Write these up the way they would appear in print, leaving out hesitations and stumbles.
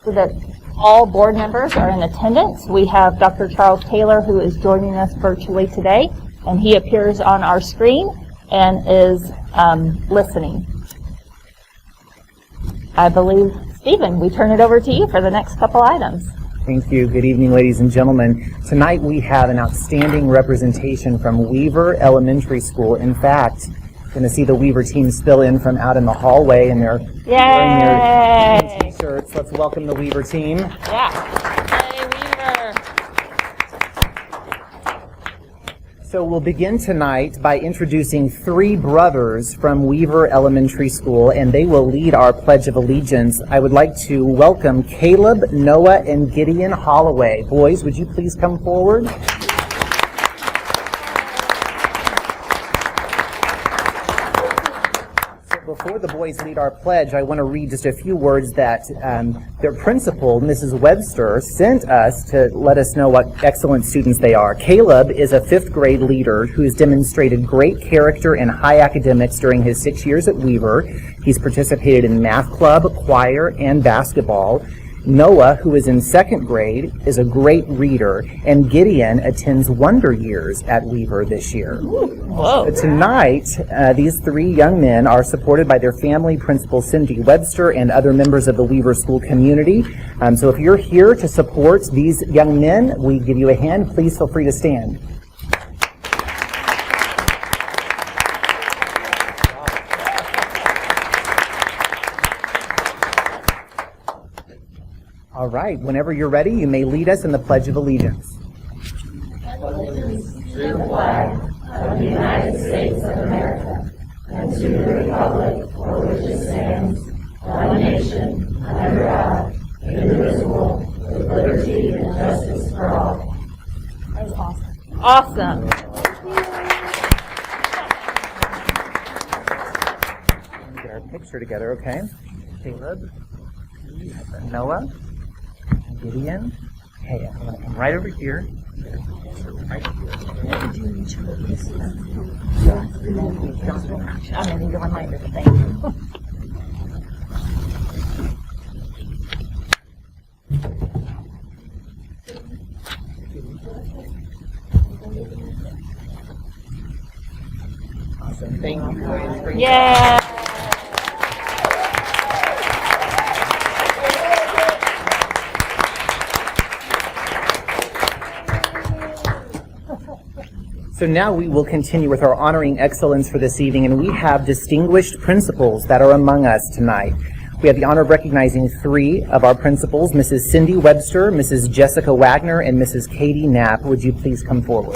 so that all board members are in attendance. We have Dr. Charles Taylor, who is joining us virtually today, and he appears on our screen and is listening. I believe, Stephen, we turn it over to you for the next couple items. Thank you. Good evening, ladies and gentlemen. Tonight we have an outstanding representation from Weaver Elementary School. In fact, going to see the Weaver team spill in from out in the hallway, and they're wearing their t-shirts. Let's welcome the Weaver team. Yeah. Hey, Weaver. So we'll begin tonight by introducing three brothers from Weaver Elementary School, and they will lead our Pledge of Allegiance. I would like to welcome Caleb, Noah, and Gideon Holloway. Boys, would you please come forward? Before the boys lead our pledge, I want to read just a few words that their principal, Mrs. Webster, sent us to let us know what excellent students they are. Caleb is a 5th grade leader who has demonstrated great character and high academics during his 6 years at Weaver. He's participated in math club, choir, and basketball. Noah, who is in 2nd grade, is a great reader, and Gideon attends Wonder Years at Weaver this year. Whoa. Tonight, these three young men are supported by their family principal, Cindy Webster, and other members of the Weaver School community. So if you're here to support these young men, we give you a hand. Please feel free to stand. All right, whenever you're ready, you may lead us in the Pledge of Allegiance. Allegiance to the flag of the United States of America and to the republic for which it stands, one nation, under God, indivisible, with liberty and justice for all. That was awesome. Awesome. Let me get our picture together, okay? Caleb, Noah, Gideon. Hey, I'm going to come right over here. Right here. I'm going to need a reminder. Thank you. Awesome. Thank you, boys. Yeah. So now we will continue with our honoring excellence for this evening, and we have distinguished principals that are among us tonight. We have the honor of recognizing three of our principals, Mrs. Cindy Webster, Mrs. Jessica Wagner, and Mrs. Katie Knapp. Would you please come forward?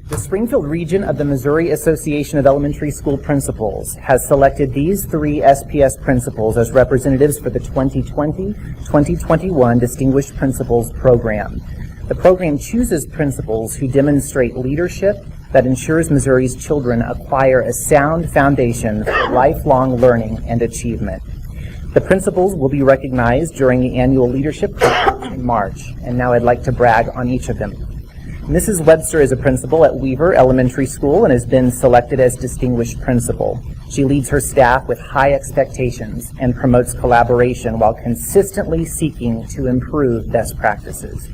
The Springfield region of the Missouri Association of Elementary School Principals has selected these three SPS principals as representatives for the 2020-2021 Distinguished Principals Program. The program chooses principals who demonstrate leadership that ensures Missouri's children acquire a sound foundation for lifelong learning and achievement. The principals will be recognized during the annual leadership conference in March, and now I'd like to brag on each of them. Mrs. Webster is a principal at Weaver Elementary School and has been selected as Distinguished Principal. She leads her staff with high expectations and promotes collaboration while consistently seeking to improve best practices.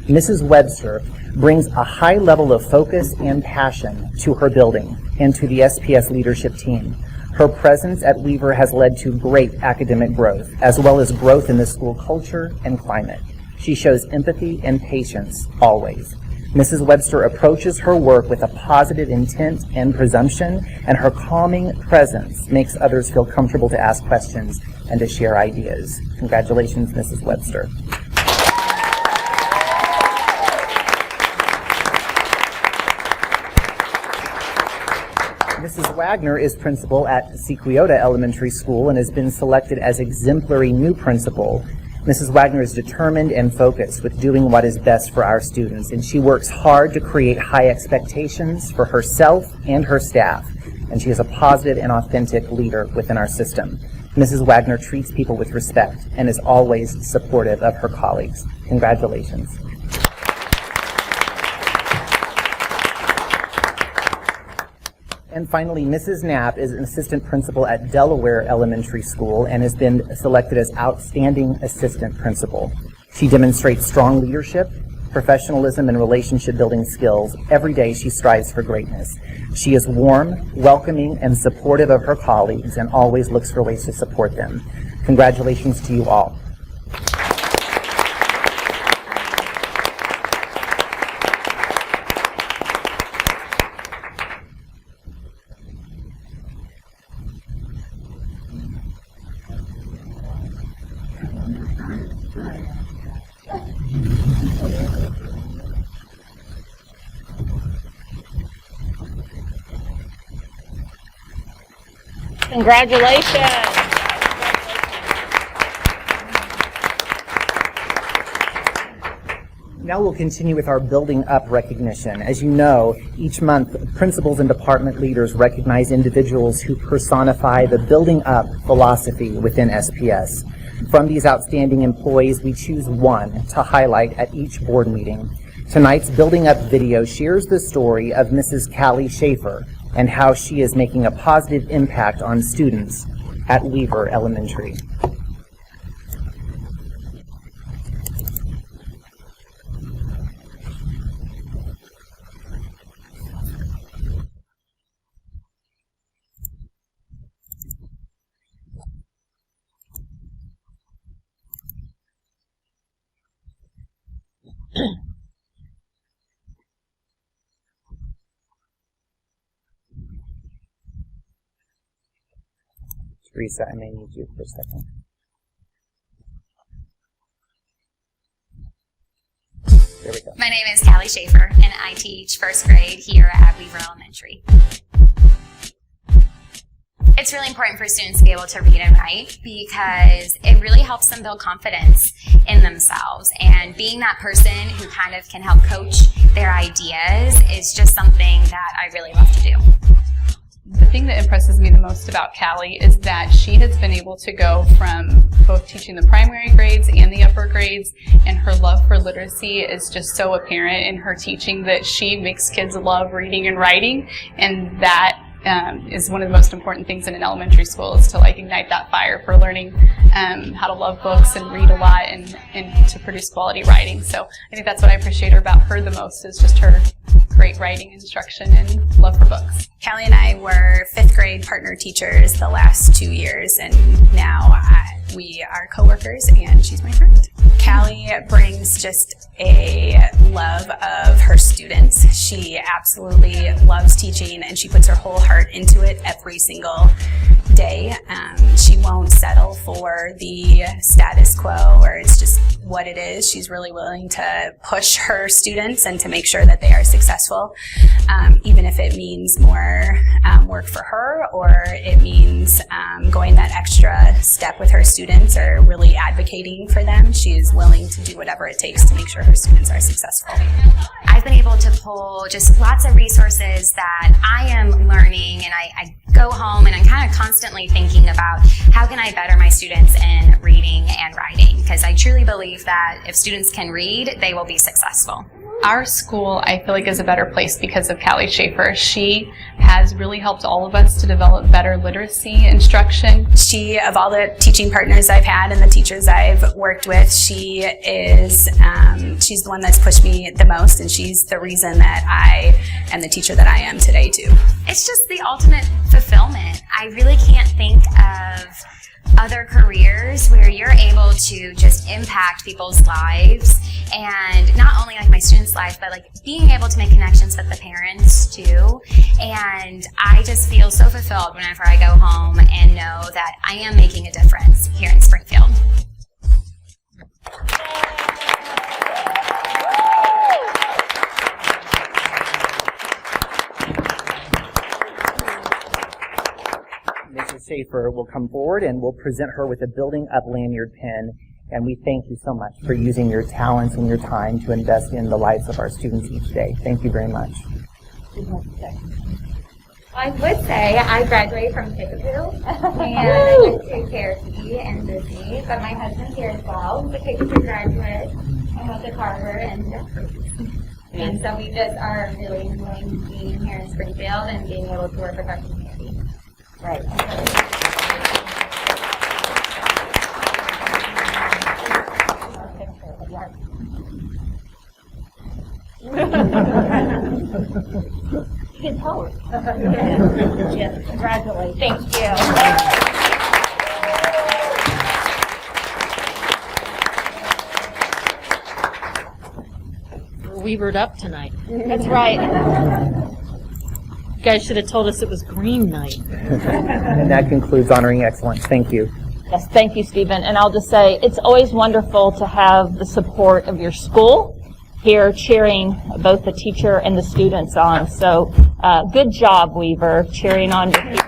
Mrs. Webster brings a high level of focus and passion to her building and to the SPS leadership team. Her presence at Weaver has led to great academic growth, as well as growth in the school culture and climate. She shows empathy and patience always. Mrs. Webster approaches her work with a positive intent and presumption, and her calming presence makes others feel comfortable to ask questions and to share ideas. Congratulations, Mrs. Webster. Mrs. Wagner is principal at Sequiota Elementary School and has been selected as exemplary new principal. Mrs. Wagner is determined and focused with doing what is best for our students, and she works hard to create high expectations for herself and her staff, and she is a positive and authentic leader within our system. Mrs. Wagner treats people with respect and is always supportive of her colleagues. Congratulations. And finally, Mrs. Knapp is an assistant principal at Delaware Elementary School and has been selected as outstanding assistant principal. She demonstrates strong leadership, professionalism, and relationship building skills. Every day she strives for greatness. She is warm, welcoming, and supportive of her colleagues and always looks for ways to support them. Congratulations to you all. Congratulations. Now we'll continue with our Building Up recognition. As you know, each month, principals and department leaders recognize individuals who personify the Building Up philosophy within SPS. From these outstanding employees, we choose one to highlight at each board meeting. Tonight's Building Up video shares the story of Mrs. Callie Schaefer and how she is making a positive impact on students at Weaver Elementary. Teresa, I may need you for a second. There we go. My name is Callie Schaefer, and I teach first grade here at Weaver Elementary. It's really important for students to be able to read and write because it really helps them build confidence in themselves. And being that person who kind of can help coach their ideas is just something that I really love to do. The thing that impresses me the most about Callie is that she has been able to go from both teaching the primary grades and the upper grades, and her love for literacy is just so apparent in her teaching that she makes kids love reading and writing, and that is one of the most important things in an elementary school, is to ignite that fire for learning how to love books and read a lot and to produce quality writing. So I think that's what I appreciate about her the most, is just her great writing instruction and love for books. Callie and I were 5th grade partner teachers the last 2 years, and now we are co-workers, and she's my friend. Callie brings just a love of her students. She absolutely loves teaching, and she puts her whole heart into it every single day. She won't settle for the status quo, or it's just what it is. She's really willing to push her students and to make sure that they are successful, even if it means more work for her, or it means going that extra step with her students, or really advocating for them. She is willing to do whatever it takes to make sure her students are successful. I've been able to pull just lots of resources that I am learning, and I go home and I'm kind of constantly thinking about how can I better my students in reading and writing, because I truly believe that if students can read, they will be successful. Our school, I feel like, is a better place because of Callie Schaefer. She has really helped all of us to develop better literacy instruction. She, of all the teaching partners I've had and the teachers I've worked with, she is, she's the one that's pushed me the most, and she's the reason that I am the teacher that I am today too. It's just the ultimate fulfillment. I really can't think of other careers where you're able to just impact people's lives, and not only my students' lives, but being able to make connections with the parents too. And I just feel so fulfilled whenever I go home and know that I am making a difference here in Springfield. Mrs. Schaefer will come forward and we'll present her with a Building Up lanyard pin. And we thank you so much for using your talents and your time to invest in the lives of our students each day. Thank you very much. I would say I graduated from Kickapoo, and I went to Cherokee and Disney, but my husband's here as well. He's a Kickapoo graduate, and went to Harvard and Jeffries. And so we just are really enjoying being here in Springfield and being able to work with our community. Right. You can tell her. Yes, congratulations. Thank you. Weavered up tonight. That's right. You guys should have told us it was green night. And that concludes Honoring Excellence. Thank you. Yes, thank you, Stephen. And I'll just say, it's always wonderful to have the support of your school here cheering both the teacher and the students on. So good job, Weaver, cheering on your people.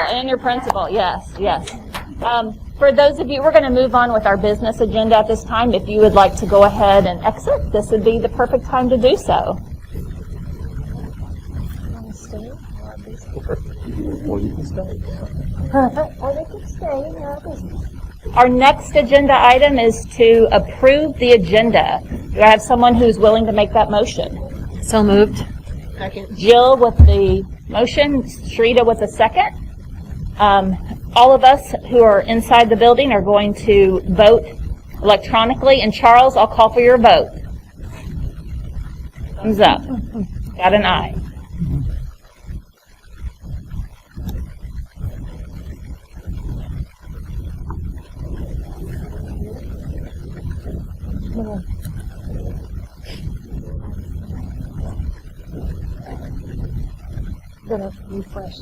And your principal, yes, yes. For those of you, we're going to move on with our business agenda at this time. If you would like to go ahead and exit, this would be the perfect time to do so. Perfect. Or they can stay in our business. Our next agenda item is to approve the agenda. Do I have someone who's willing to make that motion? So moved. Jill with the motion, Shrita with the second. All of us who are inside the building are going to vote electronically. And Charles, I'll call for your vote. Thumbs up. Got an aye. Gonna refresh.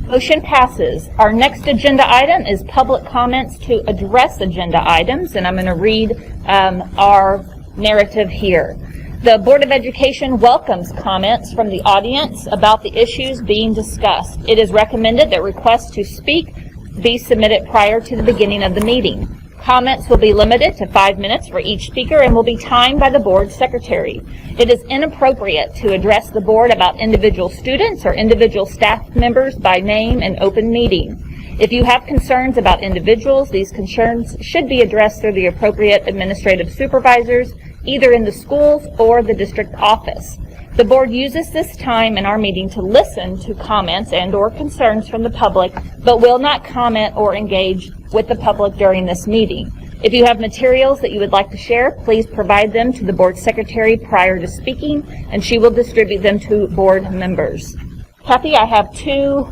Motion passes. Our next agenda item is public comments to address agenda items, and I'm going to read our narrative here. The Board of Education welcomes comments from the audience about the issues being discussed. It is recommended that requests to speak be submitted prior to the beginning of the meeting. Comments will be limited to 5 minutes for each speaker and will be timed by the board secretary. It is inappropriate to address the board about individual students or individual staff members by name in open meeting. If you have concerns about individuals, these concerns should be addressed through the appropriate administrative supervisors, either in the schools or the district office. The board uses this time in our meeting to listen to comments and/or concerns from the public, but will not comment or engage with the public during this meeting. If you have materials that you would like to share, please provide them to the board secretary prior to speaking, and she will distribute them to board members. Kathy, I have two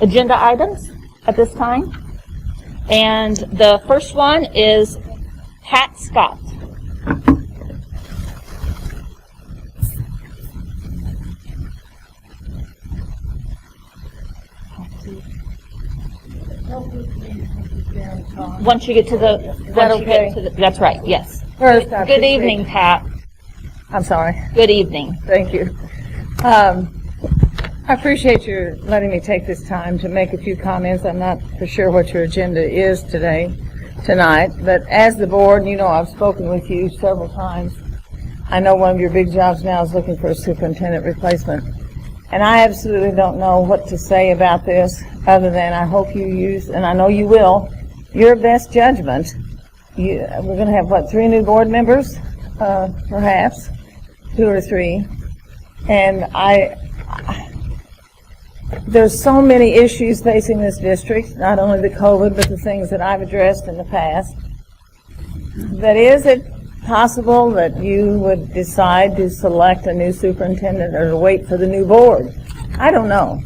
agenda items at this time, and the first one is Pat Scott. Once you get to the, that's right, yes. First, Good evening, Pat. I'm sorry. Good evening. Thank you. I appreciate your letting me take this time to make a few comments. I'm not for sure what your agenda is tonight, but as the board, you know, I've spoken with you several times. I know one of your big jobs now is looking for a superintendent replacement. And I absolutely don't know what to say about this other than I hope you use, and I know you will, your best judgment. We're going to have, what, 3 new board members, perhaps, 2 or 3. And there's so many issues facing this district, not only the COVID, but the things that I've addressed in the past. But is it possible that you would decide to select a new superintendent or to wait for the new board? I don't know.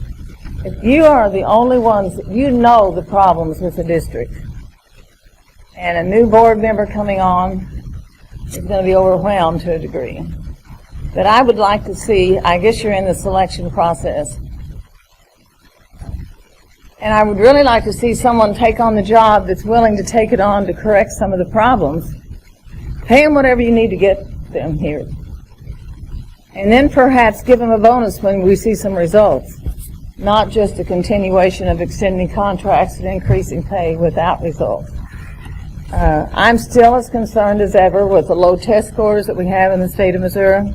If you are the only ones, you know the problems with the district. And a new board member coming on is going to be overwhelmed to a degree. But I would like to see, I guess you're in the selection process, and I would really like to see someone take on the job that's willing to take it on to correct some of the problems. Pay them whatever you need to get them here. And then perhaps give them a bonus when we see some results, not just a continuation of extending contracts and increasing pay without results. I'm still as concerned as ever with the low test scores that we have in the state of Missouri.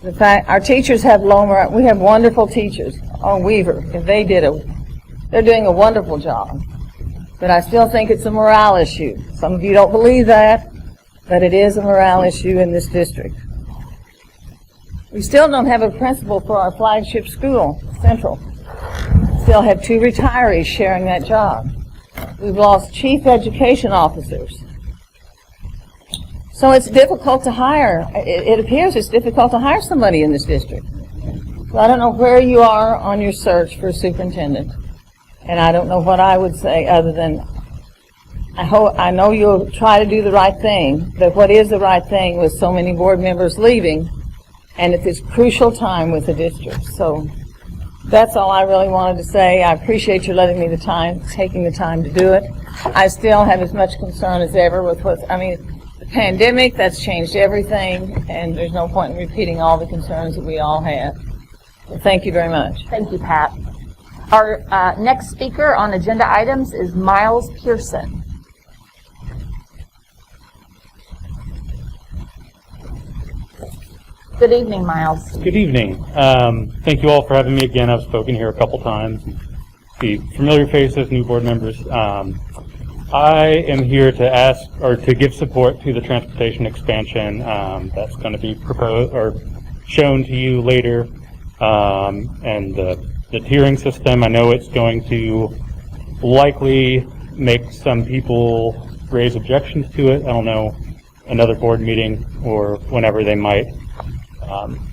The fact our teachers have low morale. We have wonderful teachers. Oh, Weaver, if they did a They're doing a wonderful job. But I still think it's a morale issue. Some of you don't believe that, but it is a morale issue in this district. We still don't have a principal for our flagship school, Central. Still have 2 retirees sharing that job. We've lost chief education officers. So it's difficult to hire. It appears it's difficult to hire somebody in this district. So I don't know where you are on your search for a superintendent. And I don't know what I would say other than I know you'll try to do the right thing, but what is the right thing with so many board members leaving and at this crucial time with the district? So that's all I really wanted to say. I appreciate you taking the time to do it. I still have as much concern as ever with the pandemic, that's changed everything, and there's no point in repeating all the concerns that we all have. So thank you very much. Thank you, Pat. Our next speaker on agenda items is Miles Pearson. Good evening, Miles. Good evening. Thank you all for having me again. I've spoken here a couple times. See familiar faces, new board members. I am here to ask or to give support to the transportation expansion that's going to be proposed or shown to you later, and the tiering system. I know it's going to likely make some people raise objections to it. I don't know, another board meeting or whenever they might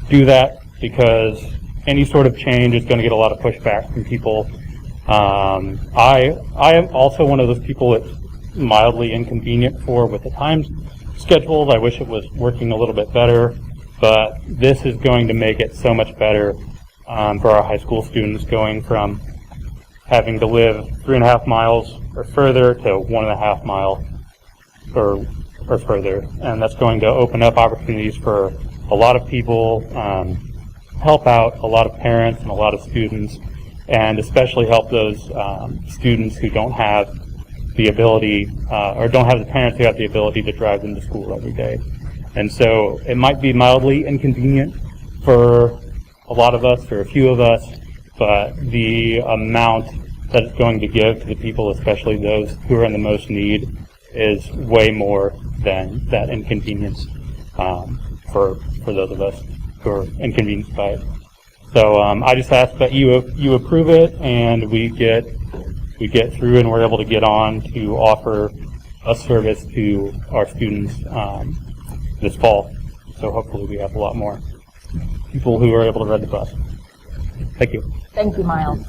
do that, because any sort of change is going to get a lot of pushback from people. I am also one of those people that's mildly inconvenient with the time schedule. I wish it was working a little bit better, but this is going to make it so much better for our high school students, going from having to live 3.5 miles or further to 1.5 mile or further. And that's going to open up opportunities for a lot of people, help out a lot of parents and a lot of students, and especially help those students who don't have the ability or don't have the parents who have the ability to drive them to school every day. And so it might be mildly inconvenient for a lot of us or a few of us, but the amount that it's going to give to the people, especially those who are in the most need, is way more than that inconvenience for those of us who are inconvenienced by it. So I just ask that you approve it, and we get through and we're able to get on to offer a service to our students this fall. So hopefully we have a lot more people who are able to ride the bus. Thank you. Thank you, Miles.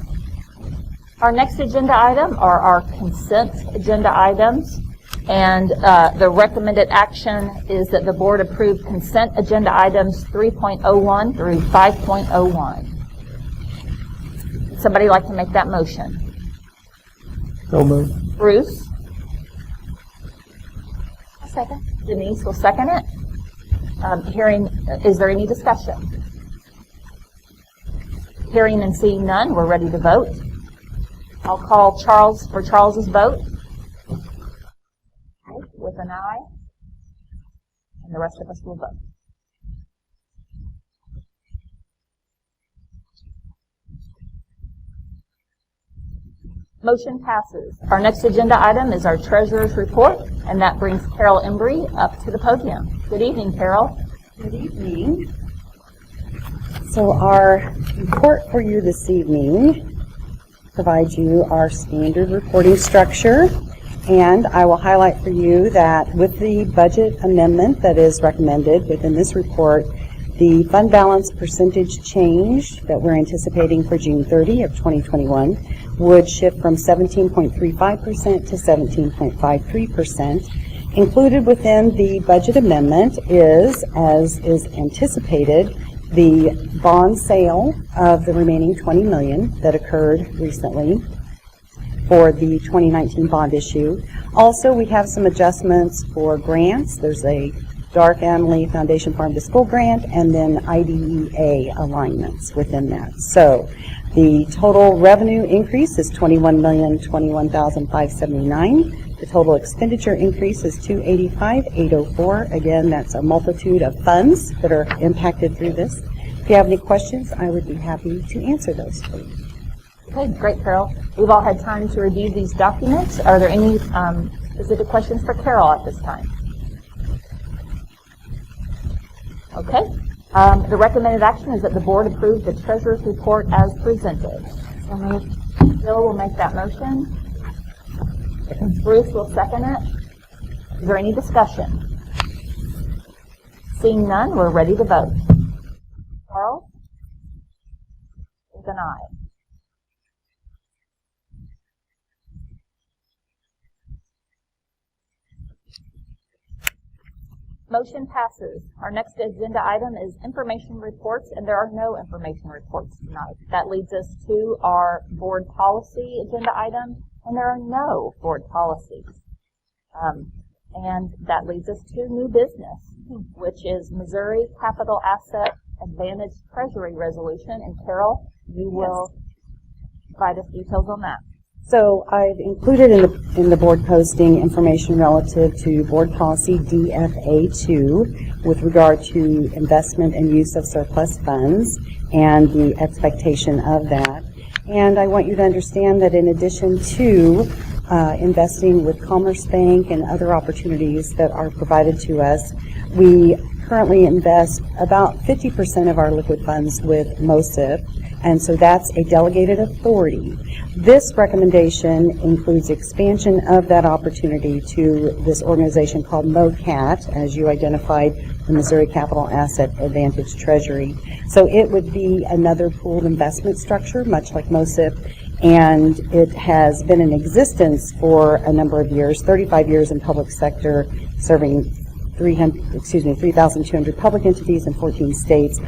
Our next agenda item are our consent agenda items, and the recommended action is that the board approve consent agenda items 3.01 through 5.01. Would somebody like to make that motion? So moved. Bruce? A second. Denise will second it. Is there any discussion? Hearing and seeing none, we're ready to vote. I'll call Charles for Charles's vote. With an aye. And the rest of us will vote. Motion passes. Our next agenda item is our treasurer's report, and that brings Carol Embry up to the podium. Good evening, Carol. Good evening. So our report for you this evening provides you our standard reporting structure, and I will highlight for you that with the budget amendment that is recommended within this report, the fund balance percentage change that we're anticipating for June 30 of 2021 would shift from 17.35% to 17.53%. Included within the budget amendment is, as is anticipated, the bond sale of the remaining $20 million that occurred recently for the 2019 bond issue. Also, we have some adjustments for grants. There's a Dark Emily Foundation Farm to School grant, and then IDEA alignments within that. So the total revenue increase is $21,021,579. The total expenditure increase is $285,804. Again, that's a multitude of funds that are impacted through this. If you have any questions, I would be happy to answer those for you. Okay, great, Carol. We've all had time to review these documents. Are there any specific questions for Carol at this time? Okay. The recommended action is that the board approve the treasurer's report as presented. So Bill will make that motion. Bruce will second it. Is there any discussion? Seeing none, we're ready to vote. Charles? Is an aye. Motion passes. Our next agenda item is information reports, and there are no information reports tonight. That leads us to our board policy agenda item, and there are no board policies. And that leads us to new business, which is Missouri Capital Asset Advantage Treasury Resolution. And Carol, you will provide us details on that. So I've included in the board posting information relative to board policy DFA2 with regard to investment and use of surplus funds and the expectation of that. And I want you to understand that in addition to investing with Commerce Bank and other opportunities that are provided to us, we currently invest about 50% of our liquid funds with MOSIP, and so that's a delegated authority. This recommendation includes expansion of that opportunity to this organization called MOCAT, as you identified, the Missouri Capital Asset Advantage Treasury. So it would be another pooled investment structure, much like MOSIP, and it has been in existence for a number of years, 35 years in public sector, serving 3,200 public entities in 14 states.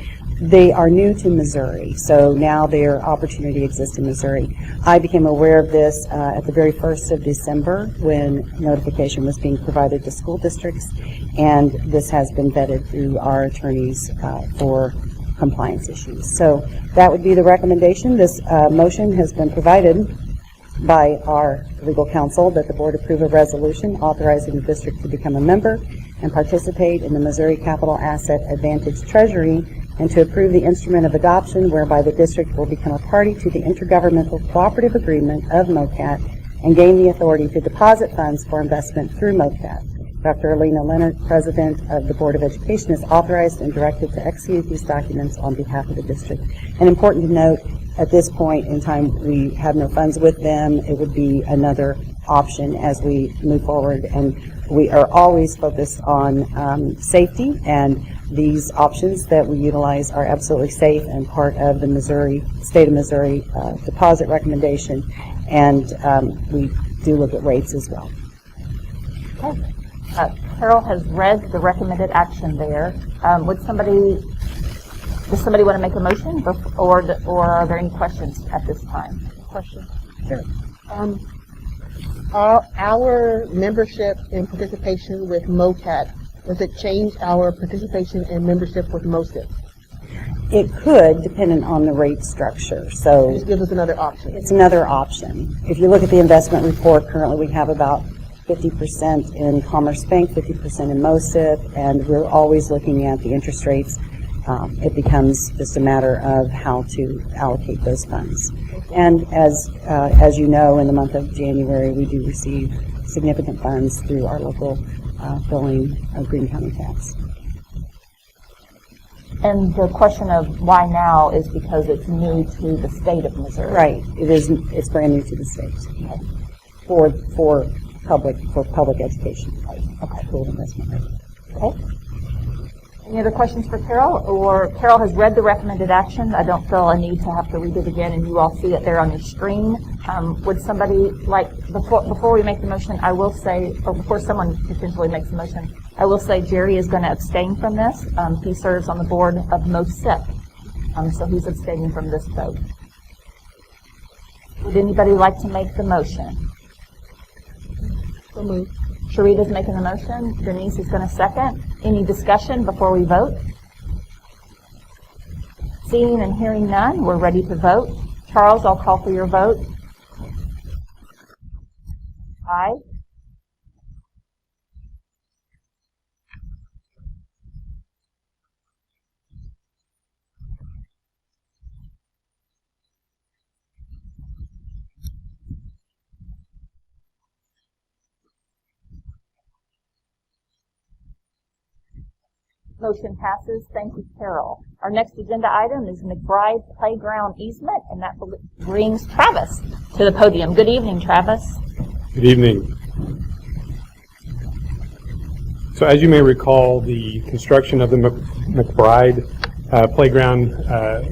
They are new to Missouri, so now their opportunity exists in Missouri. I became aware of this at the very 1st of December when notification was being provided to school districts, and this has been vetted through our attorneys for compliance issues. So that would be the recommendation. This motion has been provided by our legal counsel that the board approve a resolution authorizing the district to become a member and participate in the Missouri Capital Asset Advantage Treasury, and to approve the instrument of adoption whereby the district will become a party to the Intergovernmental Cooperative Agreement of MOCAT and gain the authority to deposit funds for investment through MOCAT. Dr. Alina Leonard, President of the Board of Education, is authorized and directed to execute these documents on behalf of the district. And important to note, at this point in time, we have no funds with them. It would be another option as we move forward, and we are always focused on safety, and these options that we utilize are absolutely safe and part of the state of Missouri deposit recommendation, and we do look at rates as well. Okay. Carol has read the recommended action there. Does somebody want to make a motion, or are there any questions at this time? Question. Sure. Our membership and participation with MOCAT, does it change our participation and membership with MOSIP? It could, depending on the rate structure. So Just give us another option. It's another option. If you look at the investment report, currently we have about 50% in Commerce Bank, 50% in MOSIP, and we're always looking at the interest rates. It becomes just a matter of how to allocate those funds. And as you know, in the month of January, we do receive significant funds through our local billing of Greene County tax. And the question of why now is because it's new to the state of Missouri. Right. It's brand new to the state. Okay. For public education. Right. Okay. Pooled investment rate. Okay. Any other questions for Carol? Or Carol has read the recommended action. I don't feel a need to have to read it again, and you all see it there on your screen. Would somebody like, before we make the motion, I will say, or before someone potentially makes the motion, I will say Jerry is going to abstain from this. He serves on the board of MOSIP, so he's abstaining from this vote. Would anybody like to make the motion? So moved. Sharita's making the motion. Denise is going to second. Any discussion before we vote? Seeing and hearing none, we're ready to vote. Charles, I'll call for your vote. Aye. Motion passes. Thank you, Carol. Our next agenda item is McBride Playground Easement, and that brings Travis to the podium. Good evening, Travis. Good evening. So as you may recall, the construction of the McBride playground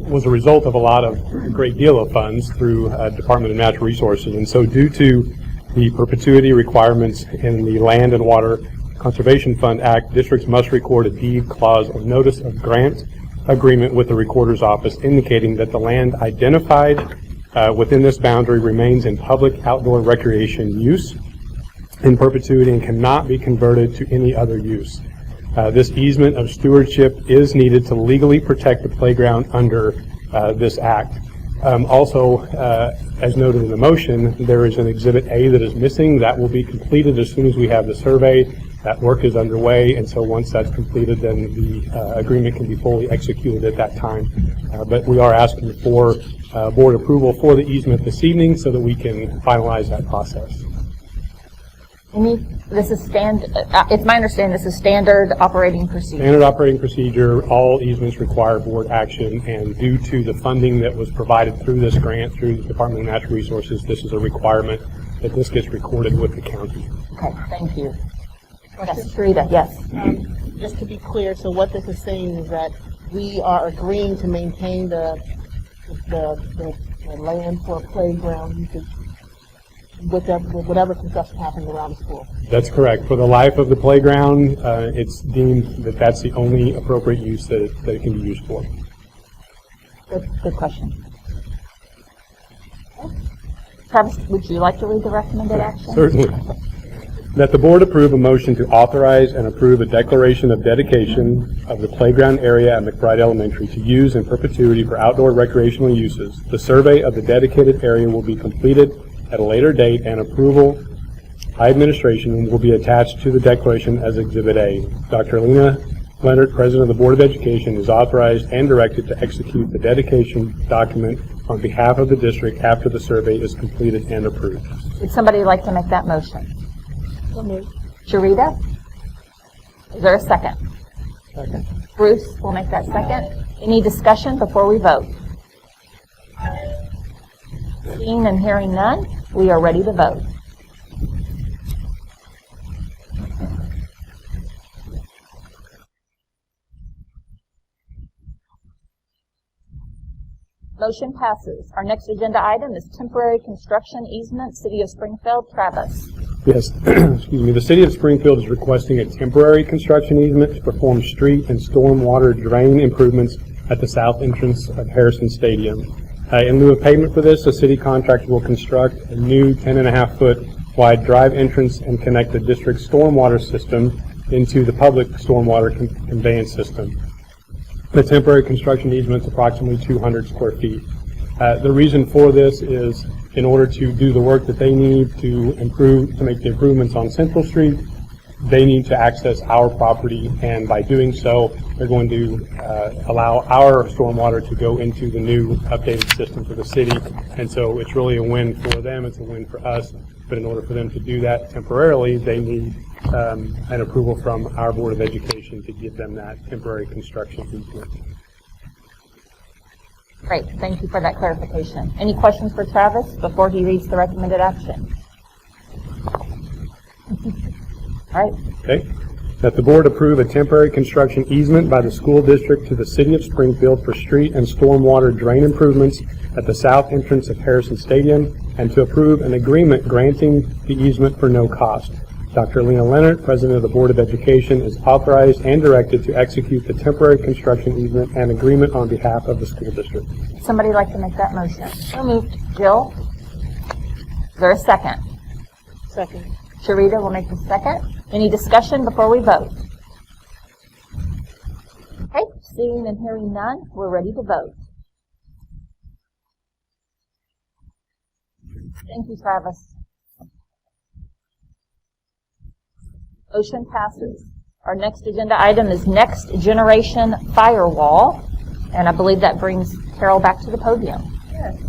was a result of a great deal of funds through Department of Natural Resources. And so due to the perpetuity requirements in the Land and Water Conservation Fund Act, districts must record a deed clause or notice of grant agreement with the Recorder's Office indicating that the land identified within this boundary remains in public outdoor recreation use in perpetuity and cannot be converted to any other use. This easement of stewardship is needed to legally protect the playground under this act. Also, as noted in the motion, there is an Exhibit A that is missing. That will be completed as soon as we have the survey. That work is underway, and so once that's completed, then the agreement can be fully executed at that time. But we are asking for board approval for the easement this evening so that we can finalize that process. This is it's my understanding this is standard operating procedure. Standard operating procedure. All easements require board action, and due to the funding that was provided through this grant through the Department of Natural Resources, this is a requirement that this gets recorded with the county. Okay, thank you. Yes, Rita, yes. Just to be clear, so what this is saying is that we are agreeing to maintain the land for playground usage with whatever construction happens around the school. That's correct. For the life of the playground, it's deemed that that's the only appropriate use that it can be used for. Good question. Okay. Travis, would you like to read the recommended action? Certainly. That the board approve a motion to authorize and approve a declaration of dedication of the playground area at McBride Elementary to use in perpetuity for outdoor recreational uses. The survey of the dedicated area will be completed at a later date, and approval by administration will be attached to the declaration as Exhibit A. Dr. Lena Leonard, President of the Board of Education, is authorized and directed to execute the dedication document on behalf of the district after the survey is completed and approved. Would somebody like to make that motion? Sharita? Is there a second? Second. Bruce will make that second. Any discussion before we vote? Seeing and hearing none, we are ready to vote. Motion passes. Our next agenda item is temporary construction easement, City of Springfield. Travis. Yes, excuse me. The City of Springfield is requesting a temporary construction easement to perform street and stormwater drain improvements at the south entrance of Harrison Stadium. In lieu of payment for this, the city contractor will construct a new 10.5-foot wide drive entrance and connect the district's stormwater system into the public stormwater conveyance system. The temporary construction easement is approximately 200 square feet. The reason for this is in order to do the work that they need to make the improvements on Central Street, they need to access our property, and by doing so, they're going to allow our stormwater to go into the new updated system for the city. And so it's really a win for them, it's a win for us, but in order for them to do that temporarily, they need an approval from our Board of Education to give them that temporary construction easement. Great, thank you for that clarification. Any questions for Travis before he reads the recommended action? All right. Okay. That the board approve a temporary construction easement by the school district to the City of Springfield for street and stormwater drain improvements at the south entrance of Harrison Stadium, and to approve an agreement granting the easement for no cost. Dr. Lena Leonard, President of the Board of Education, is authorized and directed to execute the temporary construction easement and agreement on behalf of the school district. Somebody like to make that motion? So moved. Jill? Is there a second? Second. Sharita will make the second. Any discussion before we vote? Okay, seeing and hearing none, we're ready to vote. Thank you, Travis. Motion passes. Our next agenda item is Next Generation Firewall, and I believe that brings Carol back to the podium. Yes.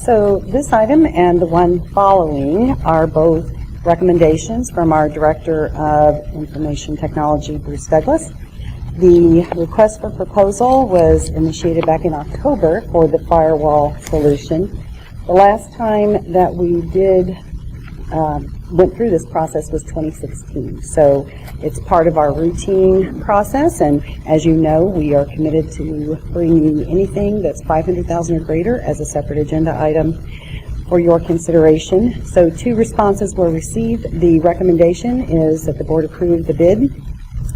So this item and the one following are both recommendations from our Director of Information Technology, Bruce Douglas. The request for proposal was initiated back in October for the firewall solution. The last time that we went through this process was 2016. So it's part of our routine process, and as you know, we are committed to bringing you anything that's $500,000 or greater as a separate agenda item for your consideration. So 2 responses were received. The recommendation is that the board approve the bid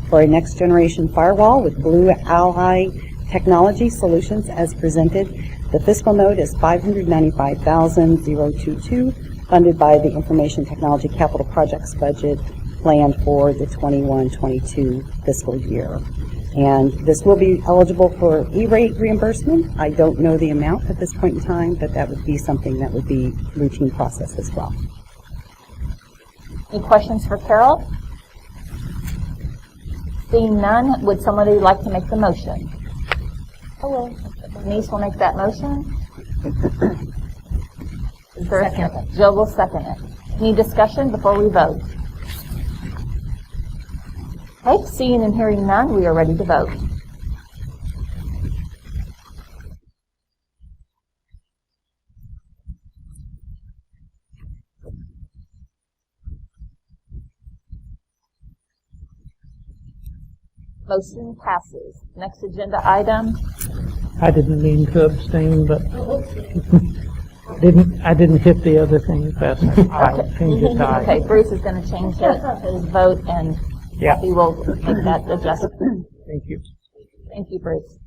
for a next generation firewall with Blue Ally Technology Solutions as presented. The fiscal note is $595,022, funded by the Information Technology Capital Projects budget plan for the 21-22 fiscal year. And this will be eligible for E-rate reimbursement. I don't know the amount at this point in time, but that would be something that would be routine process as well. Any questions for Carol? Seeing none, would somebody like to make the motion? Hello. Denise will make that motion. Is there a second? Jill will second it. Any discussion before we vote? Okay, seeing and hearing none, we are ready to vote. Motion passes. Next agenda item. I didn't mean to abstain, but I didn't hit the other thing fast enough. I changed it to aye. Okay, Bruce is going to change his vote, and Kathy will make that adjustment. Thank you. Thank you, Bruce.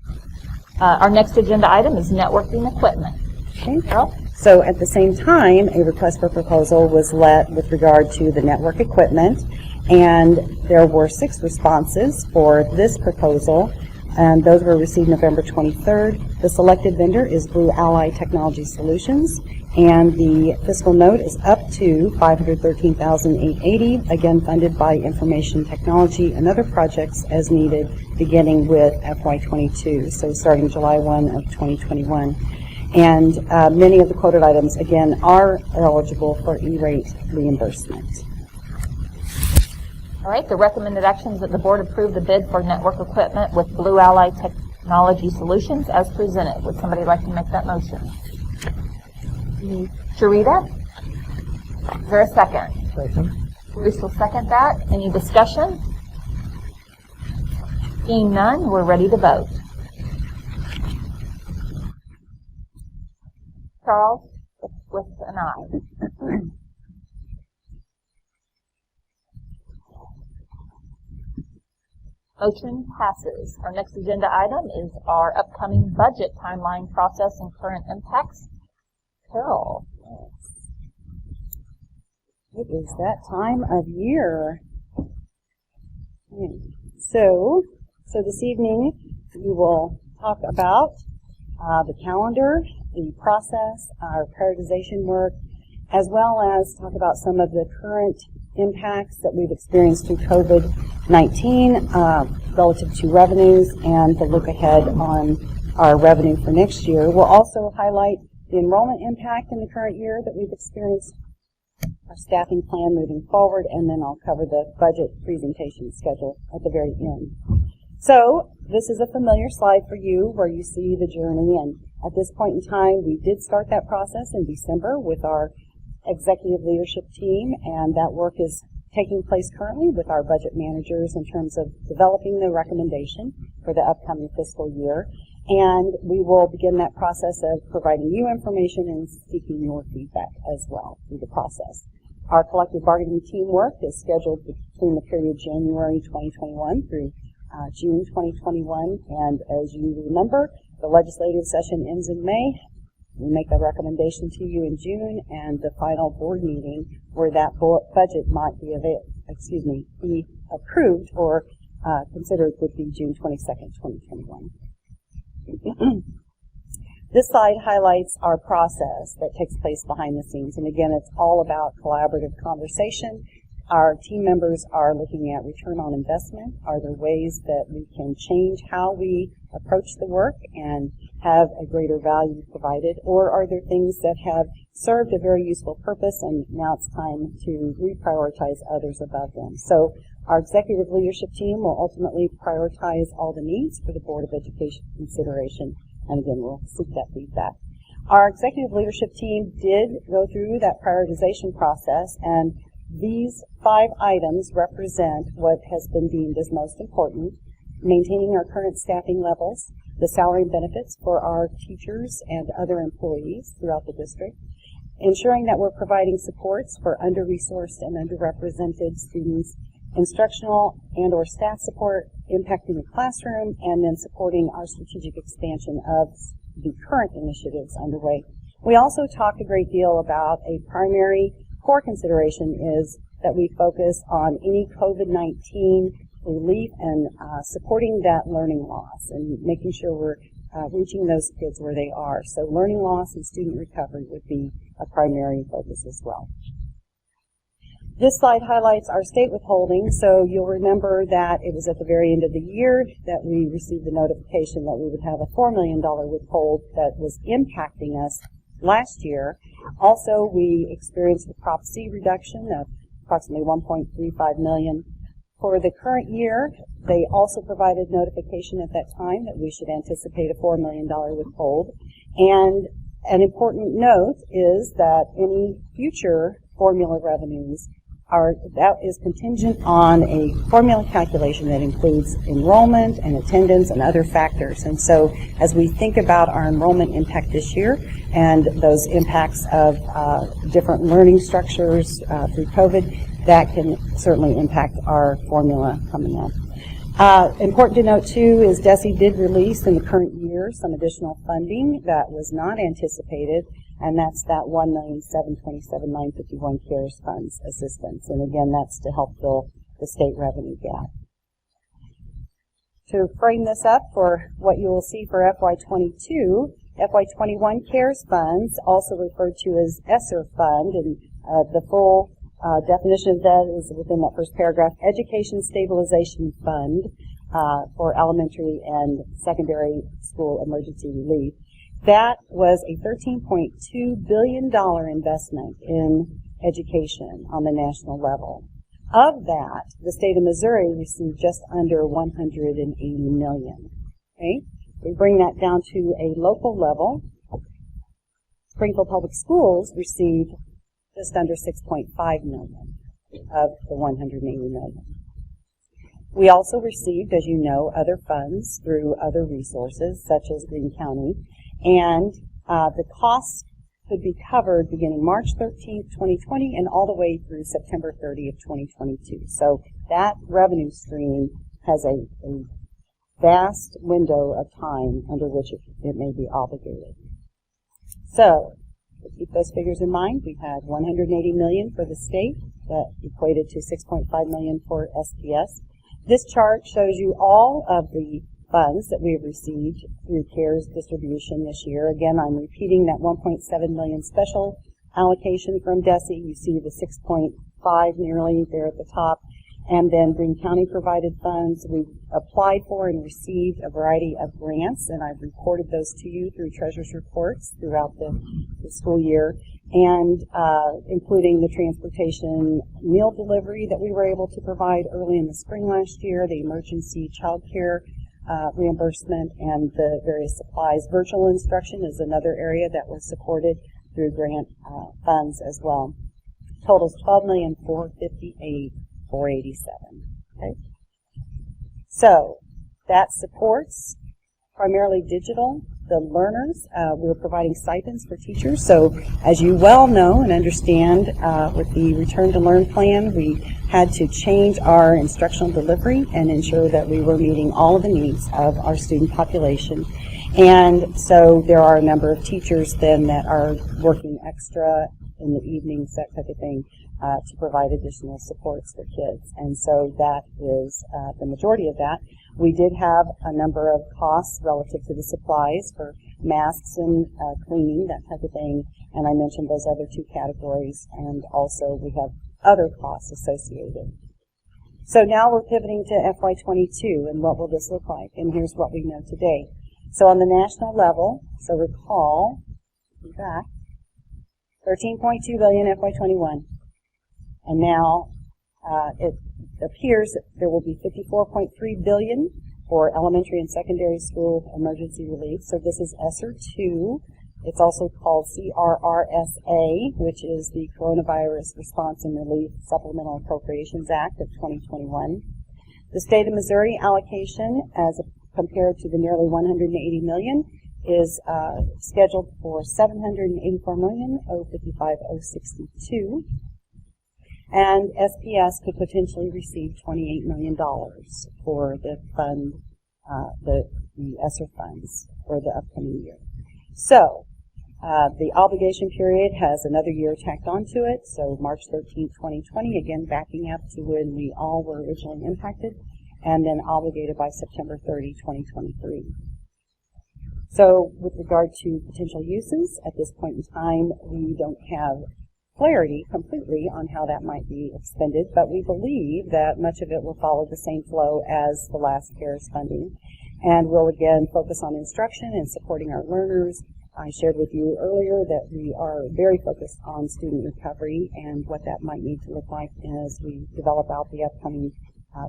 Our next agenda item is networking equipment. Okay. Carol? So at the same time, a request for proposal was let with regard to the network equipment, and there were 6 responses for this proposal, and those were received November 23rd. The selected vendor is Blue Ally Technology Solutions, and the fiscal note is up to $513,880, again funded by Information Technology and other projects as needed, beginning with FY22, so starting July 1 of 2021. And many of the quoted items, again, are eligible for E-rate reimbursement. All right, the recommended action is that the board approve the bid for network equipment with Blue Ally Technology Solutions as presented. Would somebody like to make that motion? Sharita? Is there a second? Second. Bruce will second that. Any discussion? Seeing none, we're ready to vote. Charles, with an aye. Motion passes. Our next agenda item is our upcoming budget timeline process and current impacts. Carol. It is that time of year. So this evening we will talk about the calendar, the process, our prioritization work, as well as talk about some of the current impacts that we've experienced through COVID-19 relative to revenues and the look ahead on our revenue for next year. We'll also highlight the enrollment impact in the current year that we've experienced, our staffing plan moving forward, and then I'll cover the budget presentation schedule at the very end. So this is a familiar slide for you where you see the journey, and at this point in time we did start that process in December with our executive leadership team, and that work is taking place currently with our budget managers in terms of developing the recommendation for the upcoming fiscal year. And we will begin that process of providing you information and seeking your feedback as well through the process. Our collective bargaining team work is scheduled between the period January 2021 through June 2021. And as you remember, the legislative session ends in May. We make a recommendation to you in June, and the final board meeting where that budget might be be approved or considered would be June 22nd, 2021. This slide highlights our process that takes place behind the scenes, and again, it's all about collaborative conversation. Our team members are looking at return on investment. Are there ways that we can change how we approach the work and have a greater value provided, or are there things that have served a very useful purpose, and now it's time to reprioritize others above them. So our executive leadership team will ultimately prioritize all the needs for the Board of Education consideration, and again, we'll seek that feedback. Our executive leadership team did go through that prioritization process, and these 5 items represent what has been deemed as most important: maintaining our current staffing levels, the salary and benefits for our teachers and other employees throughout the district, ensuring that we're providing supports for under-resourced and underrepresented students, instructional and or staff support impacting the classroom, and then supporting our strategic expansion of the current initiatives underway. We also talked a great deal about a primary core consideration is that we focus on any COVID-19 relief and supporting that learning loss and making sure we're reaching those kids where they are. So learning loss and student recovery would be a primary focus as well. This slide highlights our state withholding. So you'll remember that it was at the very end of the year that we received the notification that we would have a $4 million withhold that was impacting us last year. Also, we experienced a Prop C reduction of approximately $1.35 million. For the current year, they also provided notification at that time that we should anticipate a $4 million withhold. And an important note is that any future formula revenues that is contingent on a formula calculation that includes enrollment and attendance and other factors. And so as we think about our enrollment impact this year and those impacts of different learning structures through COVID, that can certainly impact our formula coming up. Important to note, too, is DESE did release in the current year some additional funding that was not anticipated, and that's that $1,727,951 CARES funds assistance. And again, that's to help fill the state revenue gap. To frame this up for what you will see for FY22, FY21 CARES funds, also referred to as ESSER fund, and the full definition of that is within that first paragraph: Education Stabilization Fund for elementary and secondary school emergency relief. That was a $13.2 billion investment in education on the national level. Of that, the state of Missouri received just under $180 million. Okay? We bring that down to a local level. Springfield Public Schools received just under $6.5 million of the $180 million. We also received, as you know, other funds through other resources, such as Greene County, and the costs could be covered beginning March 13th, 2020, and all the way through September 30th, 2022. So that revenue stream has a vast window of time under which it may be obligated. So, to keep those figures in mind, we had $180 million for the state, that equated to $6.5 million for SPS. This chart shows you all of the funds that we have received through CARES distribution this year. Again, I'm repeating that $1.7 million special allocation from DESE. You see the $6.5 nearly there at the top. And then Greene County provided funds. We applied for and received a variety of grants, and I've reported those to you through treasurer's reports throughout the school year, and including the transportation meal delivery that we were able to provide early in the spring last year, the emergency child care reimbursement, and the various supplies. Virtual instruction is another area that was supported through grant funds as well. Totals $12,458,487. Okay. So that supports primarily digital. The learners, we're providing stipends for teachers. So as you well know and understand, with the Return to Learn plan, we had to change our instructional delivery and ensure that we were meeting all of the needs of our student population. And so there are a number of teachers then that are working extra in the evenings, that type of thing, to provide additional supports for kids. And so that is the majority of that. We did have a number of costs relative to the supplies for masks and cleaning, that type of thing. And I mentioned those other two categories. And also we have other costs associated. So now we're pivoting to FY22, and what will this look like? And here's what we know today. So on the national level, so recall, back, 13.2 billion FY21. And now it appears that there will be 54.3 billion for elementary and secondary school emergency relief. So this is ESSER 2. It's also called CRRSA, which is the Coronavirus Response and Relief Supplemental Appropriations Act of 2021. The state of Missouri allocation, as compared to the nearly 180 million, is scheduled for 784,055,062. And SPS could potentially receive $28 million for the fund, the ESSER funds for the upcoming year. So, the obligation period has another year tacked onto it, so March 13, 2020, again backing up to when we all were originally impacted, and then obligated by September 30, 2023. So, with regard to potential uses, at this point in time, we don't have clarity completely on how that might be expended, but we believe that much of it will follow the same flow as the last CARES funding, and we'll again focus on instruction and supporting our learners. I shared with you earlier that we are very focused on student recovery and what that might need to look like as we develop out the upcoming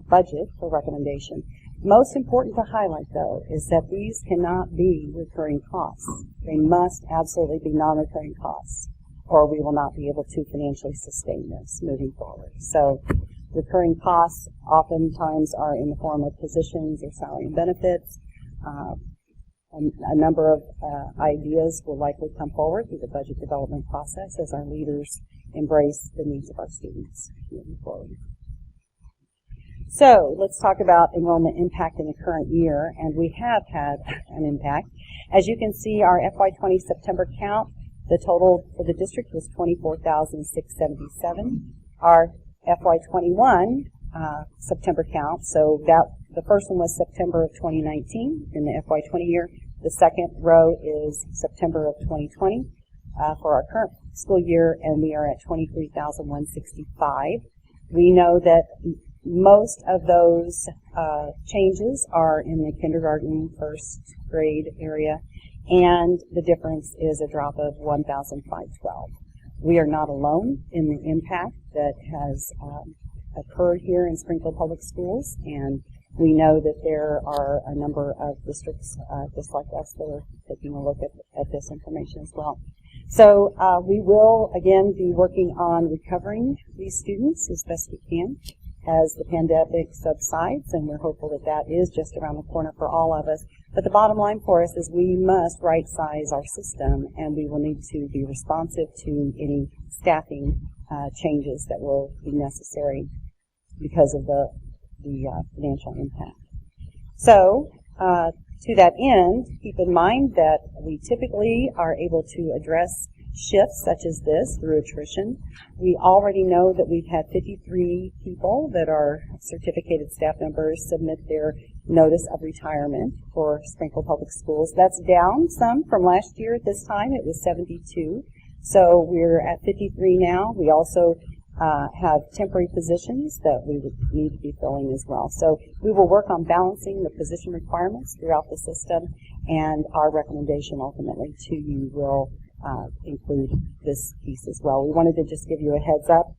budget for recommendation. Most important to highlight, though, is that these cannot be recurring costs. They must absolutely be non-recurring costs, or we will not be able to financially sustain this moving forward. So recurring costs oftentimes are in the form of positions or salary and benefits. A number of ideas will likely come forward through the budget development process as our leaders embrace the needs of our students moving forward. So let's talk about enrollment impact in the current year, and we have had an impact. As you can see, our FY20 September count, the total for the district was 24,677. Our FY21 September count, so that the first one was September of 2019 in the FY20 year. The second row is September of 2020 for our current school year, and we are at 23,165. We know that most of those changes are in the kindergarten, first grade area, and the difference is a drop of 1,512. We are not alone in the impact that has occurred here in Springfield Public Schools, and we know that there are a number of districts just like us that are taking a look at this information as well. So we will, again, be working on recovering these students as best we can as the pandemic subsides, and we're hopeful that that is just around the corner for all of us. But the bottom line for us is we must right-size our system, and we will need to be responsive to any staffing changes that will be necessary because of the financial impact. So, to that end, keep in mind that we typically are able to address shifts such as this through attrition. We already know that we've had 53 people that are certificated staff members submit their notice of retirement for Springfield Public Schools. That's down some from last year at this time. It was 72. So we're at 53 now. We also have temporary positions that we would need to be filling as well. So we will work on balancing the position requirements throughout the system, and our recommendation ultimately to you will include this piece as well. We wanted to just give you a heads up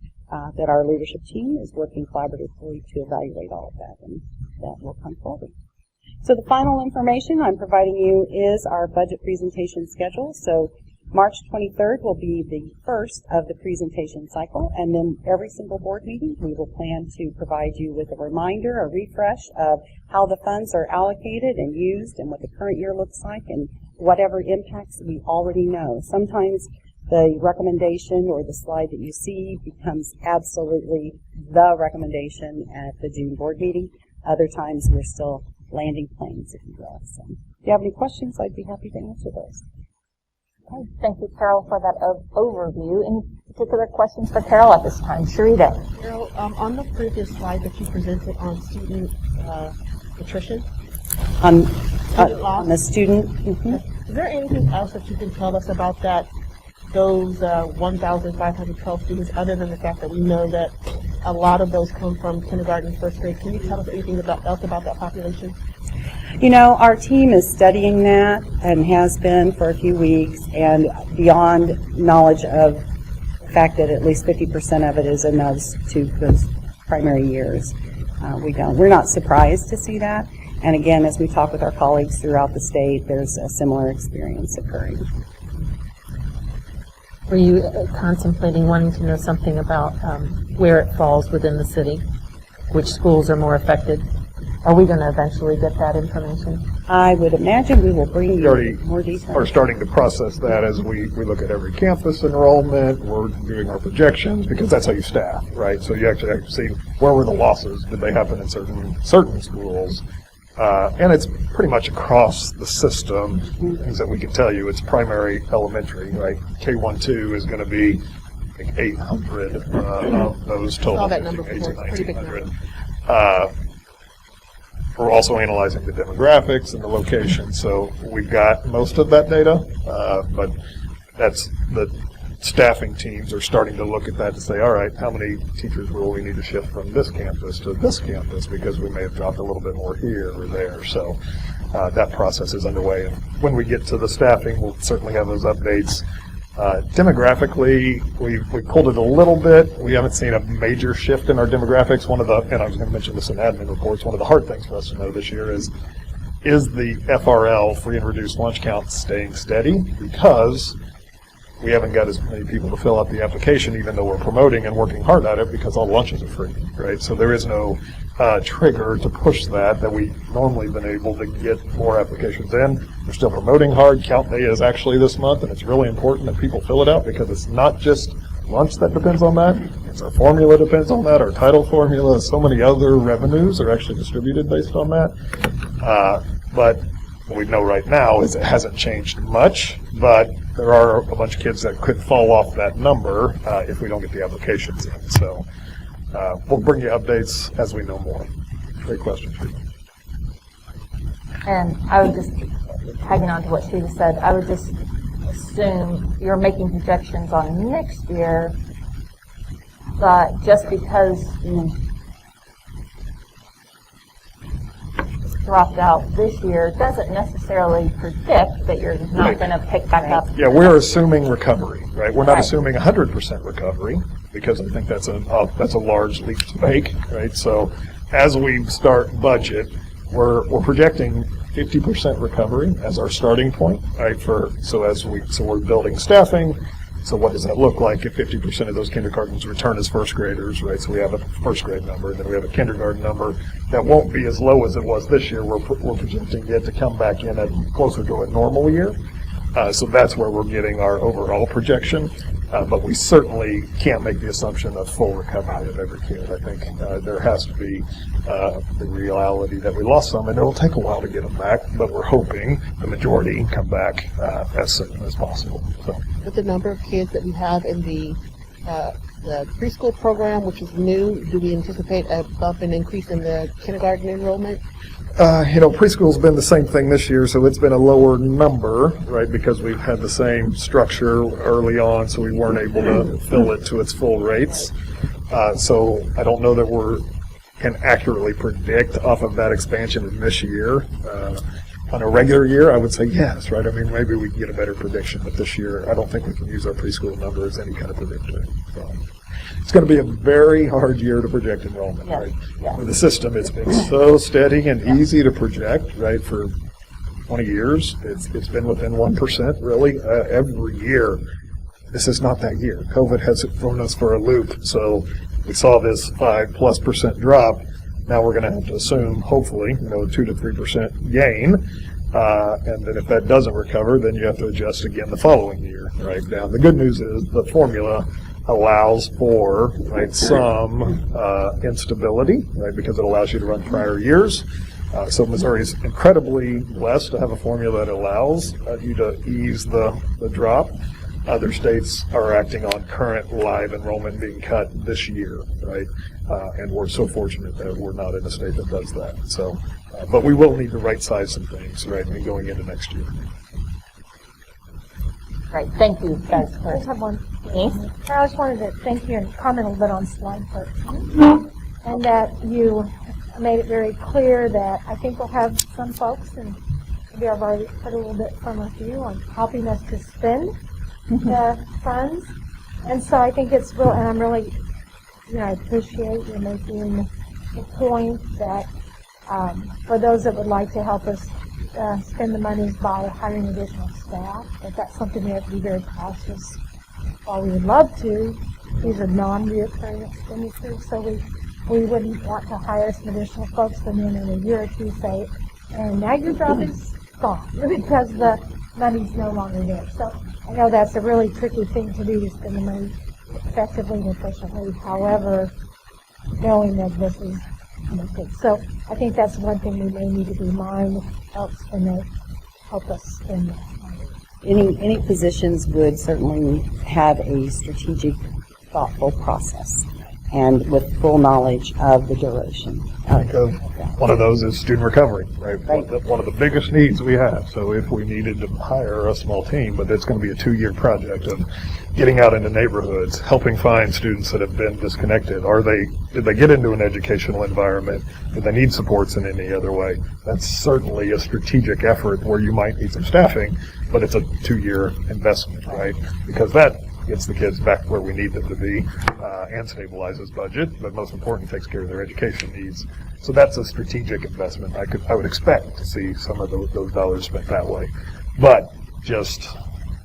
that our leadership team is working collaboratively to evaluate all of that, and that will come forward. So the final information I'm providing you is our budget presentation schedule. So March 23rd will be the first of the presentation cycle, and then every single board meeting we will plan to provide you with a reminder, a refresh of how the funds are allocated and used and what the current year looks like and whatever impacts we already know. Sometimes the recommendation or the slide that you see becomes absolutely the recommendation at the June board meeting. Other times we're still landing planes, if you will. So if you have any questions, I'd be happy to answer those. Okay, thank you, Carol, for that overview. Any particular questions for Carol at this time? Sharita. Carol, on the previous slide that you presented on student attrition, On the student. Mm-hmm. Is there anything else that you can tell us about that? Those 1,512 students, other than the fact that we know that a lot of those come from kindergarten and first grade. Can you tell us anything else about that population? You know, our team is studying that and has been for a few weeks, and beyond knowledge of fact that at least 50% of it is in those primary years. We're not surprised to see that. And again, as we talk with our colleagues throughout the state, there's a similar experience occurring. Were you contemplating wanting to know something about where it falls within the city? Which schools are more affected? Are we going to eventually get that information? I would imagine we will bring We you already more details. are starting to process that as we look at every campus enrollment. We're doing our projections because that's how you staff, right? So you actually have to see where were the losses, did they happen in certain schools, and it's pretty much across the system. Things that we can tell you, it's primary, elementary, right? K-1-2 is going to be I think 800 of those total. Saw that number before. Pretty big number. We're also analyzing the demographics and the location, so we've got most of that data, but that's the staffing teams are starting to look at that to say, all right, how many teachers will we need to shift from this campus to this campus because we may have dropped a little bit more here or there. So that process is underway. And when we get to the staffing, we'll certainly have those updates. Demographically, we pulled it a little bit. We haven't seen a major shift in our demographics. And I was going to mention this in admin reports, one of the hard things for us to know this year is the FRL, free and reduced lunch count, staying steady? Because we haven't got as many people to fill out the application, even though we're promoting and working hard at it, because all lunches are free, right? So there is no trigger to push that we've normally been able to get more applications in. We're still promoting hard. Count day is actually this month, and it's really important that people fill it out because it's not just lunch that depends on that. It's our formula depends on that, our title formula. So many other revenues are actually distributed based on that. But what we know right now is it hasn't changed much, but there are a bunch of kids that could fall off that number if we don't get the applications in. So we'll bring you updates as we know more. Great question, Sheila. And I would just, tagging on to what Sheila said, I would just assume you're making projections on next year, but just because you dropped out this year doesn't necessarily predict that you're not going to pick back up. Yeah, we're assuming recovery, right? We're not Right. assuming 100% recovery because I think that's a large leap to make, right? So as we start budget, we're projecting 50% recovery as our starting point, right? So we're building staffing. So what does that look like if 50% of those kindergartens return as first graders, right? So we have a first grade number, and then we have a kindergarten number that won't be as low as it was this year. We're projecting it to come back in at closer to a normal year. So that's where we're getting our overall projection. But we certainly can't make the assumption of full recovery of every kid. I think there has to be the reality that we lost some, and it'll take a while to get them back, but we're hoping the majority come back as soon as possible. So. With the number of kids that we have in the preschool program, which is new, do we anticipate a bump and increase in the kindergarten enrollment? Preschool's been the same thing this year, so it's been a lower number, right, because we've had the same structure early on, so we weren't able to fill it to its full rates. So I don't know that we can accurately predict off of that expansion in this year. On a regular year, I would say yes, right? I mean, maybe we can get a better prediction, but this year, I don't think we can use our preschool number as any kind of predictor. So it's going to be a very hard year to project enrollment, right? Yes. For the system, it's been so steady and easy to project, right? For 20 years, it's been within 1%, really, every year. This is not that year. COVID has thrown us for a loop, so we saw this 5+% drop. Now we're going to have to assume, hopefully, 2 to 3% gain, and then if that doesn't recover, then you have to adjust again the following year, right? Now, the good news is the formula allows for, right, some instability, right, because it allows you to run prior years. So Missouri's incredibly blessed to have a formula that allows you to ease the drop. Other states are acting on current live enrollment being cut this year, right? And we're so fortunate that we're not in a state that does that. So, but we will need to right size some things, right, going into next year. Right, thank you guys. I just have one. Denise? I just wanted to thank you and comment a little bit on slide 13. And that you made it very clear that I think we'll have some folks, and maybe I've already heard a little bit from a few, on helping us to spend the funds. And so I think it's real, and I'm really, I appreciate you making the point that for those that would like to help us spend the monies by hiring additional staff, that's something we have to be very cautious. While we would love to, these are non-reoccurring expenditures, so we wouldn't want to hire some additional folks and then in a year or two say, and now your job is gone because the money's no longer there. So I know that's a really tricky thing to do, to spend the money effectively and efficiently. However, knowing that this is good. So I think that's one thing we may need to be mindful of when they help us spend that money. Any positions would certainly have a strategic, thoughtful process, and with full knowledge of the duration. I think one of those is student recovery, right? One of the biggest needs we have. So if we needed to hire a small team, but it's going to be a 2-year project of getting out into neighborhoods, helping find students that have been disconnected. Did they get into an educational environment? Did they need supports in any other way? That's certainly a strategic effort where you might need some staffing, but it's a 2-year investment, right? Because that gets the kids back where we need them to be and stabilizes budget, but most important, takes care of their education needs. So that's a strategic investment. I would expect to see some of those dollars spent that way. But just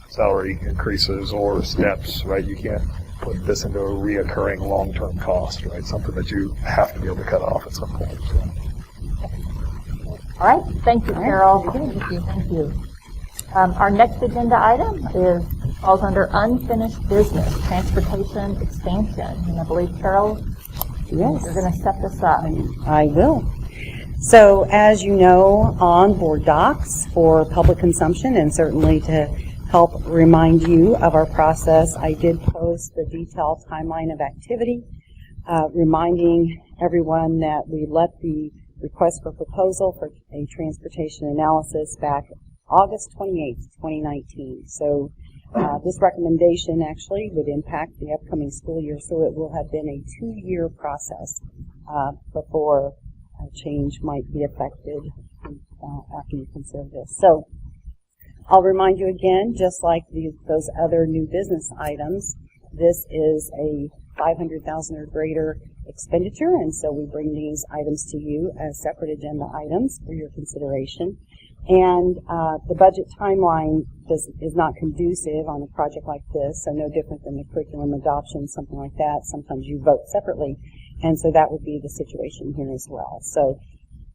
salary increases or steps, right? You can't put this into a reoccurring long-term cost, right? Something that you have to be able to cut off at some point. So. All right, thank you, Carol. Thank you. Our next agenda item falls under unfinished business, transportation expansion. And I believe, Carol, yes, you're going to set this up. I will. So, as you know, on board docs for public consumption, and certainly to help remind you of our process, I did post the detailed timeline of activity, reminding everyone that we let the request for proposal for a transportation analysis back August 28th, 2019. So this recommendation actually would impact the upcoming school year, so it will have been a 2-year process before a change might be effected after you consider this. So I'll remind you again, just like those other new business items, this is a $500,000 or greater expenditure, and so we bring these items to you as separate agenda items for your consideration. And the budget timeline is not conducive on a project like this, so no different than the curriculum adoption, something like that. Sometimes you vote separately, and so that would be the situation here as well. So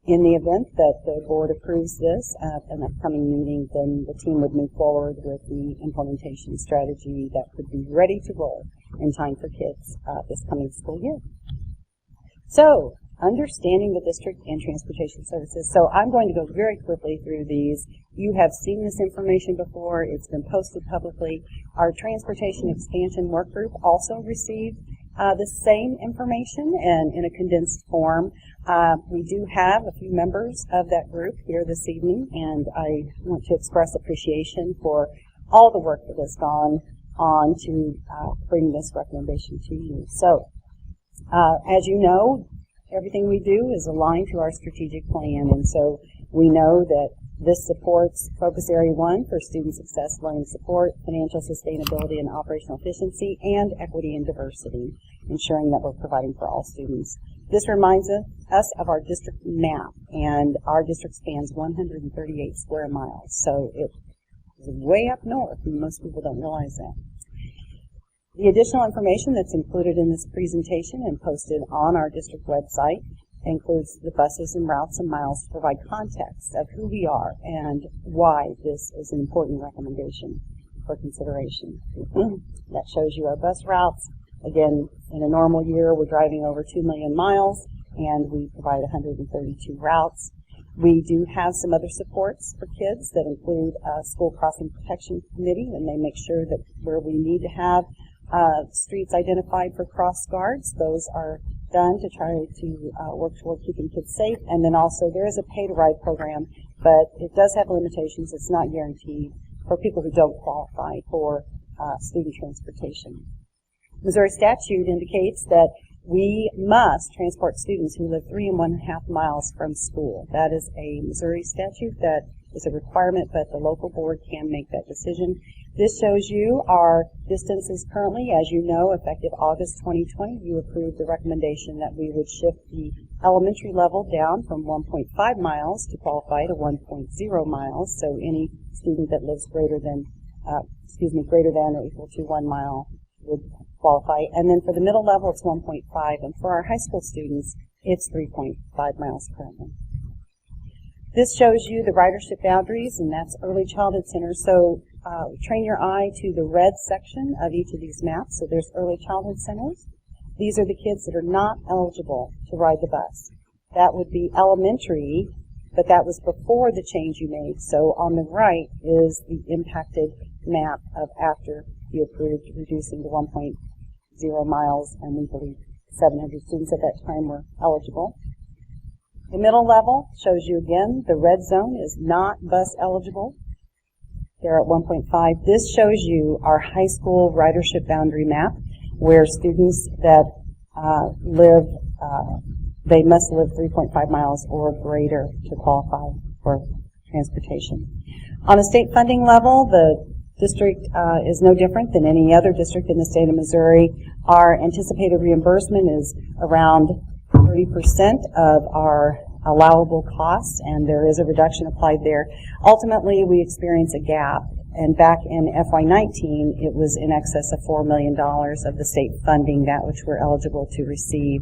in the event that the board approves this at an upcoming meeting, then the team would move forward with the implementation strategy that could be ready to roll in time for kids this coming school year. So, understanding the district and transportation services. So I'm going to go very quickly through these. You have seen this information before. It's been posted publicly. Our transportation expansion work group also received the same information and in a condensed form. We do have a few members of that group here this evening, and I want to express appreciation for all the work that has gone on to bring this recommendation to you. So, as you know, everything we do is aligned to our strategic plan, and so we know that this supports Focus Area 1 for student success, learning support, financial sustainability and operational efficiency, and equity and diversity, ensuring that we're providing for all students. This reminds us of our district map, and our district spans 138 square miles, so it is way up north, and most people don't realize that. The additional information that's included in this presentation and posted on our district website includes the buses and routes and miles to provide context of who we are and why this is an important recommendation for consideration. That shows you our bus routes. Again, in a normal year, we're driving over 2 million miles, and we provide 132 routes. We do have some other supports for kids that include a school crossing protection committee, and they make sure that where we need to have streets identified for cross guards, those are done to try to work toward keeping kids safe. And then also there is a pay-to-ride program, but it does have limitations. It's not guaranteed for people who don't qualify for student transportation. Missouri statute indicates that we must transport students who live 3 1/2 miles from school. That is a Missouri statute that is a requirement, but the local board can make that decision. This shows you our distances currently. As you know, effective August 2020, you approved the recommendation that we would shift the elementary level down from 1.5 miles to qualify to 1.0 miles. So any student that lives greater than or equal to 1 mile would qualify. And then for the middle level, it's 1.5. And for our high school students, it's 3.5 miles currently. This shows you the ridership boundaries, and that's early childhood centers. So train your eye to the red section of each of these maps. So there's early childhood centers. These are the kids that are not eligible to ride the bus. That would be elementary, but that was before the change you made. So on the right is the impacted map of after you approved reducing to 1.0 miles, and we believe 700 students at that time were eligible. The middle level shows you again the red zone is not bus eligible. They're at 1.5. This shows you our high school ridership boundary map, where students that they must live 3.5 miles or greater to qualify for transportation. On a state funding level, the district is no different than any other district in the state of Missouri. Our anticipated reimbursement is around 30% of our allowable costs, and there is a reduction applied there. Ultimately, we experience a gap, and back in FY19, it was in excess of $4 million of the state funding, that which we're eligible to receive.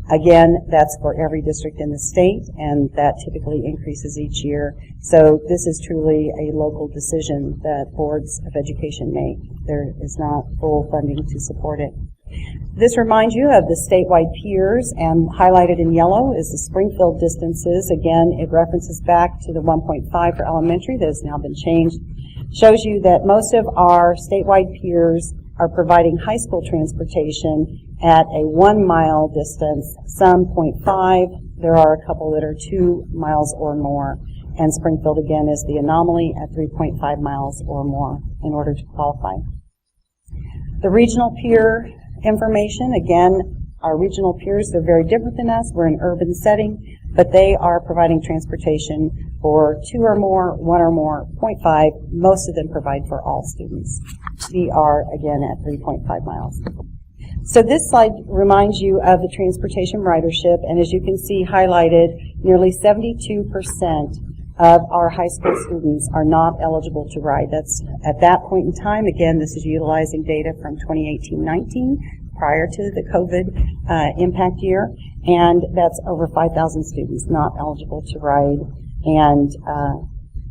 Again, that's for every district in the state, and that typically increases each year. So this is truly a local decision that boards of education make. There is not full funding to support it. This reminds you of the statewide peers, and highlighted in yellow is the Springfield distances. Again, it references back to the 1.5 for elementary that has now been changed. Shows you that most of our statewide peers are providing high school transportation at a 1 mile distance, some 0.5. There are a couple that are 2 miles or more. And Springfield, again, is the anomaly at 3.5 miles or more in order to qualify. The regional peer information, again, our regional peers, they're very different than us. We're in an urban setting, but they are providing transportation for 2 or more, 1 or more, 0.5. Most of them provide for all students. We are, again, at 3.5 miles. So this slide reminds you of the transportation ridership, and as you can see highlighted, nearly 72% of our high school students are not eligible to ride. That's at that point in time. Again, this is utilizing data from 2018-19, prior to the COVID impact year, and that's over 5,000 students not eligible to ride. And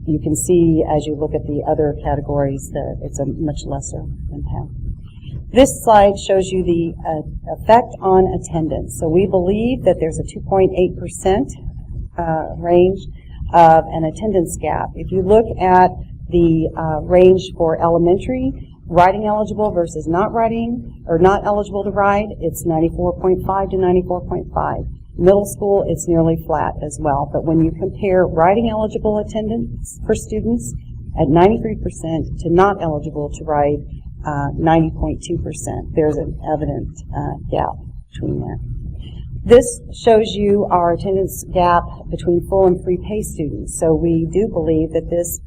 you can see as you look at the other categories that it's a much lesser impact. This slide shows you the effect on attendance. So we believe that there's a 2.8% range of an attendance gap. If you look at the range for elementary, riding eligible versus not riding, or not eligible to ride, it's 94.5 to 94.5. Middle school, it's nearly flat as well. But when you compare riding eligible attendance for students at 93% to not eligible to ride 90.2%, there's an evident gap between that. This shows you our attendance gap between full and free pay students. So we do believe that this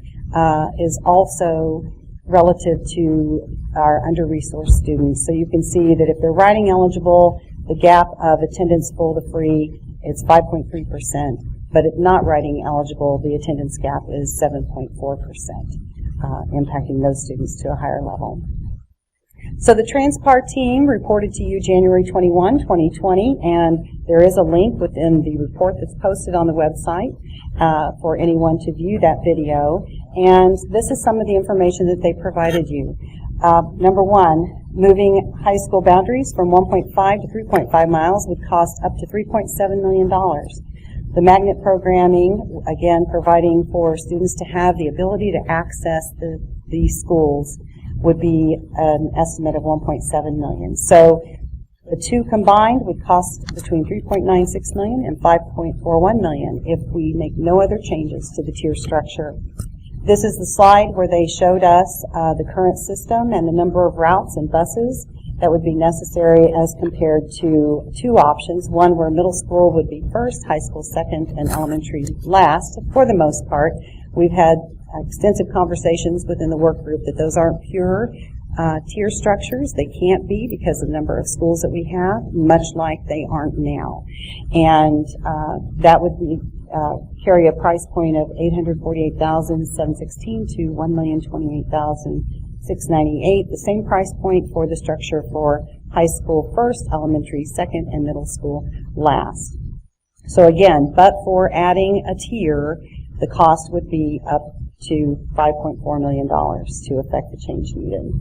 is also relative to our under-resourced students. So you can see that if they're riding eligible, the gap of attendance full to free, it's 5.3%. But if not riding eligible, the attendance gap is 7.4%, impacting those students to a higher level. So the Transpar team reported to you January 21, 2020, and there is a link within the report that's posted on the website for anyone to view that video. And this is some of the information that they provided you. Number one, moving high school boundaries from 1.5 to 3.5 miles would cost up to $3.7 million. The magnet programming, again, providing for students to have the ability to access the schools, would be an estimate of $1.7 million. So the two combined would cost between $3.96 million and $5.41 million if we make no other changes to the tier structure. This is the slide where they showed us the current system and the number of routes and buses that would be necessary as compared to two options. One where middle school would be first, high school second, and elementary last. For the most part, we've had extensive conversations within the work group that those aren't pure tier structures. They can't be because of the number of schools that we have, much like they aren't now. And that would be, carry a price point of $848,716 to $1,028,698, the same price point for the structure for high school first, elementary second, and middle school last. So again, but for adding a tier, the cost would be up to $5.4 million to effect the change needed.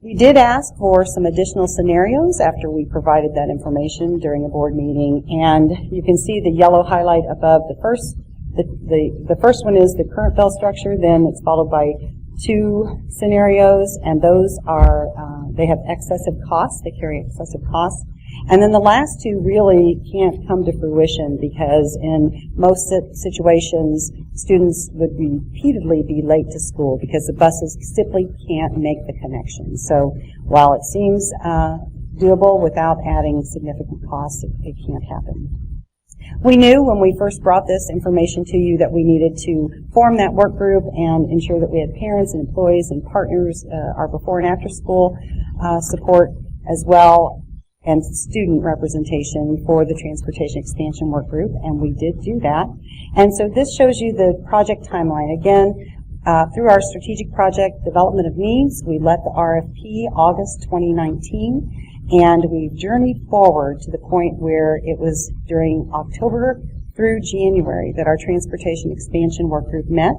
We did ask for some additional scenarios after we provided that information during a board meeting, and you can see the yellow highlight above the first. The first one is the current bell structure, then it's followed by 2 scenarios, and those are, they have excessive costs, they carry excessive costs. And then the last 2 really can't come to fruition because in most situations, students would repeatedly be late to school because the buses simply can't make the connection. So while it seems doable without adding significant costs, it can't happen. We knew when we first brought this information to you that we needed to form that work group and ensure that we had parents and employees and partners, our before and after school support as well, and student representation for the Transportation Expansion Work Group, and we did do that. And so this shows you the project timeline. Again, through our strategic project development of needs, we let the RFP August 2019, and we've journeyed forward to the point where it was during October through January that our Transportation Expansion Work Group met,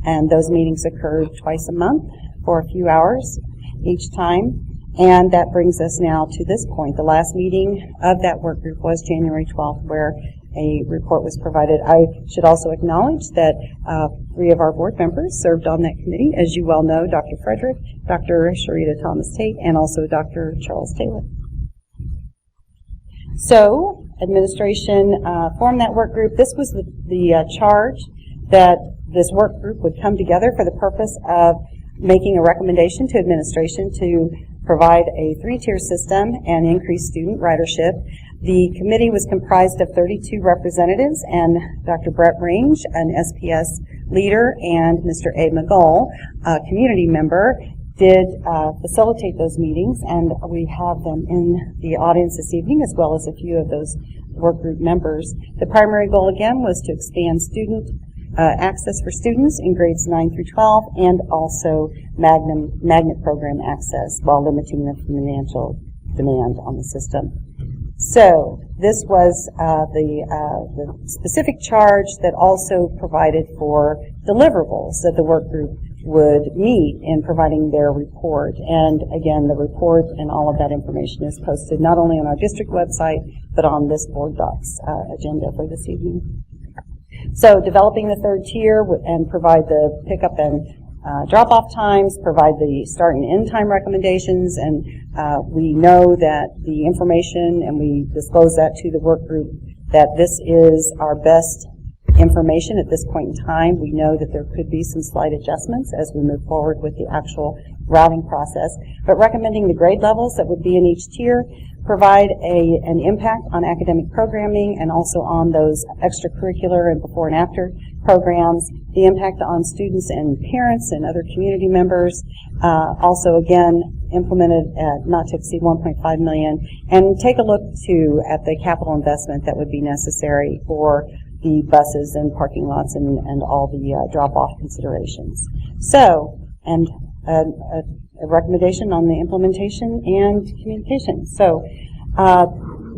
and those meetings occurred twice a month for a few hours each time. And that brings us now to this point. The last meeting of that work group was January 12th, where a report was provided. I should also acknowledge that 3 of our board members served on that committee. As you well know, Dr. Frederick, Dr. Sharita Thomas-Tate, and also Dr. Charles Taylor. So, administration formed that work group. This was the charge that this work group would come together for the purpose of making a recommendation to administration to provide a 3-tier system and increase student ridership. The committee was comprised of 32 representatives, and Dr. Brett Range, an SPS leader, and Mr. A. McGull, a community member, did facilitate those meetings, and we have them in the audience this evening, as well as a few of those work group members. The primary goal, again, was to expand student access for students in grades 9 through 12, and also magnet program access while limiting the financial demand on the system. So this was the specific charge that also provided for deliverables that the work group would meet in providing their report. And again, the report and all of that information is posted not only on our district website, but on this board docs agenda for this evening. So developing the 3rd tier and provide the pickup and drop-off times, provide the start and end time recommendations, and we know that the information, and we disclose that to the work group, that this is our best information at this point in time. We know that there could be some slight adjustments as we move forward with the actual routing process, but recommending the grade levels that would be in each tier, provide an impact on academic programming and also on those extracurricular and before and after programs, the impact on students and parents and other community members, also again implemented at not to exceed $1.5 million, and take a look too at the capital investment that would be necessary for the buses and parking lots and all the drop-off considerations. So, and a recommendation on the implementation and communication. So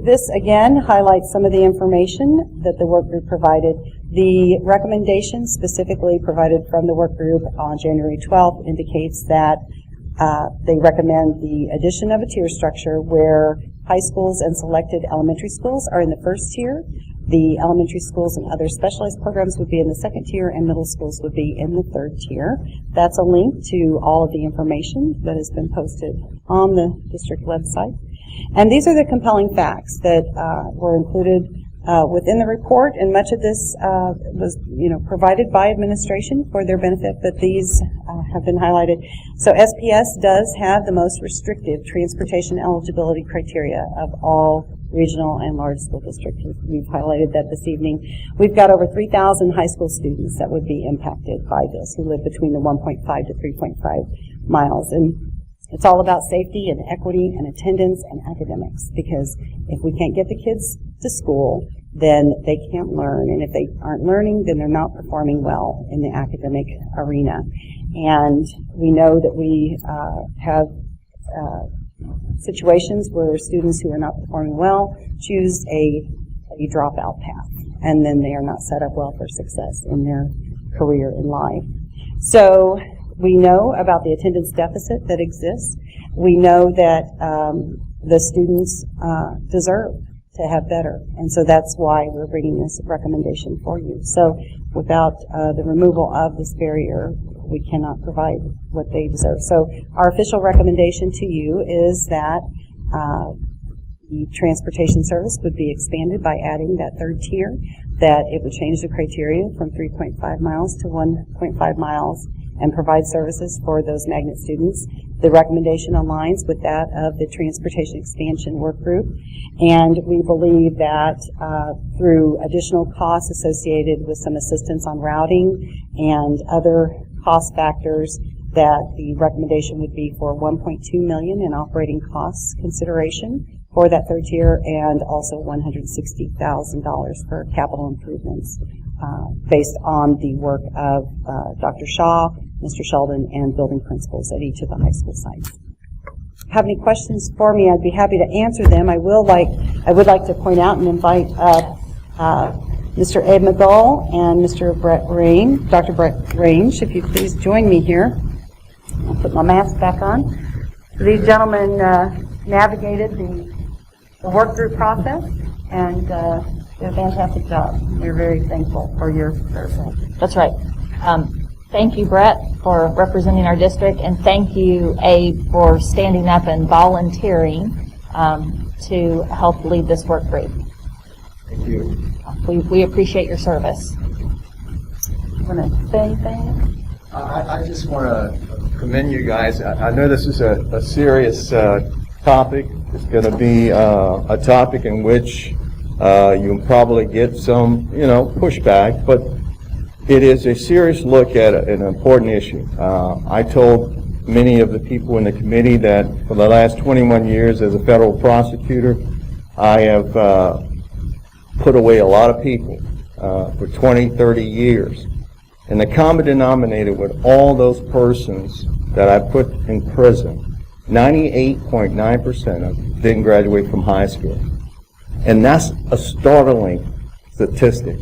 this again highlights some of the information that the work group provided. The recommendation specifically provided from the work group on January 12th indicates that they recommend the addition of a tier structure where high schools and selected elementary schools are in the 1st tier. The elementary schools and other specialized programs would be in the 2nd tier, and middle schools would be in the 3rd tier. That's a link to all of the information that has been posted on the district website. And these are the compelling facts that were included within the report, and much of this was, provided by administration for their benefit, but these have been highlighted. So SPS does have the most restrictive transportation eligibility criteria of all regional and large school district. We've highlighted that this evening. We've got over 3,000 high school students that would be impacted by this, who live between the 1.5 to 3.5 miles. And it's all about safety and equity and attendance and academics, because if we can't get the kids to school, then they can't learn. And if they aren't learning, then they're not performing well in the academic arena. And we know that we have situations where students who are not performing well choose a dropout path, and then they are not set up well for success in their career in life. So we know about the attendance deficit that exists. We know that the students deserve to have better, and so that's why we're bringing this recommendation for you. So without the removal of this barrier, we cannot provide what they deserve. So our official recommendation to you is that the transportation service would be expanded by adding that third tier, that it would change the criteria from 3.5 miles to 1.5 miles and provide services for those magnet students. The recommendation aligns with that of the Transportation Expansion Work Group, and we believe that through additional costs associated with some assistance on routing and other cost factors, that the recommendation would be for $1.2 million in operating costs consideration for that third tier, and also $160,000 for capital improvements based on the work of Dr. Shaw, Mr. Sheldon, and building principals at each of the high school sites. Have any questions for me? I'd be happy to answer them. I would like to point out and invite Mr. Ed McGull and Mr. Brett Range, Dr. Brett Range, if you please join me here. I'll put my mask back on. So these gentlemen navigated the work group process and did a fantastic job. We're very thankful for your service. That's right. Thank you, Brett, for representing our district, and thank you, Abe, for standing up and volunteering to help lead this work group. Thank you. We appreciate your service. Want to say anything? I just want to commend you guys. I know this is a serious topic. It's going to be a topic in which you'll probably get some, pushback, but it is a serious look at an important issue. I told many of the people in the committee that for the last 21 years as a federal prosecutor, I have put away a lot of people for 20, 30 years. And the common denominator with all those persons that I put in prison, 98.9% of them didn't graduate from high school. And that's a startling statistic.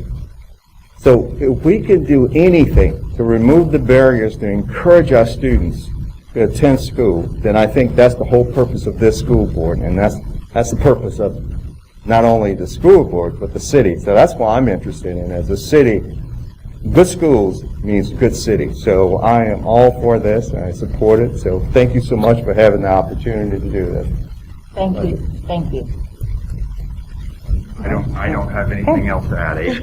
So if we could do anything to remove the barriers to encourage our students to attend school, then I think that's the whole purpose of this school board, and that's the purpose of not only the school board, but the city. So that's why I'm interested in, as a city. Good schools means good city. So I am all for this, and I support it. So thank you so much for having the opportunity to do this. Thank you. Thank you. I don't have anything else to add, Abe.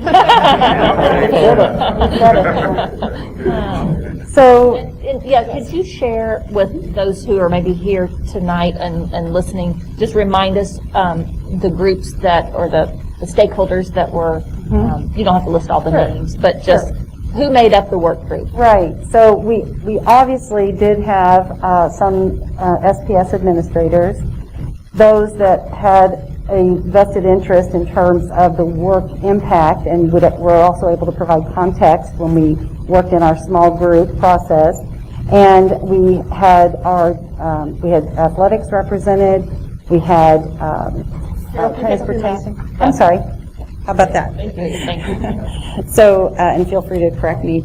So, could you share with those who are maybe here tonight and listening, just remind us the groups that, or the stakeholders that were, you don't have to list all the names, but just who made up the work group? Right. So we obviously did have some SPS administrators, those that had a vested interest in terms of the work impact, and were also able to provide context when we worked in our small group process. And we had we had athletics represented. We had transportation. I'm sorry. How about that? Thank you. So, and feel free to correct me,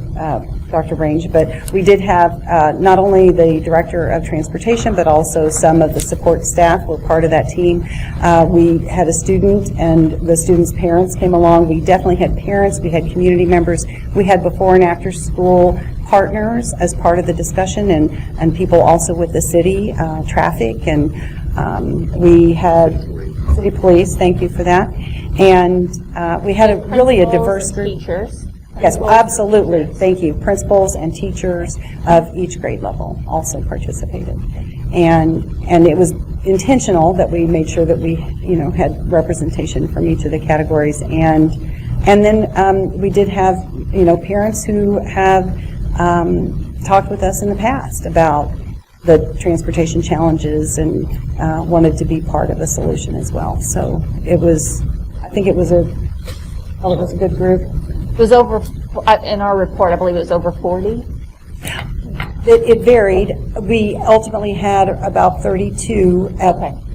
Dr. Range, but we did have not only the Director of Transportation, but also some of the support staff were part of that team. We had a student, and the student's parents came along. We definitely had parents. We had community members. We had before and after school partners as part of the discussion, and people also with the city, traffic, and we had city police. Thank you for that. And we had really a diverse group. Teachers. Yes, well, absolutely. Thank you. Principals and teachers of each grade level also participated. And it was intentional that we made sure that we, had representation from each of the categories, and then we did have, parents who have talked with us in the past about the transportation challenges and wanted to be part of the solution as well. So I think it was a good group. It was over, in our report, I believe it was over 40. It varied. We ultimately had about 32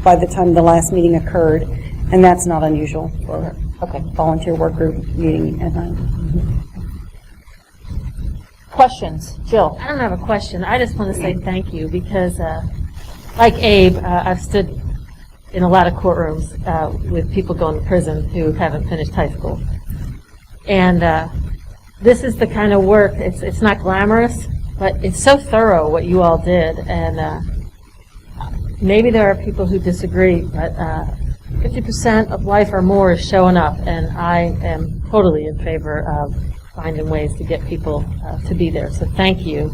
by the time the last meeting occurred, and that's not unusual for a volunteer work group meeting at night. Questions? Jill? I don't have a question. I just want to say thank you because, like Abe, I've stood in a lot of courtrooms with people going to prison who haven't finished high school. And this is the kind of work, it's not glamorous, but it's so thorough what you all did. And maybe there are people who disagree, but 50% of life or more is showing up, and I am totally in favor of finding ways to get people to be there. So thank you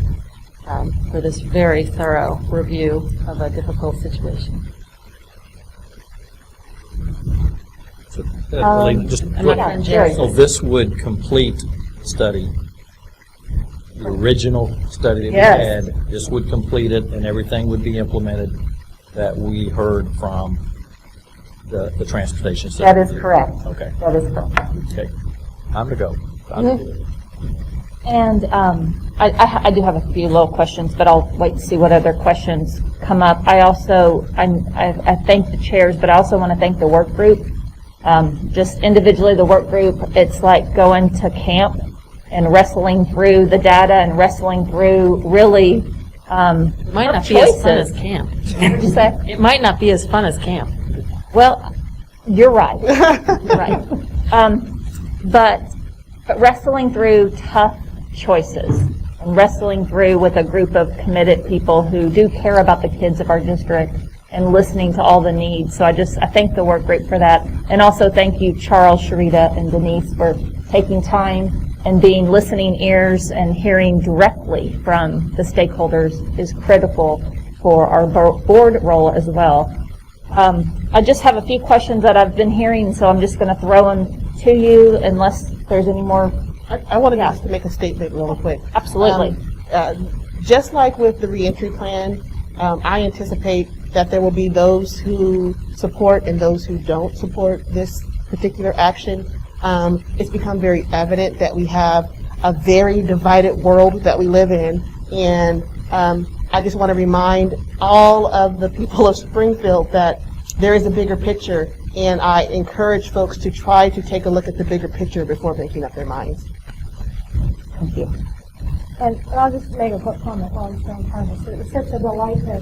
for this very thorough review of a difficult situation. So, so this would complete the study, the original study that we had. This would complete it, and everything would be implemented that we heard from the transportation system. That is correct. Okay. That is correct. Okay. Time to go. And I do have a few little questions, but I'll wait to see what other questions come up. I thank the chairs, but I also want to thank the work group. Just individually, the work group, it's like going to camp and wrestling through the data and wrestling through really it might not be as fun as camp. It might not be as fun as camp. Well, you're right. You're right. But wrestling through tough choices and wrestling through with a group of committed people who do care about the kids of our district and listening to all the needs. So I thank the work group for that. And also thank you, Charles, Sharita, and Denise, for taking time and being listening ears and hearing directly from the stakeholders is critical for our board role as well. I just have a few questions that I've been hearing, so I'm just going to throw them to you unless there's any more. I wanted us to make a statement real quick. Absolutely. Just like with the reentry plan, I anticipate that there will be those who support and those who don't support this particular action. It's become very evident that we have a very divided world that we live in, and I just want to remind all of the people of Springfield that there is a bigger picture, and I encourage folks to try to take a look at the bigger picture before making up their minds. Thank you. And I'll just make a quick comment while I'm still on time. It's such a delight to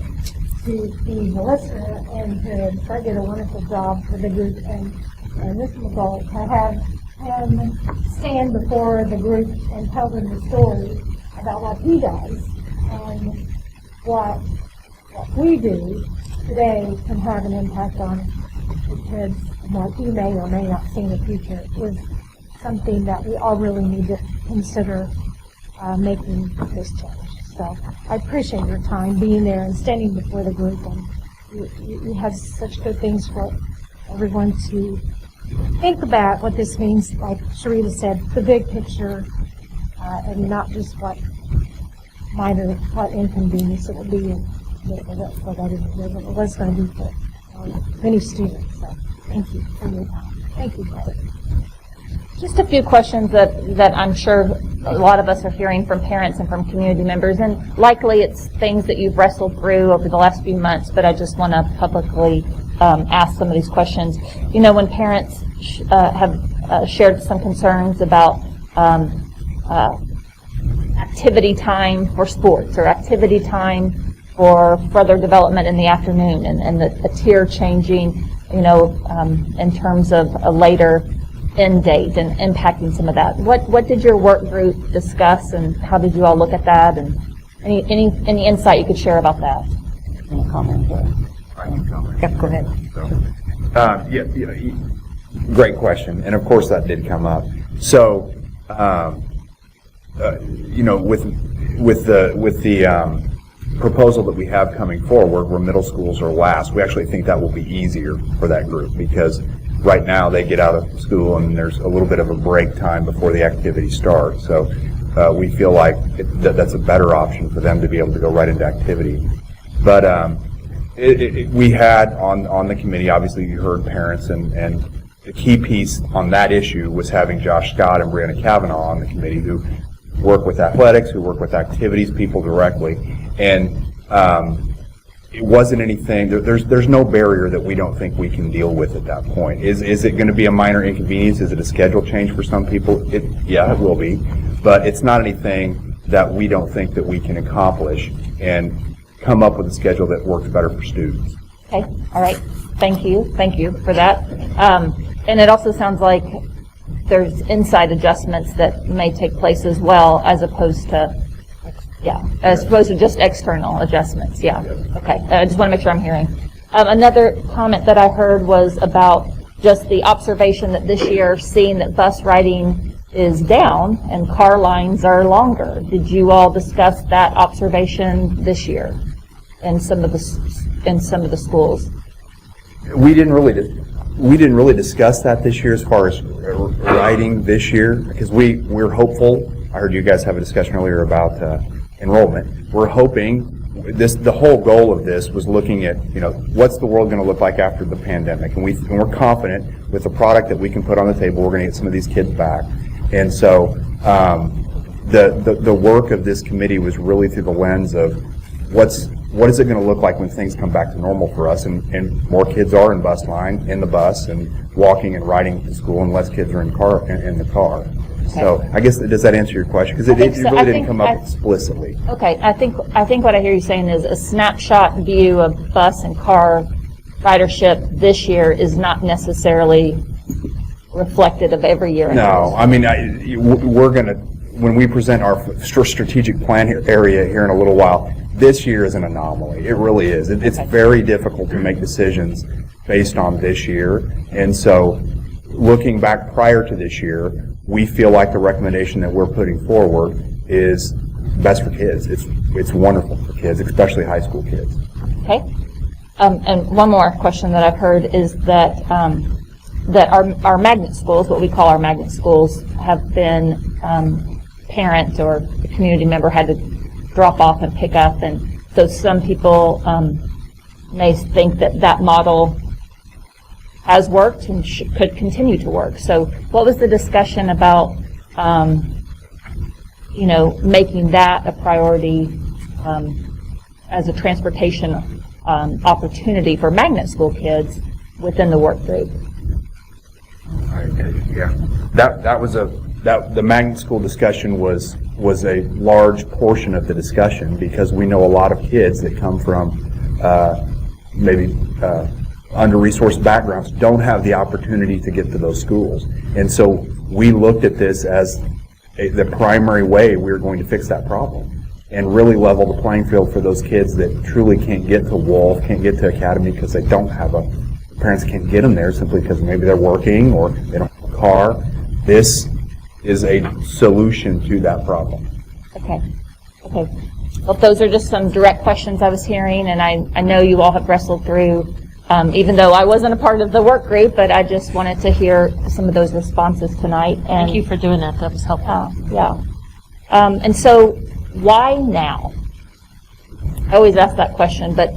be the listener and to Fred did a wonderful job for the group and Mr. McCall to have him stand before the group and tell them the story about what he does and what we do today can have an impact on the kids and what he may or may not see in the future is something that we all really need to consider making this change. So I appreciate your time being there and standing before the group, and you have such good things for everyone to think about what this means, like Sharita said, the big picture, and not just what inconvenience it will be what's going to be for many students. So thank you for your time. Thank you, Fred. Just a few questions that I'm sure a lot of us are hearing from parents and from community members, and likely it's things that you've wrestled through over the last few months, but I just want to publicly ask some of these questions. You know, when parents have shared some concerns about activity time for sports or activity time for further development in the afternoon and the tier changing, you know, in terms of a later end date and impacting some of that. What did your work group discuss, and how did you all look at that, and any insight you could share about that? Any comment there? Yep, go ahead. Great question, and of course that did come up. So, you know, with the proposal that we have coming forward, where middle schools are last, we actually think that will be easier for that group, because right now they get out of school and there's a little bit of a break time before the activities start. So we feel like that's a better option for them to be able to go right into activity. But we had on the committee, obviously you heard parents, and the key piece on that issue was having Josh Scott and Brianna Kavanaugh on the committee, who work with athletics, who work with activities people directly. And it wasn't anything, there's no barrier that we don't think we can deal with at that point. Is it going to be a minor inconvenience? Is it a schedule change for some people? Yeah, it will be. But it's not anything that we don't think that we can accomplish and come up with a schedule that works better for students. Okay, all right. Thank you for that. And it also sounds like there's inside adjustments that may take place as well, as opposed to just external adjustments. Yeah. Okay. I just want to make sure I'm hearing. Another comment that I heard was about just the observation that this year, seeing that bus riding is down and car lines are longer. Did you all discuss that observation this year in some of the schools? We didn't really discuss that this year as far as riding this year, because we're hopeful. I heard you guys have a discussion earlier about enrollment. We're hoping the whole goal of this was looking at, what's the world going to look like after the pandemic, and we're confident with the product that we can put on the table, we're going to get some of these kids back. And so the work of this committee was really through the lens of what is it going to look like when things come back to normal for us, and more kids are in the bus and walking and riding to school, and less kids are in the car. Okay. So I guess, does that answer your question? Because it really didn't come up explicitly. Okay, I think what I hear you saying is a snapshot view of bus and car ridership this year is not necessarily reflected of every year. No, I mean, we're going to, when we present our strategic plan area here in a little while, this year is an anomaly. It really is. It's very difficult to make decisions based on this year. And so looking back prior to this year, we feel like the recommendation that we're putting forward is best for kids. It's wonderful for kids, especially high school kids. Okay. And one more question that I've heard is that that our magnet schools, what we call our magnet schools, have been parent or a community member had to drop off and pick up, and so some people may think that model has worked and could continue to work. So what was the discussion about making that a priority as a transportation opportunity for magnet school kids within the work group? Yeah, the magnet school discussion was a large portion of the discussion, because we know a lot of kids that come from maybe under-resourced backgrounds don't have the opportunity to get to those schools. And so we looked at this as the primary way we were going to fix that problem and really level the playing field for those kids that truly can't get to Wolf, can't get to Academy because they don't have parents can't get them there simply because maybe they're working or they don't have a car. This is a solution to that problem. Okay. Well, those are just some direct questions I was hearing, and I know you all have wrestled through, even though I wasn't a part of the work group, but I just wanted to hear some of those responses tonight. And thank you for doing that. That was helpful. Yeah. And so, why now? I always ask that question, but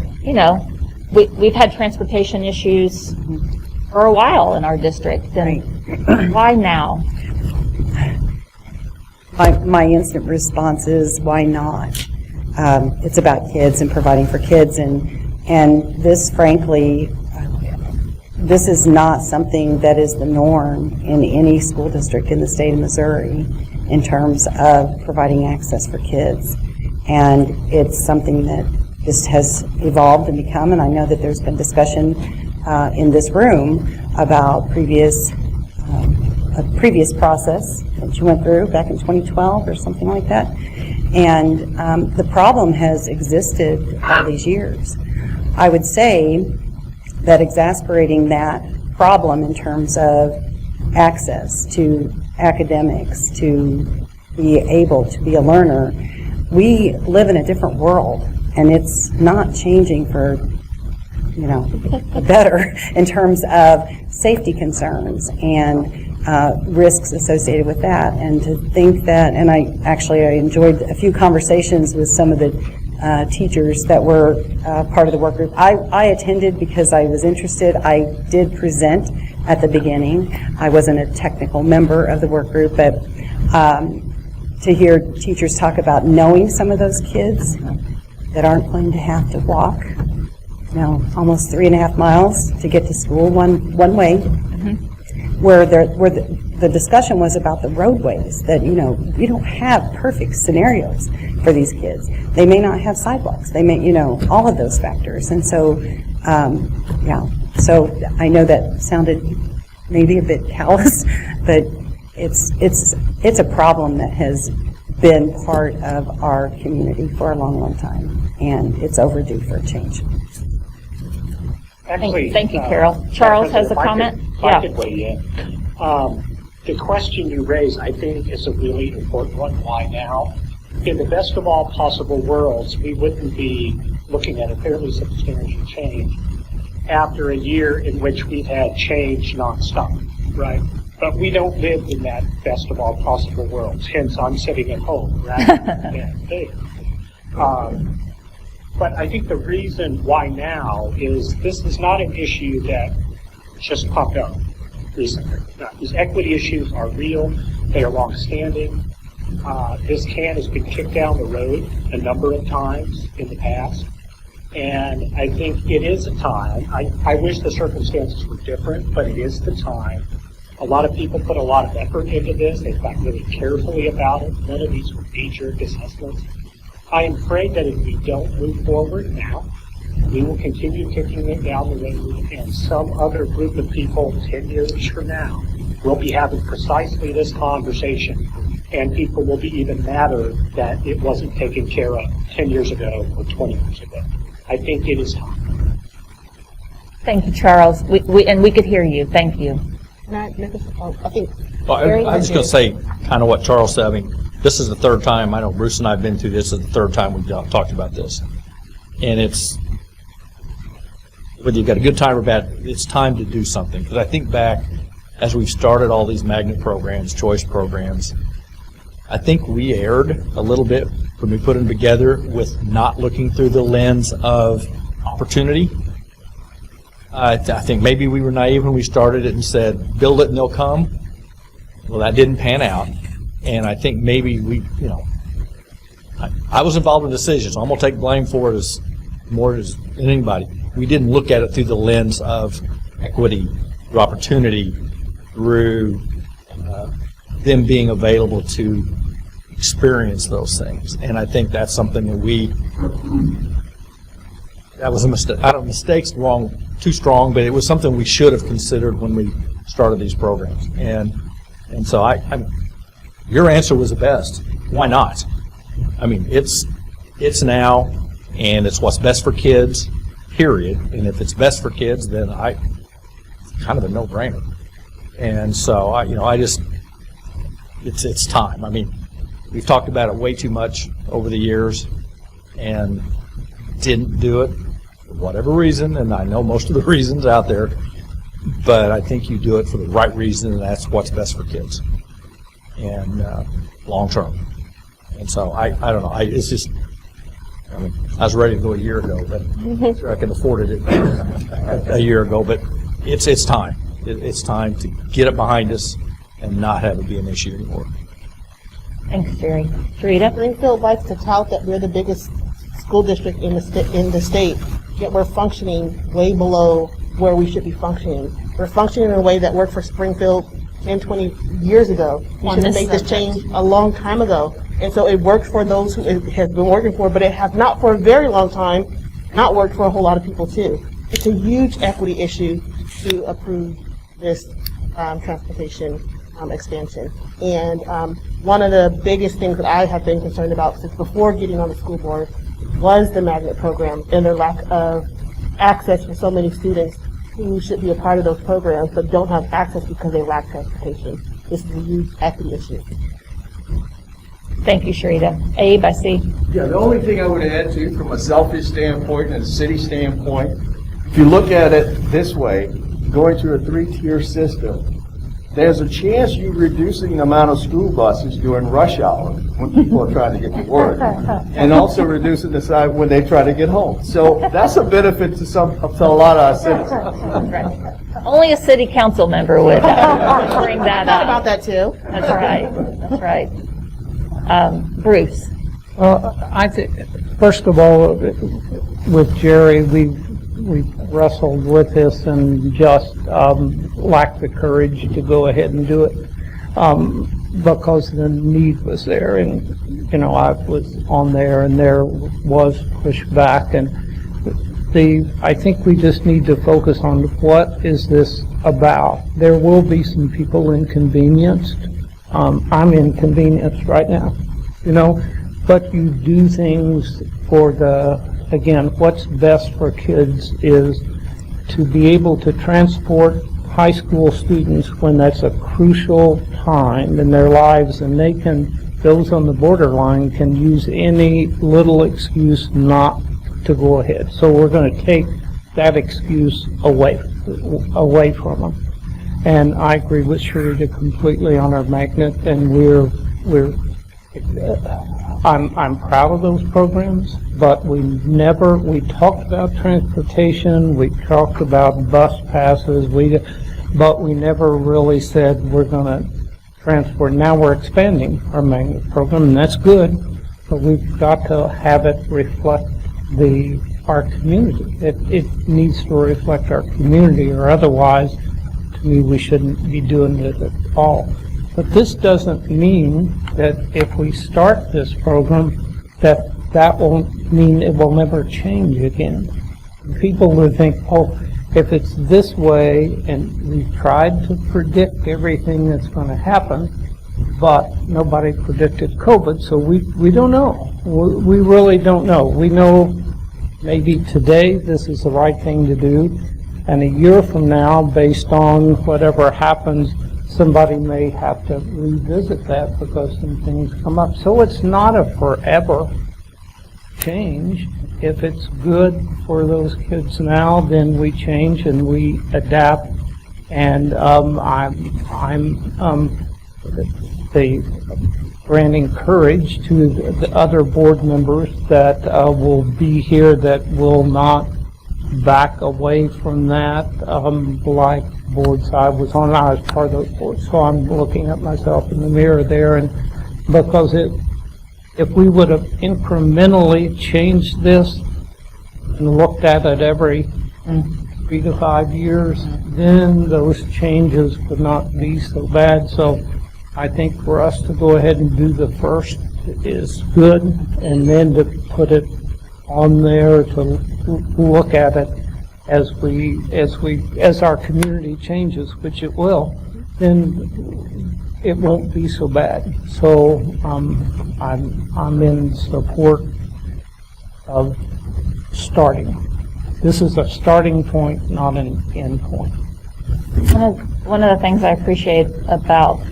we've had transportation issues for a while in our district, and why now? My instant response is, why not? It's about kids and providing for kids, and this, frankly, this is not something that is the norm in any school district in the state of Missouri in terms of providing access for kids. And it's something that just has evolved and become, and I know that there's been discussion in this room about a previous process that you went through back in 2012 or something like that. And the problem has existed all these years. I would say that exasperating that problem in terms of access to academics, to be able to be a learner, we live in a different world. and it's not changing for, better in terms of safety concerns and risks associated with that. And to think that, and I enjoyed a few conversations with some of the teachers that were part of the work group. I attended because I was interested. I did present at the beginning. I wasn't a technical member of the work group, but to hear teachers talk about knowing some of those kids that aren't going to have to walk, almost 3.5 miles to get to school one way, where the discussion was about the roadways, that, you don't have perfect scenarios for these kids. They may not have sidewalks. They may, all of those factors. And so, so I know that sounded maybe a bit callous, but it's a problem that has been part of our community for a long, long time, and it's overdue for a change. Actually, thank you, Carol. Charles has a comment. If I could weigh in. The question you raise, I think, is a really important one. Why now? In the best of all possible worlds, we wouldn't be looking at a fairly substantial change after a year in which we've had change nonstop, right? But we don't live in that best of all possible worlds. Hence, I'm sitting at home rather than there. But I think the reason why now is this is not an issue that just popped up recently. No, these equity issues are real. They are long-standing. This can has been kicked down the road a number of times in the past. And I think it is a time. I wish the circumstances were different, but it is the time. A lot of people put a lot of effort into this. They thought really carefully about it. None of these were knee-jerk assessments. I am afraid that if we don't move forward now, we will continue kicking it down the road, and some other group of people 10 years from now will be having precisely this conversation, and people will be even madder that it wasn't taken care of 10 years ago or 20 years ago. I think it is time. Thank you, Charles. We could hear you. Thank you. Can I make a, I think. Well, I was going to say kind of what Charles said. I mean, this is the third time, I know Bruce and I have been through this, is the third time we've talked about this. And it's, whether you've got a good time or bad, it's time to do something. Because I think back, as we've started all these magnet programs, choice programs, I think we erred a little bit when we put them together with not looking through the lens of opportunity. I think maybe we were naive when we started it and said, build it and they'll come. Well, that didn't pan out. And I think maybe we, I was involved in decisions, so I'm going to take blame for it as more as anybody. We didn't look at it through the lens of equity, through opportunity, through them being available to experience those things. And I think that's something that that was a mistake. I don't know, mistake's too strong, but it was something we should have considered when we started these programs. And so your answer was the best. Why not? I mean, it's now, and it's what's best for kids, period. And if it's best for kids, then it's kind of a no-brainer. And so it's time. I mean, we've talked about it way too much over the years, and didn't do it for whatever reason. And I know most of the reasons out there, but I think you do it for the right reason, and that's what's best for kids. And long term. And so I don't know. It's just, I mean, I was ready to go a year ago, but I could afford it a year ago. But it's time. It's time to get it behind us and not have it be an issue anymore. Thanks, Jerry. Sharita? Springfield likes to tout that we're the biggest school district in the state, yet we're functioning way below where we should be functioning. We're functioning in a way that worked for Springfield 10, 20 years ago. We should have made this change a long time ago. And so it worked for those who it has been working for, but it has not for a very long time not worked for a whole lot of people too. It's a huge equity issue to approve this transportation expansion. And one of the biggest things that I have been concerned about since before getting on the school board was the magnet program and their lack of access for so many students who should be a part of those programs but don't have access because they lack transportation. This is a huge equity issue. Thank you, Sharita. Abe, I see. Yeah, the only thing I would add to, from a selfish standpoint and a city standpoint, if you look at it this way, going to a 3-tier system, there's a chance you're reducing the amount of school buses during rush hour when people are trying to get to work, and also reducing the size when they try to get home. So that's a benefit to a lot of our citizens. Only a city council member would bring that Thought up. about that too. That's right. That's right. Bruce. Well, I think, first of all, with Jerry, we wrestled with this and just lacked the courage to go ahead and do it because the need was there. And, you know, I was on there and there was pushback. And I think we just need to focus on what is this about. There will be some people inconvenienced. I'm inconvenienced right now, you know, but you do things for again, what's best for kids is to be able to transport high school students when that's a crucial time in their lives, and those on the borderline can use any little excuse not to go ahead. So we're going to take that excuse away from them. And I agree with Sharita completely on our magnet, and I'm proud of those programs, but we talked about transportation, we talked about bus passes, but we never really said we're going to transport. Now we're expanding our magnet program, and that's good, but we've got to have it reflect our community. It needs to reflect our community, or otherwise, to me, we shouldn't be doing it at all. But this doesn't mean that if we start this program, that won't mean it will never change again. People would think, oh, if it's this way, and we've tried to predict everything that's going to happen, but nobody predicted COVID, so we don't know. We really don't know. We know maybe today this is the right thing to do, and a year from now, based on whatever happens, somebody may have to revisit that because some things come up. So it's not a forever change. If it's good for those kids now, then we change and we adapt. And I'm granting courage to the other board members that will be here, that will not back away from that, like boards I was on. I was part of those boards, so I'm looking at myself in the mirror there, and because if we would have incrementally changed this and looked at it every 3 to 5 years, then those changes would not be so bad. So I think for us to go ahead and do the first is good, and then to put it on there to look at it as our community changes, which it will, then it won't be so bad. So I'm in support of starting. This is a starting point, not an end point. One of the things I appreciate about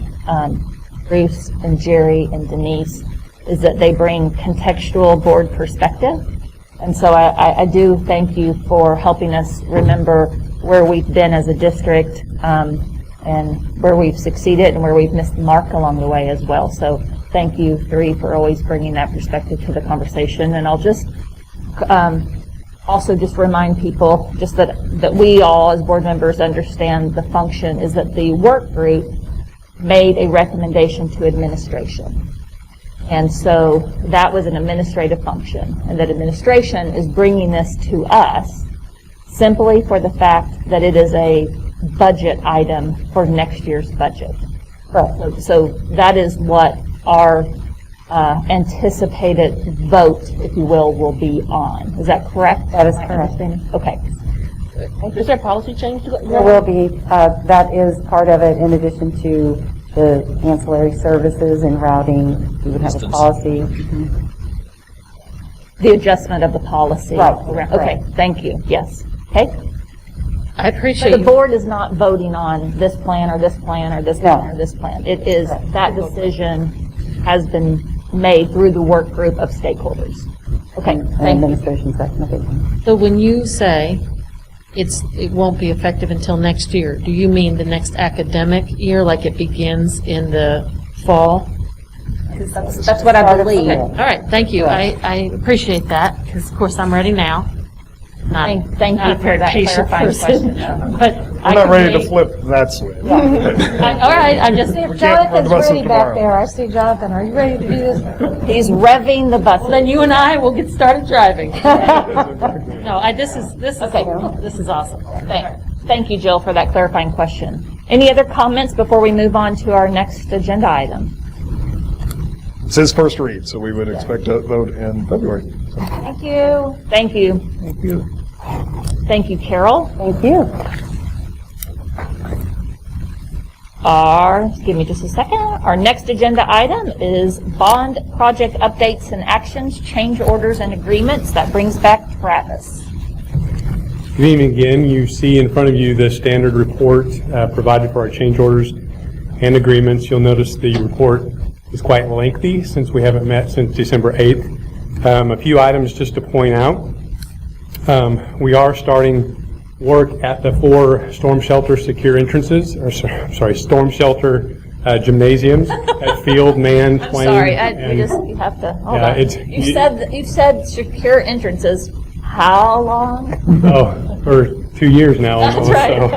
Bruce and Jerry and Denise is that they bring contextual board perspective. And so I do thank you for helping us remember where we've been as a district, and where we've succeeded and where we've missed the mark along the way as well. So thank you three for always bringing that perspective to the conversation. And I'll just also just remind people just that we all as board members understand the function is that the work group made a recommendation to administration. And so that was an administrative function, and that administration is bringing this to us simply for the fact that it is a budget item for next year's budget. So that is what our anticipated vote, if you will be on. Is that correct? That is correct. Okay. Is there a policy change to go? There will be. That is part of it, in addition to the ancillary services and routing. We would have a policy. The adjustment of the policy. Right. Okay, thank you. Yes. Okay. I appreciate So the board is not voting on this plan or this plan or this plan or this plan. It is that decision has been made through the work group of stakeholders. Okay, thank you. Administration section, okay. So when you say it won't be effective until next year, do you mean the next academic year, like it begins in the fall? That's what I believe. Okay. All right, thank you. I appreciate that, because of course I'm ready now. Thank you Not a for very that patient clarifying person, question. but We're not ready to flip that switch. All right, I'm just. Jonathan's ready back there. I see Jonathan. Are you ready to do this? He's revving the bus. Well, then you and I will get started driving. No, this is awesome. Thank you, Jill, for that clarifying question. Any other comments before we move on to our next agenda item? It's his first read, so we would expect a vote in February. Thank you. Thank you. Thank you. Thank you, Carol. Thank you. Give me just a second. Our next agenda item is bond project updates and actions, change orders and agreements. That brings back Travis. Good evening again. You see in front of you the standard report provided for our change orders and agreements. You'll notice the report is quite lengthy since we haven't met since December 8th. A few items just to point out. We are starting work at the 4 storm shelter secure entrances, storm shelter gymnasiums at Field, Man, Twain. You have to, hold on. You've said secure entrances. How long? For 2 years now. That's right.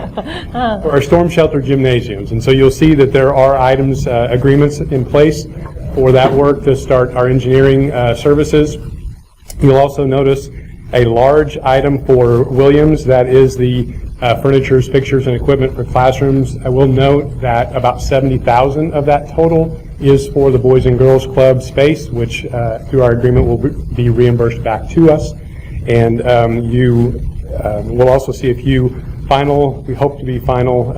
For our storm shelter gymnasiums. And so you'll see that there are items, agreements in place for that work to start our engineering services. You'll also notice a large item for Williams, that is the furniture, fixtures, and equipment for classrooms. I will note that about $70,000 of that total is for the Boys and Girls Club space, which through our agreement will be reimbursed back to us. And you will also see a few we hope to be final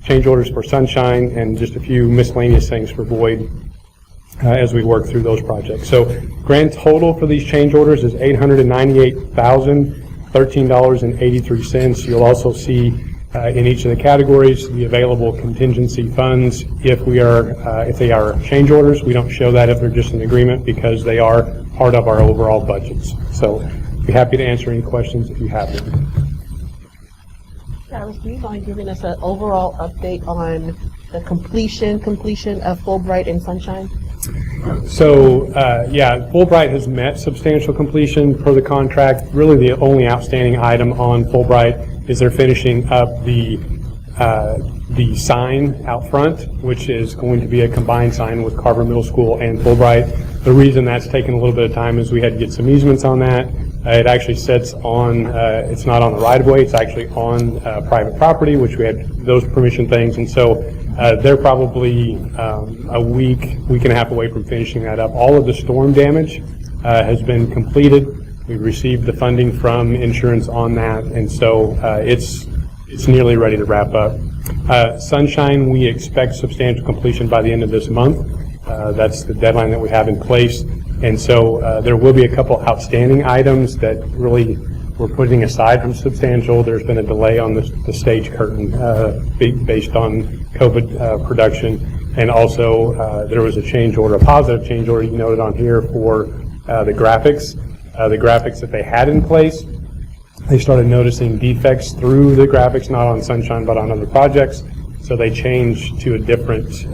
change orders for Sunshine and just a few miscellaneous things for Boyd as we work through those projects. So grand total for these change orders is $898,013.83. You'll also see in each of the categories the available contingency funds if they are change orders. We don't show that if they're just an agreement because they are part of our overall budgets. So be happy to answer any questions if you have them. Travis, do you mind giving us an overall update on the completion of Fulbright and Sunshine? So, Fulbright has met substantial completion per the contract. Really, the only outstanding item on Fulbright is they're finishing up the sign out front, which is going to be a combined sign with Carver Middle School and Fulbright. The reason that's taken a little bit of time is we had to get some easements on that. It actually sits on, it's not on the right-of-way, it's actually on private property, which we had those permission things, and so they're probably a week and a half away from finishing that up. All of the storm damage has been completed. We received the funding from insurance on that, and so it's nearly ready to wrap up. Sunshine, we expect substantial completion by the end of this month. That's the deadline that we have in place. And so there will be a couple outstanding items that really we're putting aside from substantial. There's been a delay on the stage curtain based on COVID production. And also there was a change order, a positive change order you noted on here for the graphics. The graphics that they had in place, they started noticing defects through the graphics, not on Sunshine, but on other projects. So they changed to a different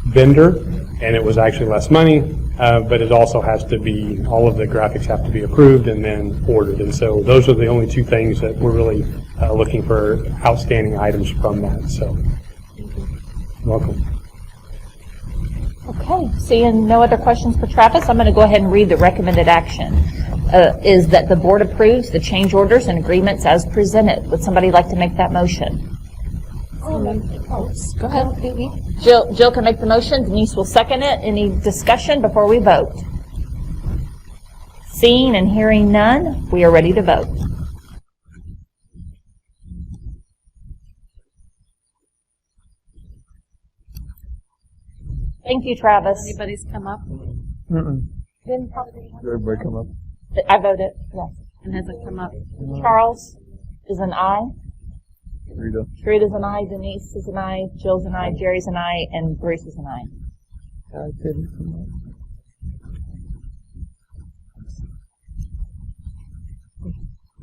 vendor, and it was actually less money, but it also has to be, all of the graphics have to be approved and then ordered. And so those are the only two things that we're really looking for outstanding items from that. So, welcome. Okay, seeing no other questions for Travis, I'm going to go ahead and read the recommended action. Is that the board approves the change orders and agreements as presented. Would somebody like to make that motion? Go ahead. Jill can make the motion. Denise will second it. Any discussion before we vote? Seeing and hearing none, we are ready to vote. Thank you, Travis. Anybody's come up? Everybody come up. I voted yes. And has it come up? Charles is an aye. Sharita's an aye. Denise is an aye. Jill's an aye. Jerry's an aye. And Bruce is an aye. I couldn't come up.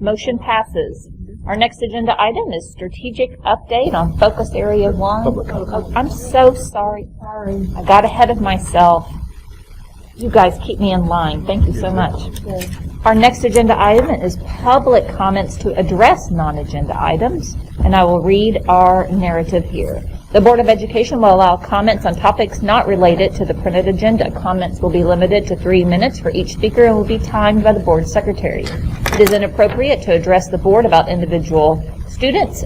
Motion passes. Our next agenda item is strategic update on focus area 1. Oh, I'm so sorry. I got ahead of myself. You guys keep me in line. Thank you so much. Our next agenda item is public comments to address non-agenda items, and I will read our narrative here. The Board of Education will allow comments on topics not related to the printed agenda. Comments will be limited to 3 minutes for each speaker and will be timed by the Board Secretary. It is inappropriate to address the Board about individual students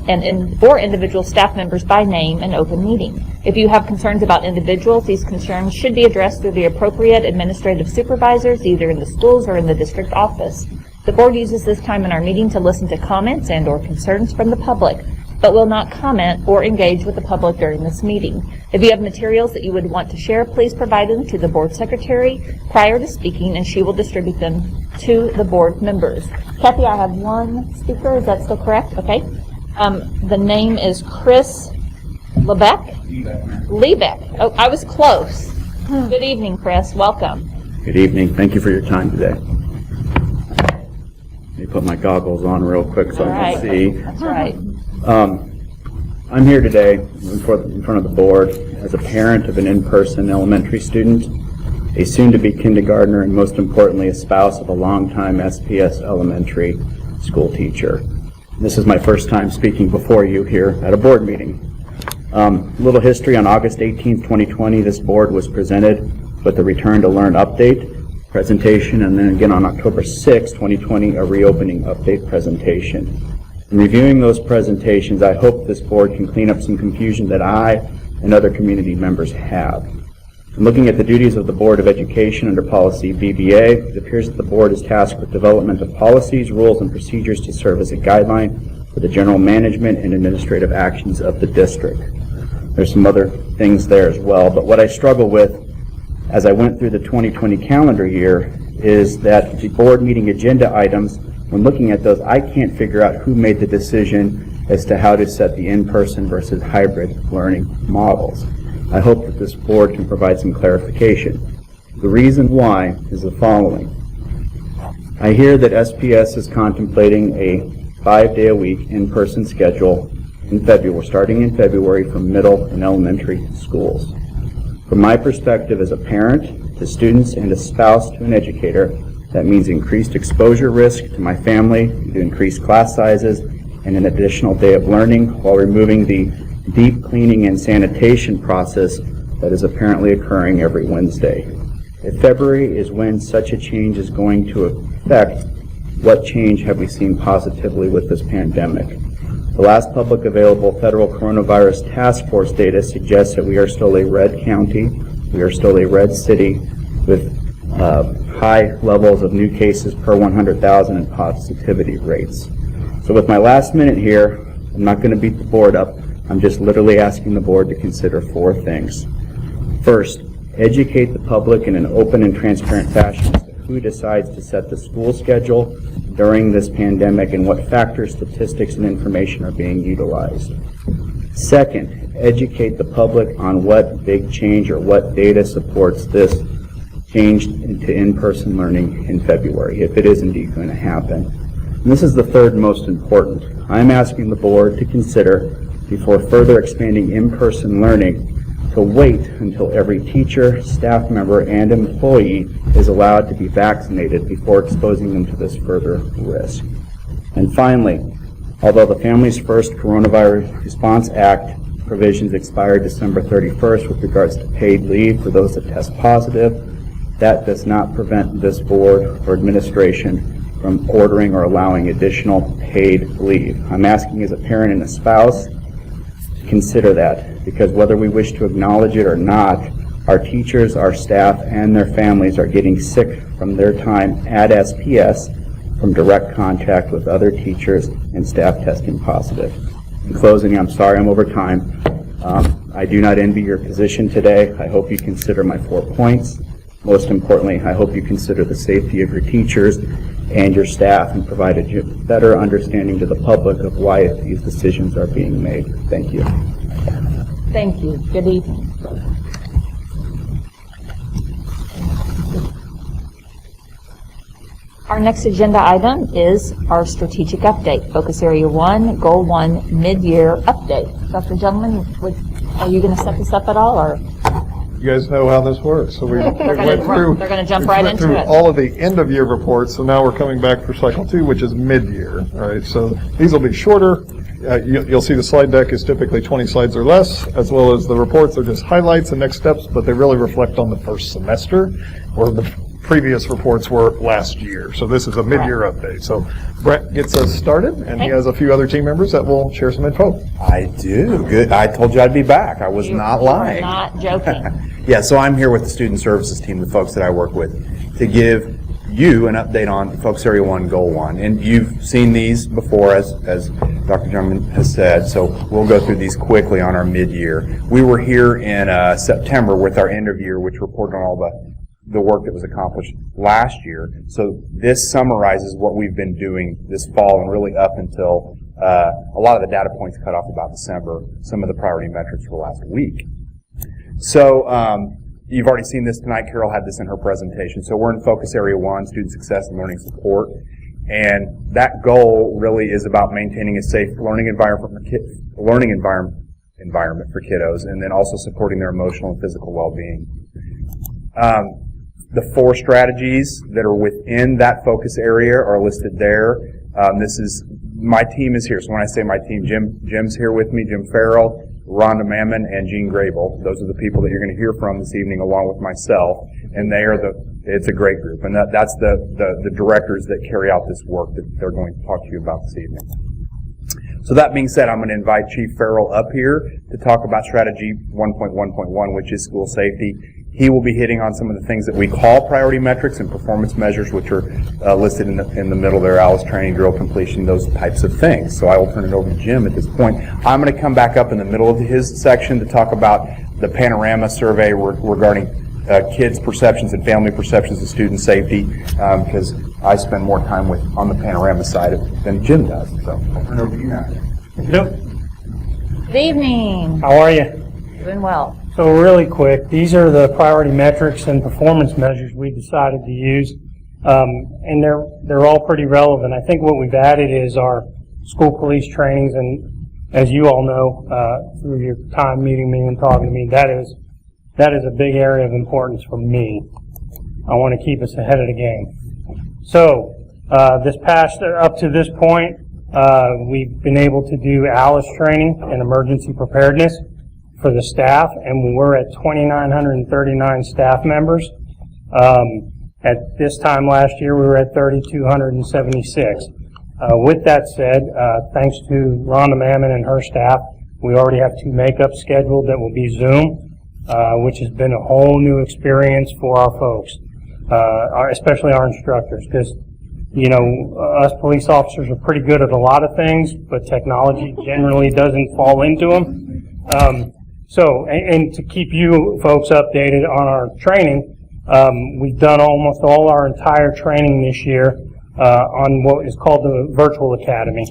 or individual staff members by name in open meeting. If you have concerns about individuals, these concerns should be addressed through the appropriate administrative supervisors, either in the schools or in the district office. The Board uses this time in our meeting to listen to comments and/or concerns from the public, but will not comment or engage with the public during this meeting. If you have materials that you would want to share, please provide them to the Board Secretary prior to speaking, and she will distribute them to the Board members. Kathy, I have one speaker. Is that still correct? Okay. The name is Chris Lebeck? Lebeck. Oh, I was close. Good evening, Chris. Welcome. Good evening. Thank you for your time today. Let me put my goggles on real quick so I can see. That's right. I'm here today in front of the board as a parent of an in-person elementary student, a soon-to-be kindergartner, and most importantly, a spouse of a longtime SPS elementary school teacher. This is my first time speaking before you here at a board meeting. A little history: on August 18th, 2020, this board was presented with the Return to Learn update presentation, and then again on October 6th, 2020, a reopening update presentation. In reviewing those presentations, I hope this board can clean up some confusion that I and other community members have. In looking at the duties of the Board of Education under policy BBA, it appears that the board is tasked with development of policies, rules, and procedures to serve as a guideline for the general management and administrative actions of the district. There's some other things there as well, but what I struggle with as I went through the 2020 calendar year is that the board meeting agenda items, when looking at those, I can't figure out who made the decision as to how to set the in-person versus hybrid learning models. I hope that this board can provide some clarification. The reason why is the following. I hear that SPS is contemplating a 5-day-a-week in-person schedule in February, starting in February for middle and elementary schools. From my perspective as a parent to students and a spouse to an educator, that means increased exposure risk to my family due to increased class sizes and an additional day of learning while removing the deep cleaning and sanitation process that is apparently occurring every Wednesday. If February is when such a change is going to affect, what change have we seen positively with this pandemic? The last public available federal coronavirus task force data suggests that we are still a red county, we are still a red city with high levels of new cases per 100,000 and positivity rates. So with my last minute here, I'm not going to beat the board up. I'm just literally asking the board to consider 4 things. First, educate the public in an open and transparent fashion as to who decides to set the school schedule during this pandemic and what factors, statistics, and information are being utilized. Second, educate the public on what big change or what data supports this change into in-person learning in February, if it is indeed going to happen. And this is the third most important. I'm asking the board to consider, before further expanding in-person learning, to wait until every teacher, staff member, and employee is allowed to be vaccinated before exposing them to this further risk. And finally, although the Families First Coronavirus Response Act provisions expired December 31st with regards to paid leave for those that test positive, that does not prevent this board or administration from ordering or allowing additional paid leave. I'm asking as a parent and a spouse to consider that, because whether we wish to acknowledge it or not, our teachers, our staff, and their families are getting sick from their time at SPS from direct contact with other teachers and staff testing positive. In closing, I'm sorry I'm over time. I do not envy your position today. I hope you consider my 4 points. Most importantly, I hope you consider the safety of your teachers and your staff and provide a better understanding to the public of why these decisions are being made. Thank you. Thank you. Good evening. Our next agenda item is our strategic update, Focus Area 1, Goal 1, Mid-Year Update. Dr. Gentleman, are you going to set this up at all, or? You guys know how this works. So we They're going to jump right into through it. all of the end-of-year reports, so now we're coming back for cycle 2, which is mid-year, right? So these will be shorter. You'll see the slide deck is typically 20 slides or less, as well as the reports are just highlights and next steps, but they really reflect on the first semester, where the previous reports were last year. So this is a mid-year update. So Brett gets us started, and he has a few other team members that will share some info. I do. Good. I told you I'd be back. I was not lying. Not joking. Yeah, so I'm here with the student services team, the folks that I work with, to give you an update on Focus Area 1, Goal 1. And you've seen these before, as Dr. Drummond has said, so we'll go through these quickly on our mid-year. We were here in September with our end of year, which reported on all the work that was accomplished last year. So this summarizes what we've been doing this fall and really up until a lot of the data points cut off about December, some of the priority metrics for last week. So you've already seen this tonight. Carol had this in her presentation. So we're in Focus Area 1, Student Success and Learning Support. And that goal really is about maintaining a safe learning environment for kiddos, and then also supporting their emotional and physical well-being. The 4 strategies that are within that focus area are listed there. My team is here. So when I say my team, Jim's here with me, Jim Farrell, Rhonda Mammon, and Jean Grable. Those are the people that you're going to hear from this evening, along with myself. And it's a great group. And that's the directors that carry out this work that they're going to talk to you about this evening. So that being said, I'm going to invite Chief Farrell up here to talk about strategy 1.1.1, which is school safety. He will be hitting on some of the things that we call priority metrics and performance measures, which are listed in the middle there, Alice training, drill completion, those types of things. So I will turn it over to Jim at this point. I'm going to come back up in the middle of his section to talk about the panorama survey regarding kids' perceptions and family perceptions of student safety, because I spend more time on the panorama side than Jim does. So I'll turn it over to you now. Good evening. How are you? Doing well. So really quick, these are the priority metrics and performance measures we decided to use, and they're all pretty relevant. I think what we've added is our school police trainings, and as you all know through your time meeting me and talking to me, that is a big area of importance for me. I want to keep us ahead of the game. So up to this point, we've been able to do ALICE training and emergency preparedness for the staff, and we're at 2,939 staff members. At this time last year, we were at 3,276. With that said, thanks to Rhonda Mammon and her staff, we already have 2 makeups scheduled that will be Zoom, which has been a whole new experience for our folks, especially our instructors, because us police officers are pretty good at a lot of things, but technology generally doesn't fall into them. And to keep you folks updated on our training, we've done almost all our entire training this year on what is called the Virtual Academy.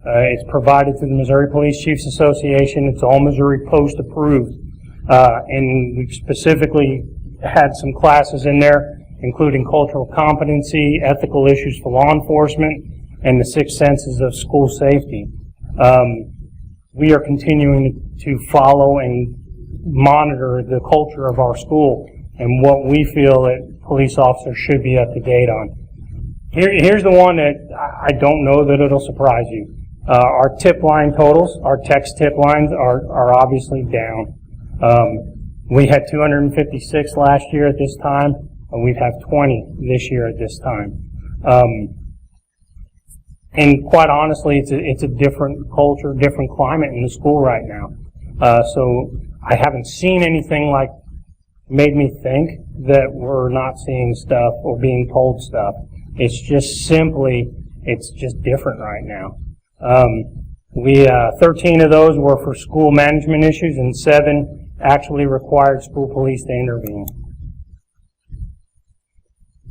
It's provided through the Missouri Police Chiefs Association. It's all Missouri Post approved. And we've specifically had some classes in there, including cultural competency, ethical issues for law enforcement, and the 6 senses of school safety. We are continuing to follow and monitor the culture of our school and what we feel that police officers should be up to date on. Here's the one that I don't know that it'll surprise you. Our tip line totals, our text tip lines are obviously down. We had 256 last year at this time, and we've had 20 this year at this time. And quite honestly, it's a different culture, different climate in the school right now. So I haven't seen anything like made me think that we're not seeing stuff or being told stuff. It's just simply, it's just different right now. 13 of those were for school management issues, and 7 actually required school police to intervene.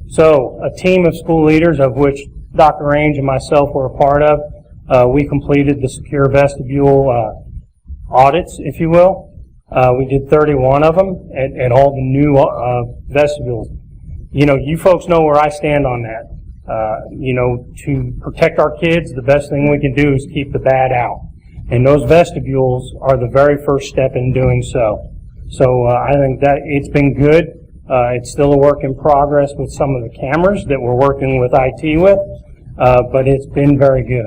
So a team of school leaders, of which Dr. Range and myself were a part of, we completed the secure vestibule audits, if you will. We did 31 of them at all the new vestibules. You folks know where I stand on that. To protect our kids, the best thing we can do is keep the bad out. And those vestibules are the very first step in doing so. So I think that it's been good. It's still a work in progress with some of the cameras that we're working with IT with, but it's been very good.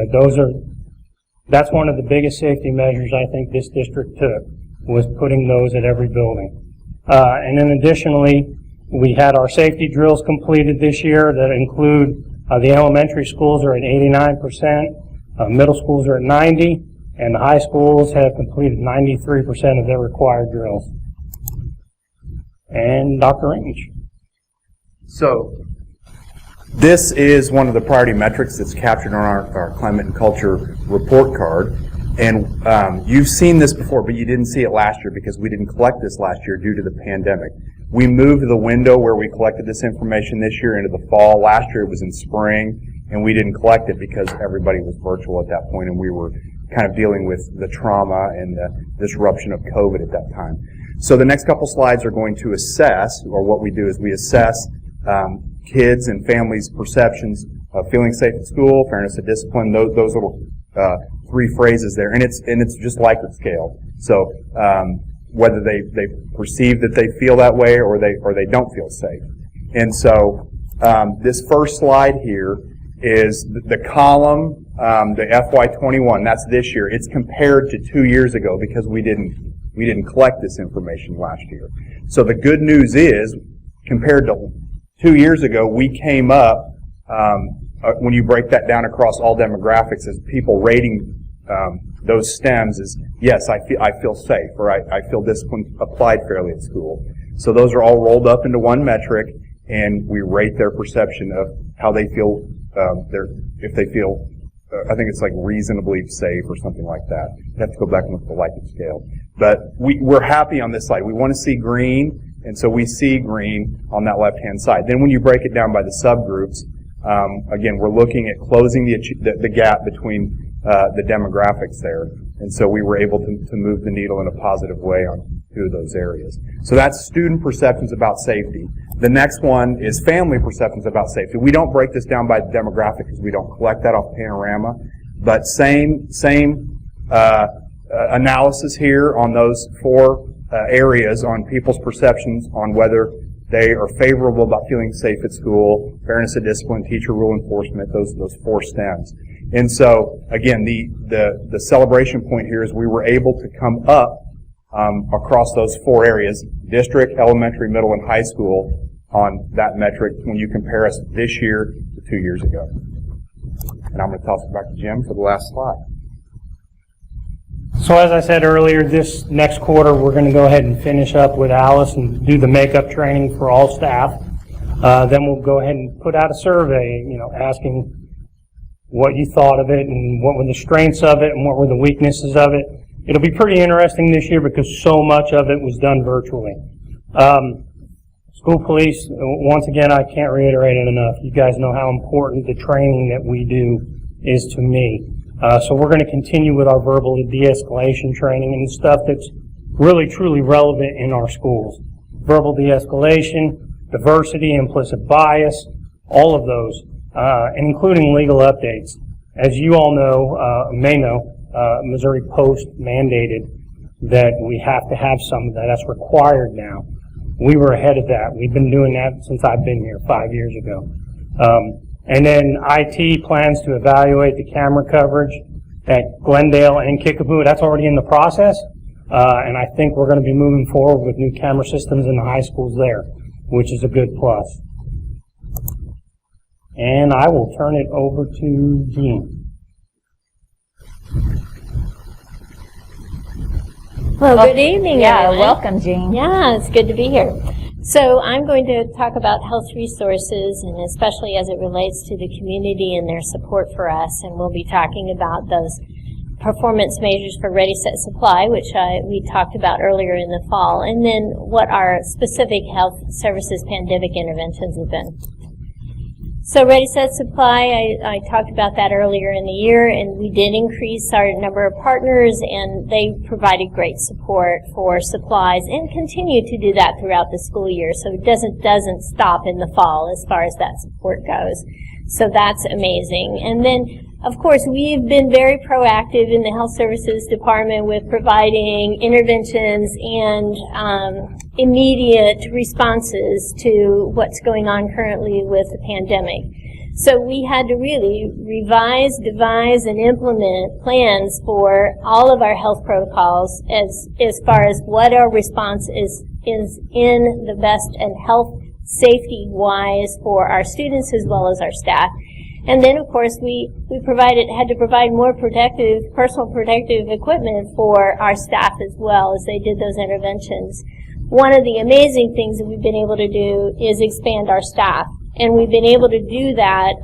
That's one of the biggest safety measures I think this district took, was putting those at every building. And then additionally, we had our safety drills completed this year that include the elementary schools are at 89%, middle schools are at 90%, and the high schools have completed 93% of their required drills. And Dr. Range. So this is one of the priority metrics that's captured on our climate and culture report card. And you've seen this before, but you didn't see it last year because we didn't collect this last year due to the pandemic. We moved the window where we collected this information this year into the fall. Last year it was in spring, and we didn't collect it because everybody was virtual at that point, and we were kind of dealing with the trauma and the disruption of COVID at that time. So the next couple slides are going to assess, or what we do is we assess kids and families' perceptions of feeling safe at school, fairness of discipline, those little three phrases there, and it's just Likert scale. So whether they perceive that they feel that way or they don't feel safe. And so this first slide here is the column, the FY21. That's this year. It's compared to 2 years ago because we didn't collect this information last year. So the good news is, compared to 2 years ago, we came up, when you break that down across all demographics, as people rating those stems is, yes, I feel safe, or I feel discipline applied fairly at school. So those are all rolled up into one metric, and we rate their perception of how they feel, if they feel, I think it's like reasonably safe or something like that. You have to go back and look at the Likert scale. But we're happy on this slide. We want to see green, and so we see green on that left-hand side. Then when you break it down by the subgroups, again, we're looking at closing the gap between the demographics there. And so we were able to move the needle in a positive way on 2 of those areas. So that's student perceptions about safety. The next one is family perceptions about safety. We don't break this down by demographic because we don't collect that off Panorama, but same analysis here on those 4 areas on people's perceptions on whether they are favorable about feeling safe at school, fairness of discipline, teacher rule enforcement, those 4 stems. And so, again, the celebration point here is we were able to come up across those 4 areas, district, elementary, middle, and high school, on that metric when you compare us this year to 2 years ago. And I'm going to toss it back to Jim for the last slide. So as I said earlier, this next quarter we're going to go ahead and finish up with Alice and do the makeup training for all staff. Then we'll go ahead and put out a survey, asking what you thought of it and what were the strengths of it and what were the weaknesses of it. It'll be pretty interesting this year because so much of it was done virtually. School police, once again, I can't reiterate it enough. You guys know how important the training that we do is to me. So we're going to continue with our verbal de-escalation training and stuff that's really, truly relevant in our schools. Verbal de-escalation, diversity, implicit bias, all of those, including legal updates. As you all know, Missouri Post mandated that we have to have some of that. That's required now. We were ahead of that. We've been doing that since I've been here 5 years ago. And then IT plans to evaluate the camera coverage at Glendale and Kickapoo. That's already in the process. And I think we're going to be moving forward with new camera systems in the high schools there, which is a good plus. And I will turn it over to Jean. Well, good evening, everyone. Welcome, Jean. Yeah, it's good to be here. So I'm going to talk about health resources, and especially as it relates to the community and their support for us. And we'll be talking about those performance measures for Ready, Set, Supply, which we talked about earlier in the fall, and then what our specific health services pandemic interventions have been. So Ready, Set, Supply, I talked about that earlier in the year, and we did increase our number of partners, and they provided great support for supplies and continue to do that throughout the school year. So it doesn't stop in the fall as far as that support goes. So that's amazing. And then, of course, we've been very proactive in the Health Services Department with providing interventions and immediate responses to what's going on currently with the pandemic. So we had to really revise, devise, and implement plans for all of our health protocols as far as what our response is in the best and health safety-wise for our students as well as our staff. And then, of course, we had to provide more personal protective equipment for our staff as well as they did those interventions. One of the amazing things that we've been able to do is expand our staff. And we've been able to do that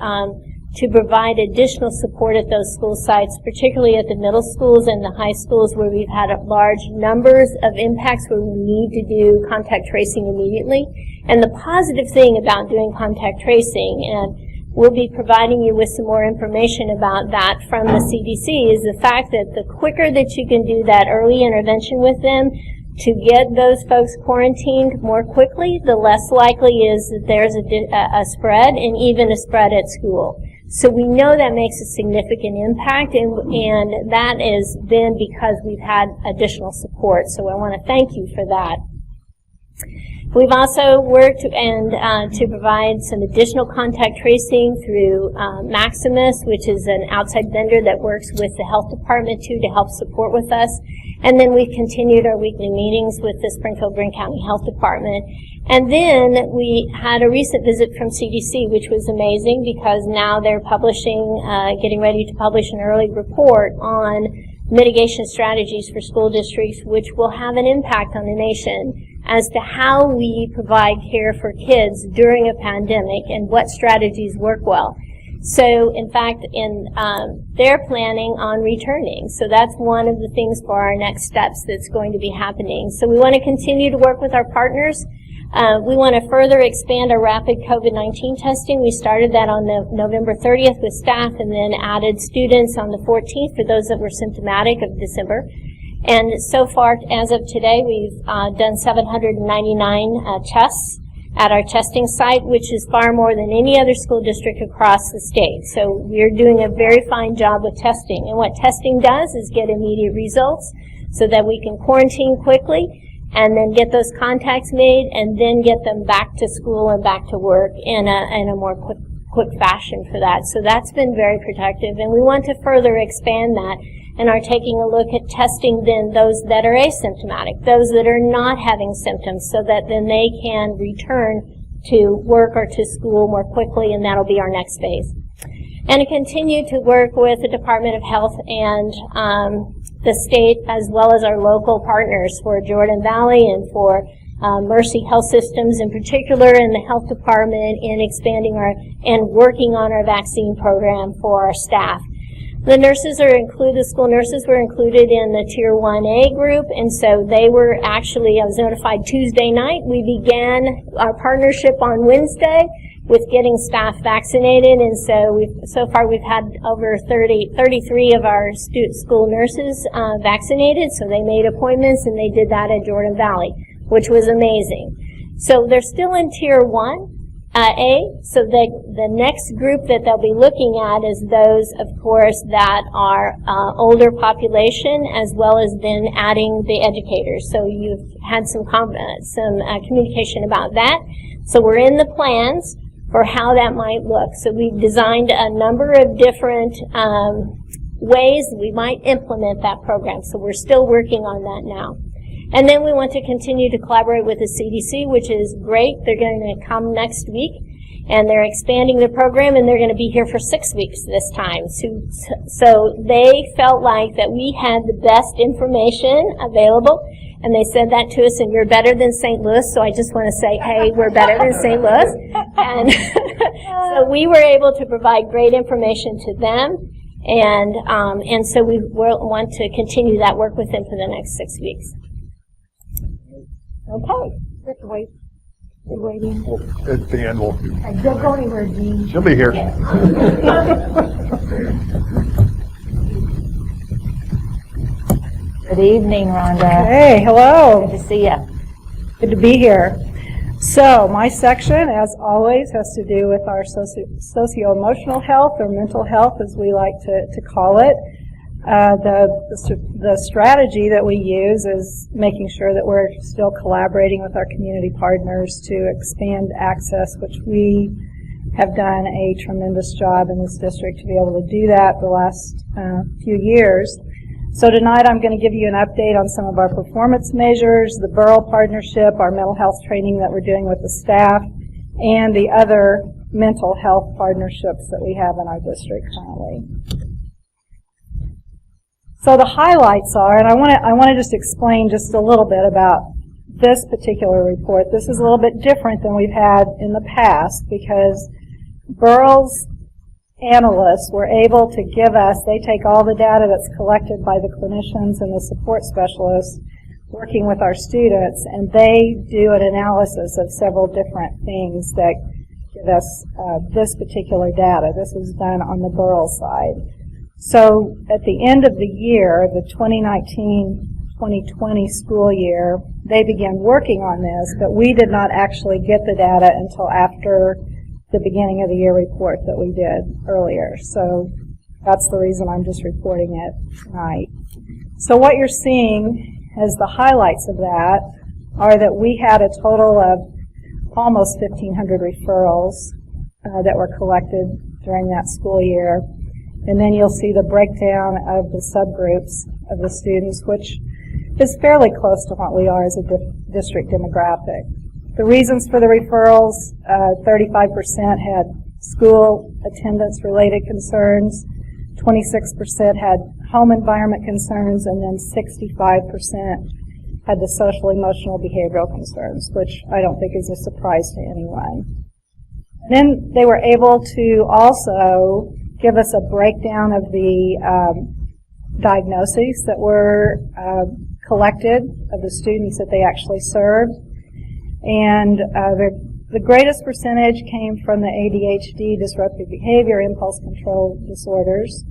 to provide additional support at those school sites, particularly at the middle schools and the high schools where we've had large numbers of impacts where we need to do contact tracing immediately. And the positive thing about doing contact tracing, and we'll be providing you with some more information about that from the CDC, is the fact that the quicker that you can do that early intervention with them to get those folks quarantined more quickly, the less likely is that there's a spread, and even a spread at school. So we know that makes a significant impact, and that is then because we've had additional support. So I want to thank you for that. We've also worked to provide some additional contact tracing through Maximus, which is an outside vendor that works with the health department too to help support with us. And then we've continued our weekly meetings with the Springfield-Greene County Health Department. And then we had a recent visit from CDC, which was amazing because now they're publishing, getting ready to publish an early report on mitigation strategies for school districts, which will have an impact on the nation as to how we provide care for kids during a pandemic and what strategies work well. So, in fact, they're planning on returning. So that's one of the things for our next steps that's going to be happening. So we want to continue to work with our partners. We want to further expand our rapid COVID-19 testing. We started that on November 30th with staff and then added students on the 14th for those that were symptomatic of December. And so far, as of today, we've done 799 tests at our testing site, which is far more than any other school district across the state. So we're doing a very fine job with testing. And what testing does is get immediate results so that we can quarantine quickly and then get those contacts made and then get them back to school and back to work in a more quick fashion for that. So that's been very protective, and we want to further expand that and are taking a look at testing then those that are asymptomatic, those that are not having symptoms, so that then they can return to work or to school more quickly, and that'll be our next phase. And to continue to work with the Department of Health and the state as well as our local partners for Jordan Valley and for Mercy Health Systems in particular, and the health department in expanding and working on our vaccine program for our staff. The nurses are included, the school nurses were included in the Tier 1A group, and so they were actually, I was notified Tuesday night. We began our partnership on Wednesday with getting staff vaccinated, and so far we've had over 33 of our school nurses vaccinated, so they made appointments and they did that at Jordan Valley, which was amazing. So they're still in Tier 1. So the next group that they'll be looking at is those, of course, that are older population, as well as then adding the educators. So you've had some communication about that. So we're in the plans for how that might look. So we've designed a number of different ways we might implement that program. So we're still working on that now. And then we want to continue to collaborate with the CDC, which is great. They're going to come next week, and they're expanding the program, and they're going to be here for 6 weeks this time. So they felt like that we had the best information available, and they said that to us, and you're better than St. Louis, so I just want to say, hey, we're better than St. Louis. And so we were able to provide great information to them, and so we want to continue that work with them for the next 6 weeks. Okay. We have to wait. We're waiting. At the end, we'll... Don't go anywhere, Jean. She'll be here. Good evening, Rhonda. Hey, hello. Good to see you. Good to be here. So my section, as always, has to do with our socio-emotional health, or mental health, as we like to call it. The strategy that we use is making sure that we're still collaborating with our community partners to expand access, which we have done a tremendous job in this district to be able to do that the last few years. So tonight I'm going to give you an update on some of our performance measures, the Borough Partnership, our mental health training that we're doing with the staff, and the other mental health partnerships that we have in our district currently. So the highlights are, and I want to just explain just a little bit about this particular report. This is a little bit different than we've had in the past because Borough's analysts were able to give us, they take all the data that's collected by the clinicians and the support specialists working with our students, and they do an analysis of several different things that give us this particular data. This was done on the Borough side. So at the end of the year, the 2019-2020 school year, they began working on this, but we did not actually get the data until after the beginning of the year report that we did earlier. So that's the reason I'm just reporting it tonight. So what you're seeing as the highlights of that are that we had a total of almost 1,500 referrals that were collected during that school year. And then you'll see the breakdown of the subgroups of the students, which is fairly close to what we are as a district demographic. The reasons for the referrals, 35% had school attendance-related concerns, 26% had home environment concerns, and then 65% had the social, emotional, behavioral concerns, which I don't think is a surprise to anyone. And then they were able to also give us a breakdown of the diagnoses that were collected of the students that they actually served. And the greatest percentage came from the ADHD, disruptive behavior, impulse control disorders,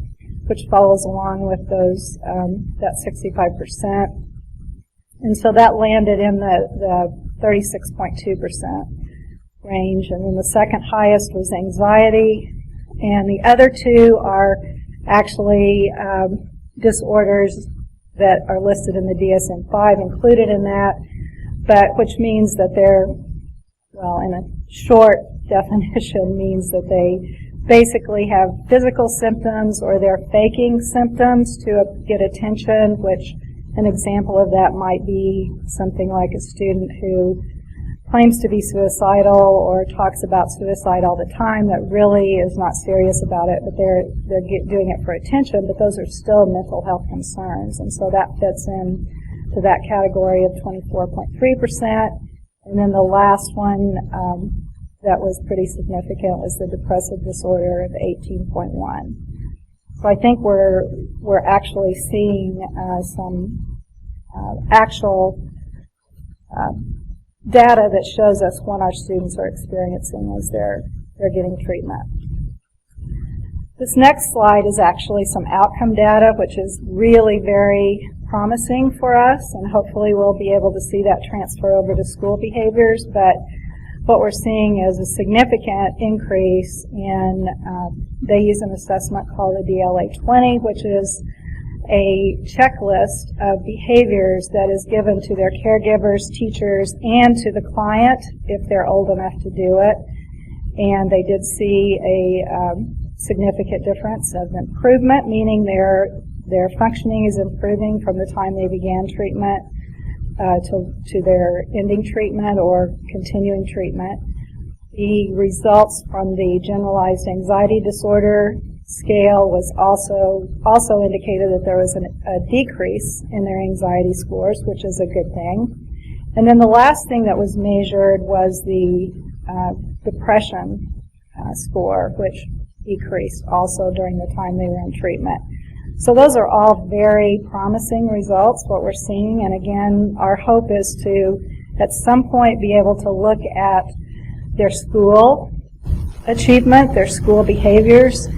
which follows along with those, that 65%. And so that landed in the 36.2% range. And then the second highest was anxiety. And the other two are actually disorders that are listed in the DSM-5 included in that, but which means that they're, well, in a short definition, means that they basically have physical symptoms or they're faking symptoms to get attention, which an example of that might be something like a student who claims to be suicidal or talks about suicide all the time that really is not serious about it, but they're doing it for attention, but those are still mental health concerns. And so that fits in to that category of 24.3%. And then the last one that was pretty significant was the depressive disorder of 18.1. So I think we're actually seeing some actual data that shows us what our students are experiencing as they're getting treatment. This next slide is actually some outcome data, which is really very promising for us, and hopefully we'll be able to see that transfer over to school behaviors. But what we're seeing is a significant increase in, they use an assessment called the DLA-20, which is a checklist of behaviors that is given to their caregivers, teachers, and to the client if they're old enough to do it. And they did see a significant difference of improvement, meaning their functioning is improving from the time they began treatment to their ending treatment or continuing treatment. The results from the generalized anxiety disorder scale was also indicated that there was a decrease in their anxiety scores, which is a good thing. And then the last thing that was measured was the depression score, which decreased also during the time they were in treatment. So those are all very promising results, what we're seeing. And again, our hope is to, at some point, be able to look at their school achievement, their school behaviors,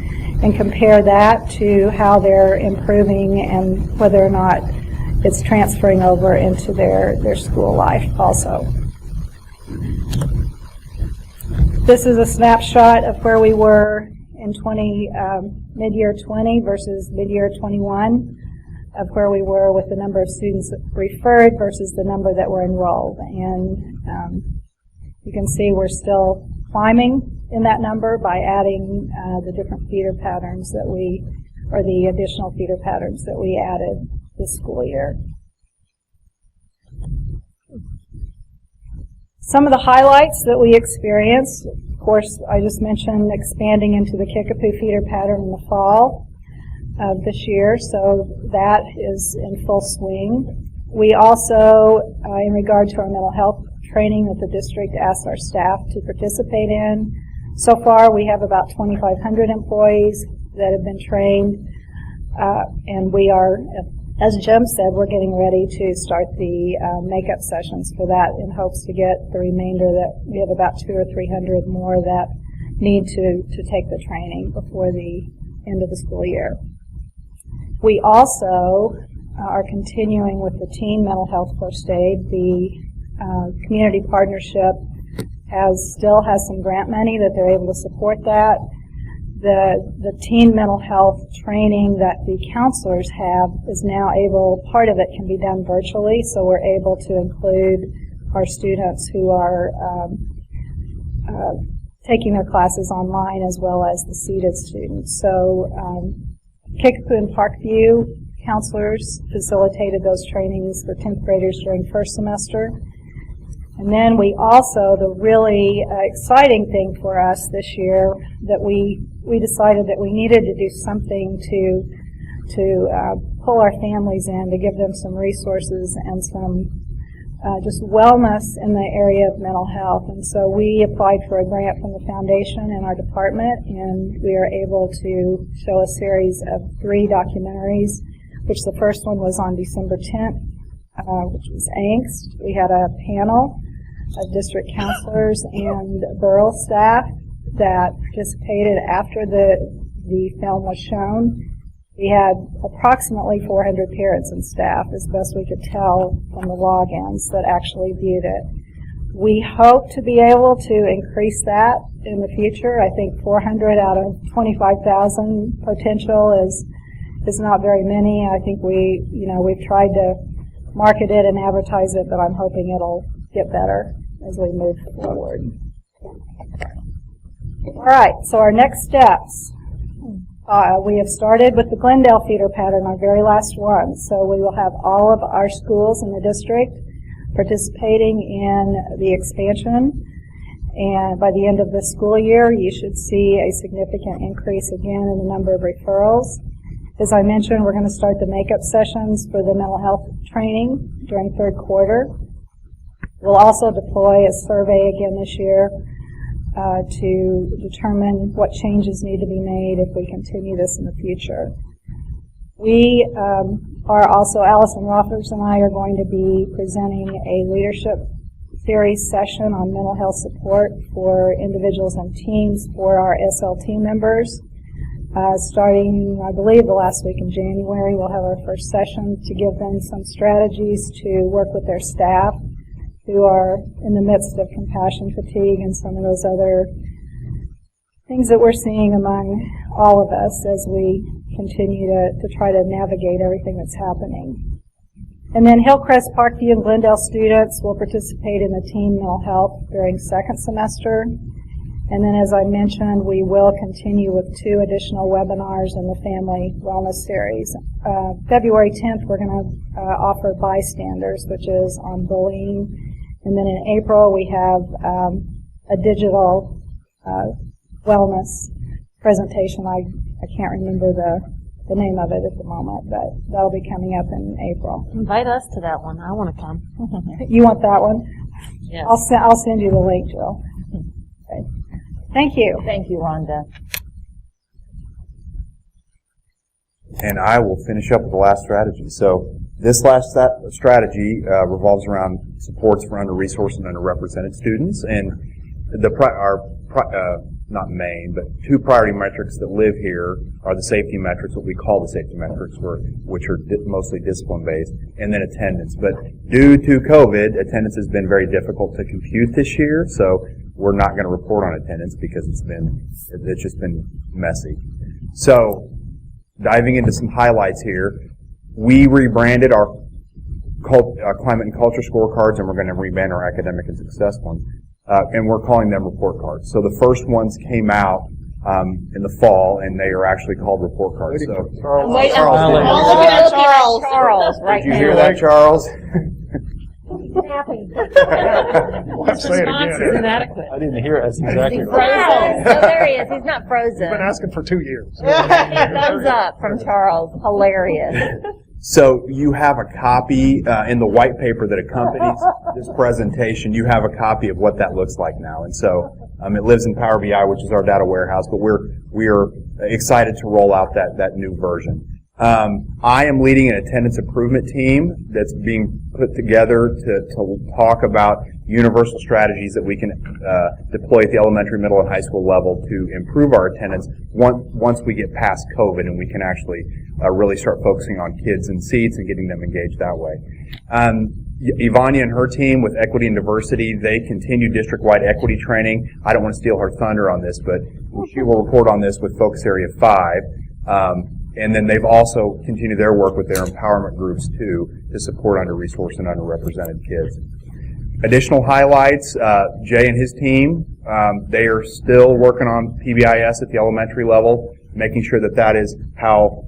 and compare that to how they're improving and whether or not it's transferring over into their school life also. This is a snapshot of where we were in mid-year 20 versus mid-year 21, of where we were with the number of students referred versus the number that were enrolled. And you can see we're still climbing in that number by adding the different feeder patterns that or the additional feeder patterns that we added this school year. Some of the highlights that we experienced, of course, I just mentioned expanding into the Kickapoo feeder pattern in the fall of this year, so that is in full swing. We also, in regard to our mental health training that the district asked our staff to participate in, so far we have about 2,500 employees that have been trained, and we are, as Jim said, we're getting ready to start the makeup sessions for that in hopes to get the remainder. That we have about 200 or 300 more that need to take the training before the end of the school year. We also are continuing with the teen mental health first aid. The community partnership still has some grant money that they're able to support that. The teen mental health training that the counselors have is now part of it can be done virtually, so we're able to include our students who are taking their classes online as well as the seated students. So Kickapoo and Parkview counselors facilitated those trainings for 10th graders during first semester. And then we also, the really exciting thing for us this year, that we decided that we needed to do something to pull our families in, to give them some resources and some just wellness in the area of mental health. And so we applied for a grant from the foundation in our department, and we are able to show a series of 3 documentaries, which the first one was on December 10th, which was Angst. We had a panel of district counselors and borough staff that participated after the film was shown. We had approximately 400 parents and staff, as best we could tell from the logins, that actually viewed it. We hope to be able to increase that in the future. I think 400 out of 25,000 potential is not very many. I think we've tried to market it and advertise it, but I'm hoping it'll get better as we move forward. All right, so our next steps. We have started with the Glendale feeder pattern, our very last one. So we will have all of our schools in the district participating in the expansion. And by the end of the school year, you should see a significant increase again in the number of referrals. As I mentioned, we're going to start the makeup sessions for the mental health training during third quarter. We'll also deploy a survey again this year to determine what changes need to be made if we continue this in the future. We are also, Allison Rothers and I are going to be presenting a leadership series session on mental health support for individuals and teams for our SLT members. Starting, I believe, the last week in January, we'll have our first session to give them some strategies to work with their staff who are in the midst of compassion fatigue and some of those other things that we're seeing among all of us as we continue to try to navigate everything that's happening. And then Hillcrest, Parkview, and Glendale students will participate in the teen mental health during second semester. And then, as I mentioned, we will continue with 2 additional webinars in the Family Wellness Series. February 10th, we're going to offer Bystanders, which is on bullying. And then in April, we have a digital wellness presentation. I can't remember the name of it at the moment, but that'll be coming up in April. Invite us to that one. I want to come. You want that one? Yes. I'll send you the link, Jill. Okay. Thank you. Thank you, Rhonda. And I will finish up with the last strategy. So this last strategy revolves around supports for under-resourced and underrepresented students. And not main, but 2 priority metrics that live here are the safety metrics, what we call the safety metrics, which are mostly discipline-based, and then attendance. But due to COVID, attendance has been very difficult to compute this year, so we're not going to report on attendance because it's just been messy. So, diving into some highlights here, we rebranded our climate and culture scorecards, and we're going to rebrand our academic and success one, and we're calling them report cards. So the first ones came out in the fall, and they are actually called report cards. So, Charles right did you hear that, Charles? Well, say it Response again. is inadequate. I didn't hear it. That's exactly He's right. frozen. Oh, there he is. He's not frozen. I've been asking for 2 years. Thumbs up from Charles. Hilarious. So you have a copy in the white paper that accompanies this presentation. You have a copy of what that looks like now, and so it lives in Power BI, which is our data warehouse. But we are excited to roll out that new version. I am leading an attendance improvement team that's being put together to talk about universal strategies that we can deploy at the elementary, middle, and high school level to improve our attendance once we get past COVID and we can actually really start focusing on kids in seats and getting them engaged that way. Ivania and her team with equity and diversity, they continue district-wide equity training. I don't want to steal her thunder on this, but she will report on this with Focus Area 5. And then they've also continued their work with their empowerment groups, too, to support under-resourced and underrepresented kids. Additional highlights, Jay and his team, they are still working on PBIS at the elementary level, making sure that is how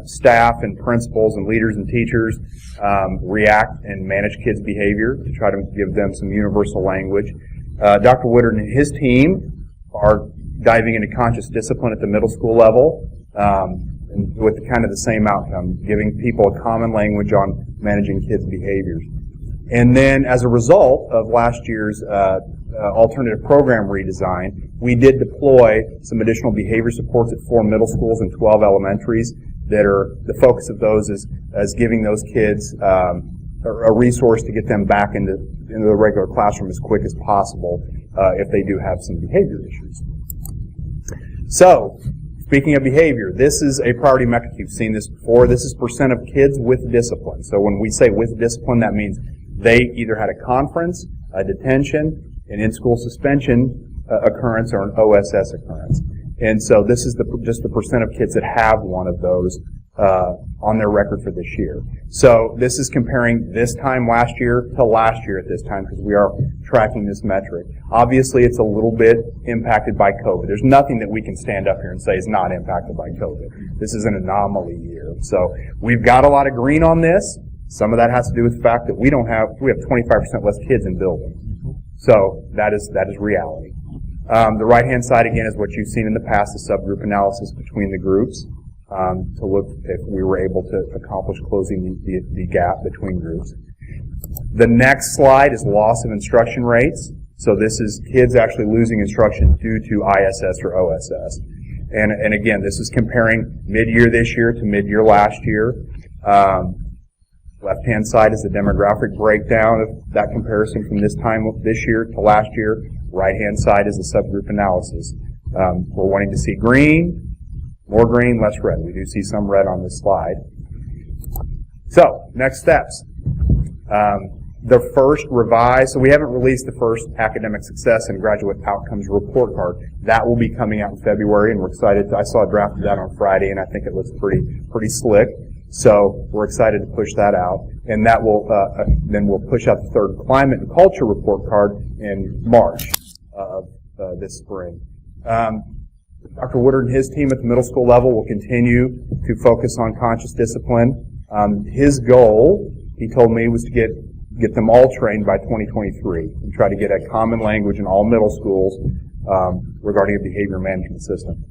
staff and principals and leaders and teachers react and manage kids' behavior to try to give them some universal language. Dr. Woodard and his team are diving into conscious discipline at the middle school level, and with kind of the same outcome, giving people a common language on managing kids' behaviors. And then, as a result of last year's alternative program redesign, we did deploy some additional behavior supports at 4 middle schools and 12 elementaries that are, the focus of those is giving those kids a resource to get them back into the regular classroom as quick as possible if they do have some behavior issues. So, speaking of behavior, this is a priority metric. You've seen this before. This is percent of kids with discipline. So when we say with discipline, that means they either had a conference, a detention, an in-school suspension occurrence, or an OSS occurrence. And so this is just the percent of kids that have one of those on their record for this year. So this is comparing this time last year to last year at this time because we are tracking this metric. Obviously, it's a little bit impacted by COVID. There's nothing that we can stand up here and say is not impacted by COVID. This is an anomaly year. So we've got a lot of green on this. Some of that has to do with the fact that we have 25% less kids in buildings. So that is reality. The right-hand side, again, is what you've seen in the past, the subgroup analysis between the groups to look if we were able to accomplish closing the gap between groups. The next slide is loss of instruction rates. So this is kids actually losing instruction due to ISS or OSS. And again, this is comparing mid-year this year to mid-year last year. Left-hand side is the demographic breakdown of that comparison from this time this year to last year. Right-hand side is the subgroup analysis. We're wanting to see green, more green, less red. We do see some red on this slide. So, next steps. The first revised, so we haven't released the first academic success and graduate outcomes report card. That will be coming out in February, and we're excited. I saw a draft of that on Friday, and I think it looks pretty slick. So we're excited to push that out, and that will then we'll push out the third climate and culture report card in March of this spring. Dr. Woodard and his team at the middle school level will continue to focus on conscious discipline. His goal, he told me, was to get them all trained by 2023 and try to get a common language in all middle schools regarding a behavior management system.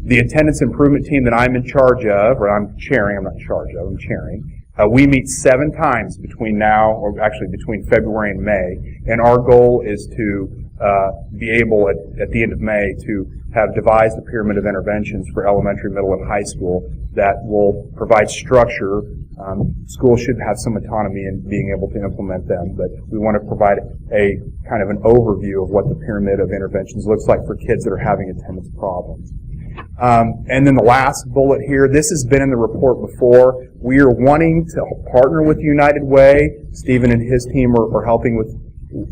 The attendance improvement team that I'm in charge of, or I'm chairing, I'm not in charge of, I'm chairing, we meet 7 times between now, or actually between February and May, and our goal is to be able at the end of May to have devised a pyramid of interventions for elementary, middle, and high school that will provide structure. Schools should have some autonomy in being able to implement them, but we want to provide a kind of an overview of what the pyramid of interventions looks like for kids that are having attendance problems. And then the last bullet here, this has been in the report before. We are wanting to partner with United Way. Stephen and his team are helping with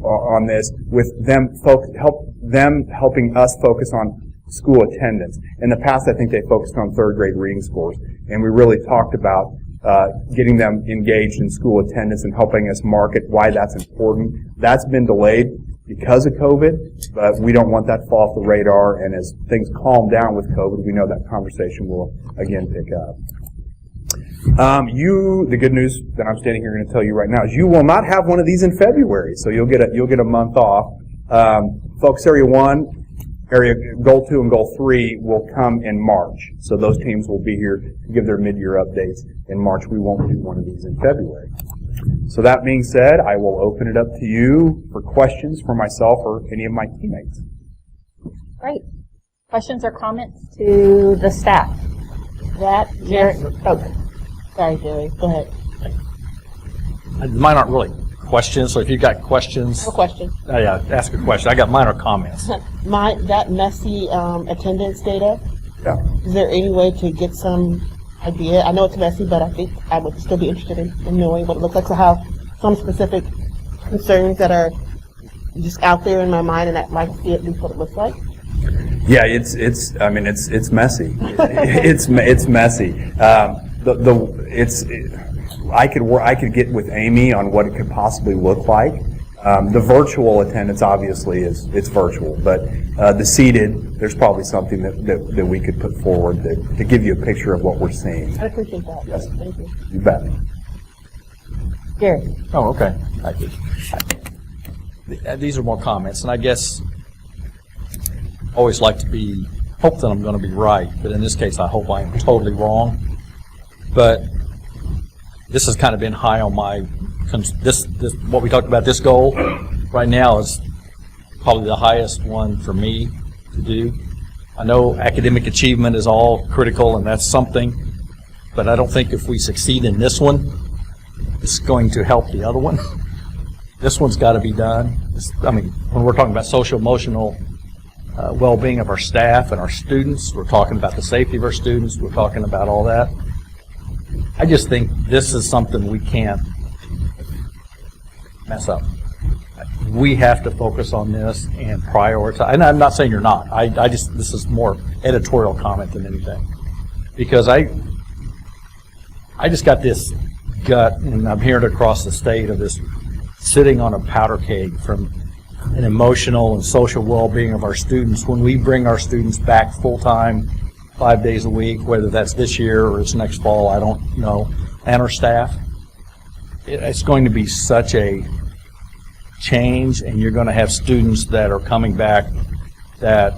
on this with them helping us focus on school attendance. In the past, I think they focused on third grade reading scores, and we really talked about getting them engaged in school attendance and helping us market why that's important. That's been delayed because of COVID, but we don't want that to fall off the radar, and as things calm down with COVID, we know that conversation will again pick up. The good news that I'm standing here going to tell you right now is you will not have one of these in February, so you'll get a month off. Focus Area 1, Goal 2, and Goal 3 will come in March, so those teams will be here to give their mid-year updates in March. We won't do one of these in February. So that being said, I will open it up to you for questions for myself or any of my teammates. Great. Questions or comments to the staff? Jerry? Oh. Sorry, Jerry. Go ahead. Mine aren't really questions, so if you've got questions. I have a question. Yeah, ask a question. I got minor comments. That messy attendance data, yeah. Is there any way to get some idea? I know it's messy, but I think I would still be interested in knowing what it looks like. So I have some specific concerns that are just out there in my mind, and I'd like to see at least what it looks like. Yeah, it's messy. It's messy. I could get with Amy on what it could possibly look like. The virtual attendance obviously it's virtual, but the seated, there's probably something that we could put forward to give you a picture of what we're seeing. I appreciate that. Yes. Thank you. You bet. Gary. Oh, okay. These are more comments, and I guess I always like to hope that I'm going to be right, but in this case I hope I am totally wrong. But this has kind of been high on my, what we talked about, this goal right now is probably the highest one for me to do. I know academic achievement is all critical and that's something, but I don't think if we succeed in this one, it's going to help the other one. This one's got to be done. When we're talking about social emotional well-being of our staff and our students, we're talking about the safety of our students, we're talking about all that. I just think this is something we can't mess up. We have to focus on this and prioritize. And I'm not saying you're not. This is more editorial comment than anything. Because I just got this gut, and I'm hearing it across the state, of this sitting on a powder keg from an emotional and social well-being of our students. When we bring our students back full-time, 5 days a week, whether that's this year or it's next fall, I don't know, and our staff, it's going to be such a change, and you're going to have students that are coming back that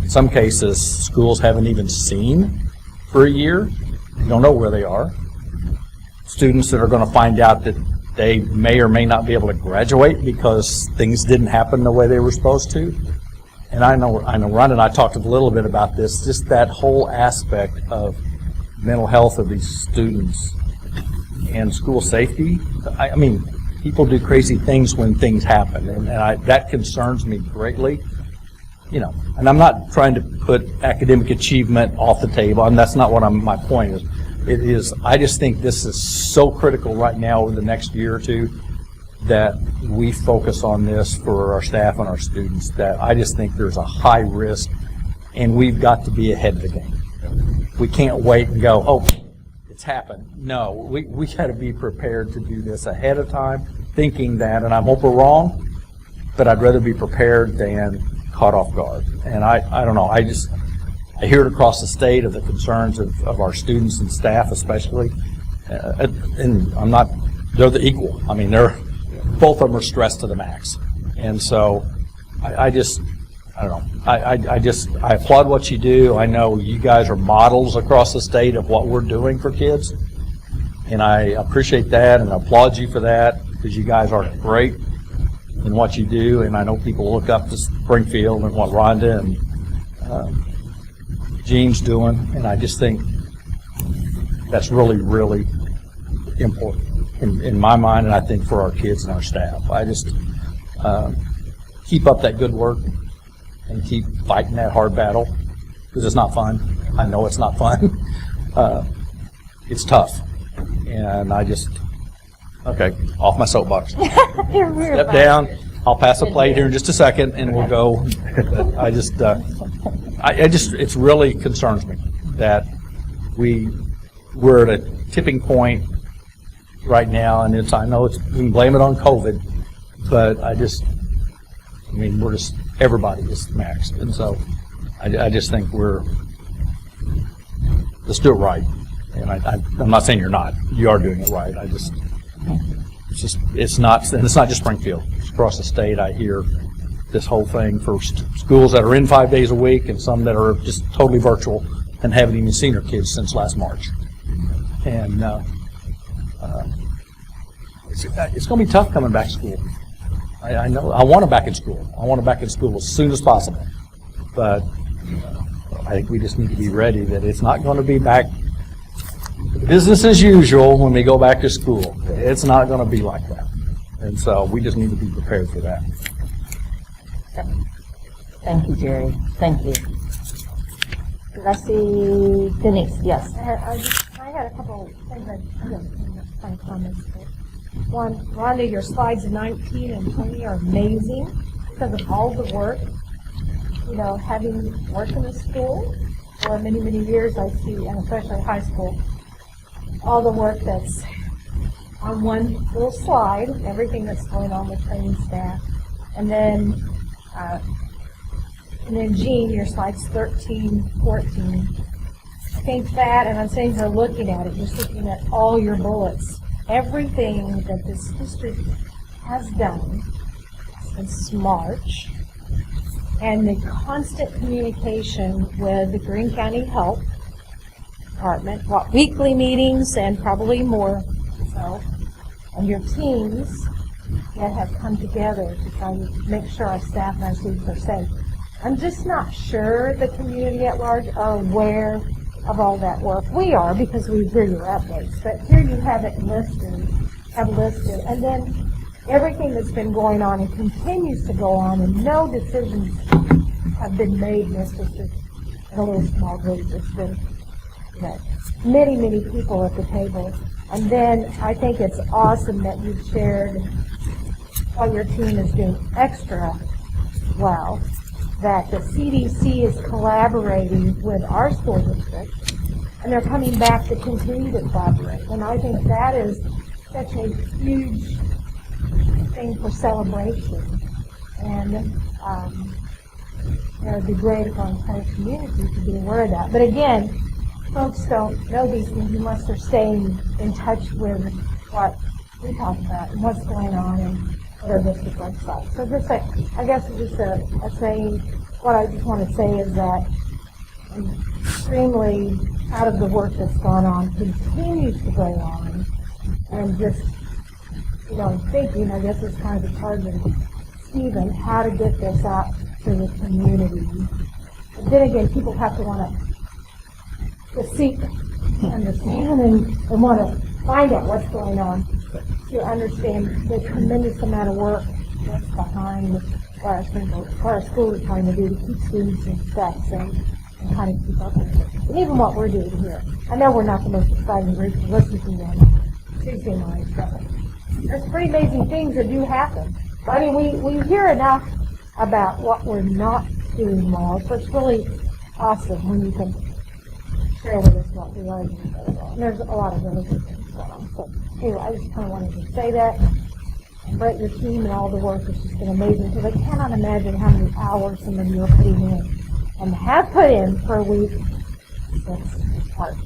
in some cases schools haven't even seen for a year. You don't know where they are. Students that are going to find out that they may or may not be able to graduate because things didn't happen the way they were supposed to. And I know Ron and I talked a little bit about this, just that whole aspect of mental health of these students and school safety. I mean, people do crazy things when things happen, and that concerns me greatly. You know, and I'm not trying to put academic achievement off the table, and that's not what my point is. It is, I just think this is so critical right now over the next year or two that we focus on this for our staff and our students, that I just think there's a high risk, and we've got to be ahead of the game. We can't wait and go, oh, it's happened. No, we got to be prepared to do this ahead of time, thinking that, and I hope we're wrong, but I'd rather be prepared than caught off guard. And I don't know, I hear it across the state of the concerns of our students and staff especially, and they're the equal. I mean, both of them are stressed to the max. And so I don't know, I applaud what you do. I know you guys are models across the state of what we're doing for kids, and I appreciate that and applaud you for that, because you guys are great in what you do, and I know people look up to Springfield and what Rhonda and Jean's doing, and I just think that's really, really important in my mind, and I think for our kids and our staff. I just keep up that good work and keep fighting that hard battle, because it's not fun. I know it's not fun. It's tough, and I just Okay, off my soapbox. We're Step about- down. I'll pass the plate here in just a second, and we'll go. But I just, it really concerns me that we're at a tipping point right now, and I know we can blame it on COVID, but everybody is maxed, and so I just think let's do it right. And I'm not saying you're not. You are doing it right. It's not just Springfield. It's across the state. I hear this whole thing for schools that are in 5 days a week and some that are just totally virtual and haven't even seen their kids since last March. And it's going to be tough coming back to school. I know. I want them back in school. I want them back in school as soon as possible. But I think we just need to be ready that it's not going to be back business as usual when we go back to school. It's not going to be like that. And so we just need to be prepared for that. Thank you, Jerry. Thank you. Did I see Denise? Yes. I had a couple of things I comments. One, Rhonda, your slides 19 and 20 are amazing because of all the work. Having worked in a school for many, many years, I see, and especially high school, all the work that's on one little slide, everything that's going on with training staff. And then Jean, your slides 13, 14. I think that, and I'm sitting here looking at it, just looking at all your bullets, everything that this district has done since March, and the constant communication with the Greene County Health Department, weekly meetings and probably more so, and your teams that have come together to try to make sure our staff and our students are safe. I'm just not sure the community at large are aware of all that work. We are, because we hear your updates, but here you have it listed, and then everything that's been going on and continues to go on, and no decisions have been made in this district in a little small group. It's been many, many people at the table. And then I think it's awesome that you've shared what your team is doing extra well, that the CDC is collaborating with our school district, and they're coming back to continue to collaborate. And I think that is such a huge thing for celebration. And it would be great if our entire community could be aware of that. But again, folks don't know these things unless they're staying in touch with what we talk about and what's going on and what our district website. So just I guess just a saying, what I just want to say is that I'm extremely proud of the work that's gone on, continues to go on, and just, thinking, I guess it's kind of the charge of Stephen, how to get this out to the community. But then again, people have to want to seek, understand, and want to find out what's going on to understand the tremendous amount of work that's behind what our school is trying to do to keep students in check and kind of keep up with it. And even what we're doing here. I know we're not the most exciting group to listen to on Tuesday nights, but there's pretty amazing things that do happen. I mean, we hear enough about what we're not doing well, so it's really awesome when you can share with us what we are doing very well. And there's a lot of really good things going on. So anyway, I just kind of wanted to say that. And Brett, your team and all the work has just been amazing, because I cannot imagine how many hours some of you are putting in and have put in per week since March.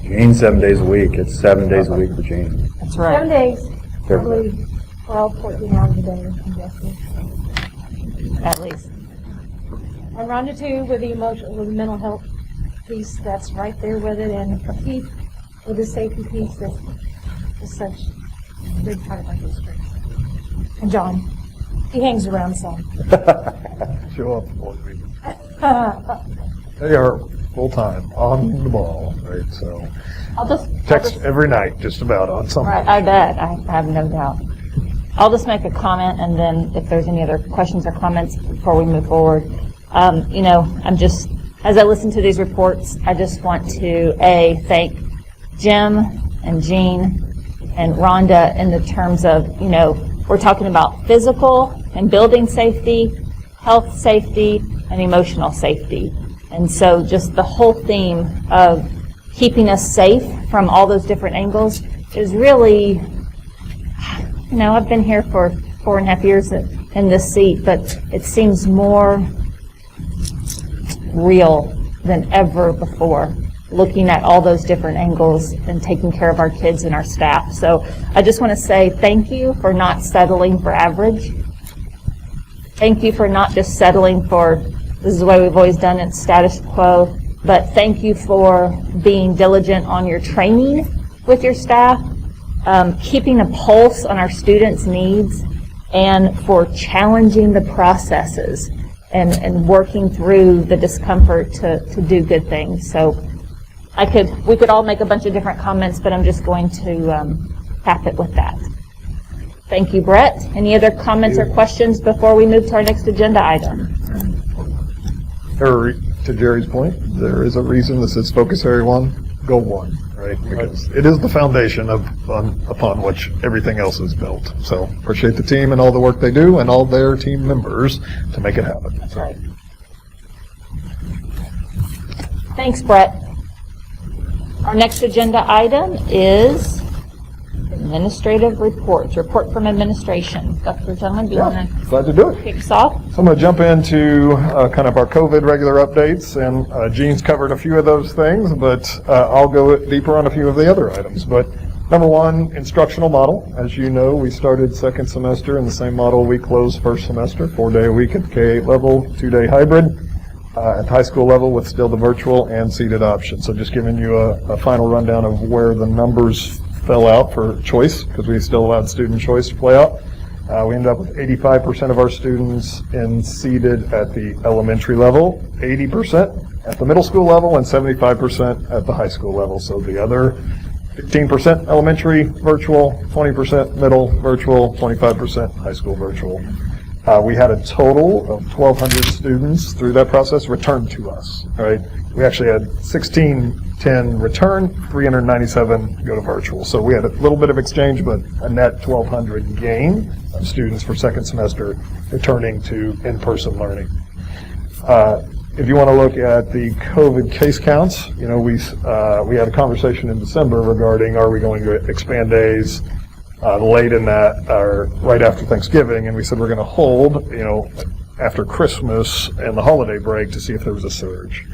Jane, 7 days a week. It's 7 days a week for Jane. That's right. 7 days, probably 12, 14 hours a day, I'm guessing. At least. And Rhonda too, with the mental health piece, that's right there with it, and Keith with the safety piece, that is such a big part of our district. And John, he hangs around some. Show up for me. They are full-time, on the ball, right? So I'll just text every night, just about, on something. Right, I bet. I have no doubt. I'll just make a comment, and then if there's any other questions or comments before we move forward. I'm just, as I listen to these reports, I just want to, thank Jim and Jean and Rhonda in the terms of, we're talking about physical and building safety, health safety, and emotional safety. And so just the whole theme of keeping us safe from all those different angles is really, I've been here for 4.5 years in this seat, but it seems more real than ever before, looking at all those different angles and taking care of our kids and our staff. So I just want to say thank you for not settling for average. Thank you for not just settling for, this is the way we've always done it, status quo, but thank you for being diligent on your training with your staff, keeping a pulse on our students' needs, and for challenging the processes and working through the discomfort to do good things. So we could all make a bunch of different comments, but I'm just going to cap it with that. Thank you, Brett. Any other comments or questions before we move to our next agenda item? To Jerry's point, there is a reason this is Focus Area 1, Goal 1, right? Because it is the foundation upon which everything else is built. So appreciate the team and all the work they do and all their team members to make it happen. So. Right. Thanks, Brett. Our next agenda item is administrative reports. Report from administration. Dr. Gentleman, do you want to Glad to do it. kick us off? So I'm going to jump into kind of our COVID regular updates, and Jean's covered a few of those things, but I'll go deeper on a few of the other items. But number one, instructional model. As you know, we started second semester in the same model we closed first semester, 4-day a week at the K-8 level, 2-day hybrid. At the high school level with still the virtual and seated option. So just giving you a final rundown of where the numbers fell out for choice, because we still allowed student choice to play out. We ended up with 85% of our students in seated at the elementary level, 80% at the middle school level, and 75% at the high school level. So the other 15% elementary virtual, 20% middle virtual, 25% high school virtual. We had a total of 1,200 students through that process return to us, right? We actually had 1610 return, 397 go to virtual. So we had a little bit of exchange, but a net 1,200 gain of students for second semester returning to in-person learning. If you want to look at the COVID case counts, we had a conversation in December regarding are we going to expand days late in that, or right after Thanksgiving, and we said we're going to hold, after Christmas and the holiday break to see if there was a surge.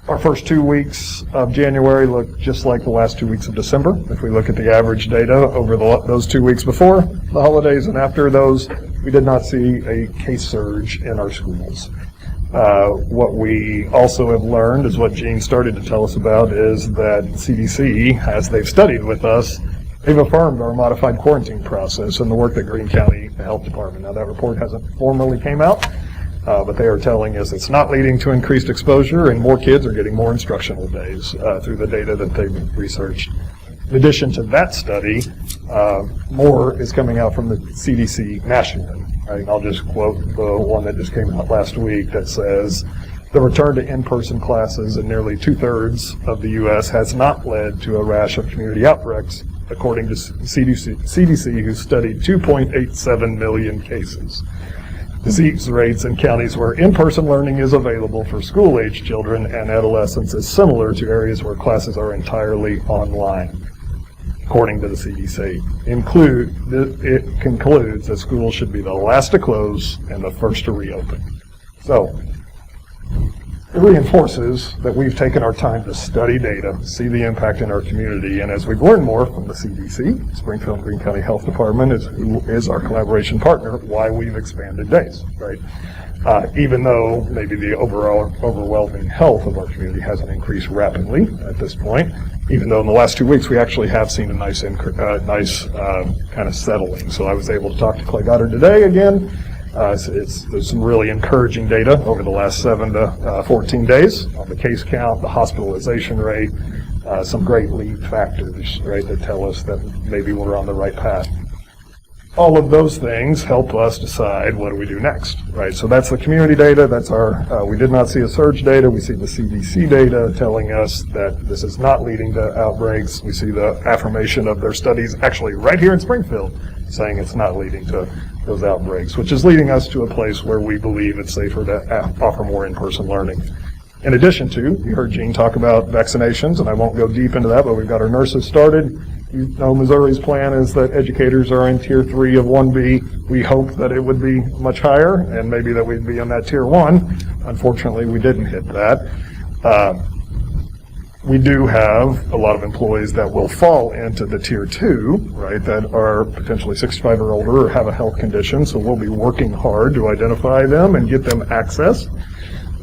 Our first 2 weeks of January looked just like the last 2 weeks of December. If we look at the average data over those 2 weeks before the holidays and after those, we did not see a case surge in our schools. What we also have learned is what Jean started to tell us about is that CDC, as they've studied with us, they've affirmed our modified quarantine process and the work that Greene County Health Department. Now that report hasn't formally came out, but they are telling us it's not leading to increased exposure and more kids are getting more instructional days through the data that they've researched. In addition to that study, more is coming out from the CDC nationally. Right? I'll just quote the one that just came out last week that says, the return to in-person classes in nearly 2/3 of the U.S. has not led to a rash of community outbreaks, according to CDC, who studied 2.87 million cases. Disease rates in counties where in-person learning is available for school-age children and adolescents is similar to areas where classes are entirely online, according to the CDC. It concludes that schools should be the last to close and the first to reopen. So, it reinforces that we've taken our time to study data, see the impact in our community, and as we've learned more from the CDC, Springfield and Greene County Health Department is our collaboration partner, why we've expanded days, right? Even though maybe the overall overwhelming health of our community hasn't increased rapidly at this point, even though in the last 2 weeks we actually have seen a nice kind of settling. So I was able to talk to Clay Goddard today again. There's some really encouraging data over the last 7 to 14 days on the case count, the hospitalization rate, some great lead factors, right, that tell us that maybe we're on the right path. all of those things help us decide what do we do next, right? So that's the community data. That's our, we did not see a surge data. We see the CDC data telling us that this is not leading to outbreaks. We see the affirmation of their studies actually right here in Springfield saying it's not leading to those outbreaks, which is leading us to a place where we believe it's safer to offer more in-person learning. In addition to, you heard Gene talk about vaccinations, and I won't go deep into that, but we've got our nurses started. You know, Missouri's plan is that educators are in Tier 3 of 1B. We hope that it would be much higher, and maybe that we'd be on that Tier 1. Unfortunately, we didn't hit that. We do have a lot of employees that will fall into the Tier 2, right, that are potentially 65 or older or have a health condition, so we'll be working hard to identify them and get them access.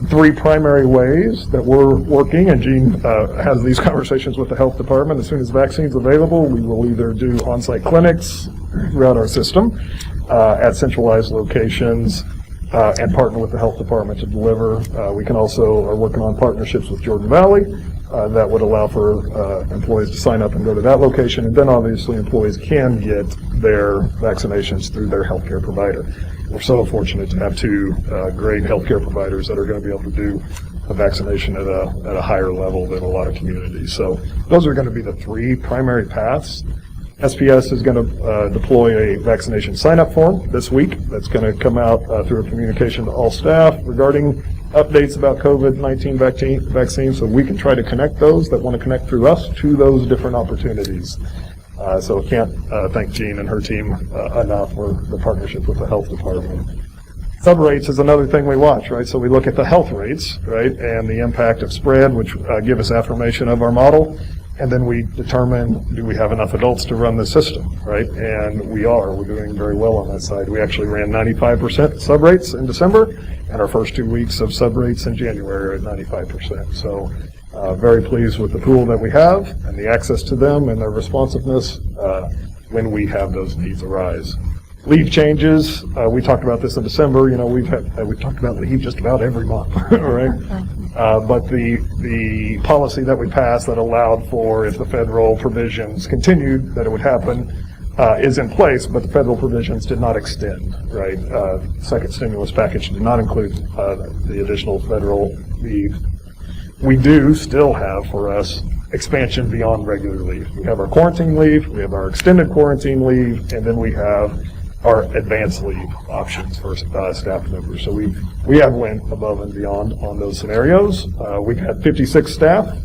3 primary ways that we're working, and Gene has these conversations with the health department. As soon as vaccines available, we will either do on-site clinics throughout our system at centralized locations and partner with the health department to deliver. We can also are working on partnerships with Jordan Valley that would allow for employees to sign up and go to that location, and then obviously employees can get their vaccinations through their healthcare provider. We're so fortunate to have 2 great healthcare providers that are going to be able to do a vaccination at a higher level than a lot of communities. So those are going to be the 3 primary paths. SPS is going to deploy a vaccination sign-up form this week that's going to come out through a communication to all staff regarding updates about COVID-19 vaccine, so we can try to connect those that want to connect through us to those different opportunities. So I can't thank Jean and her team enough for the partnership with the health department. Subrates is another thing we watch, right? So we look at the health rates, right, and the impact of spread, which give us affirmation of our model, and then we determine, do we have enough adults to run the system, right? And we're doing very well on that side. We actually ran 95% subrates in December, and our first 2 weeks of subrates in January are at 95%. So very pleased with the pool that we have and the access to them and their responsiveness when we have those needs arise. Leave changes, we talked about this in December. You know, we talked about leave just about every month, right? But the policy that we passed that allowed for, if the federal provisions continued, that it would happen, is in place, but the federal provisions did not extend, right? Second stimulus package did not include the additional federal leave. We do still have for us expansion beyond regular leave. We have our quarantine leave, we have our extended quarantine leave, and then we have our advanced leave options for staff members. So we have went above and beyond on those scenarios. We've had 56 staff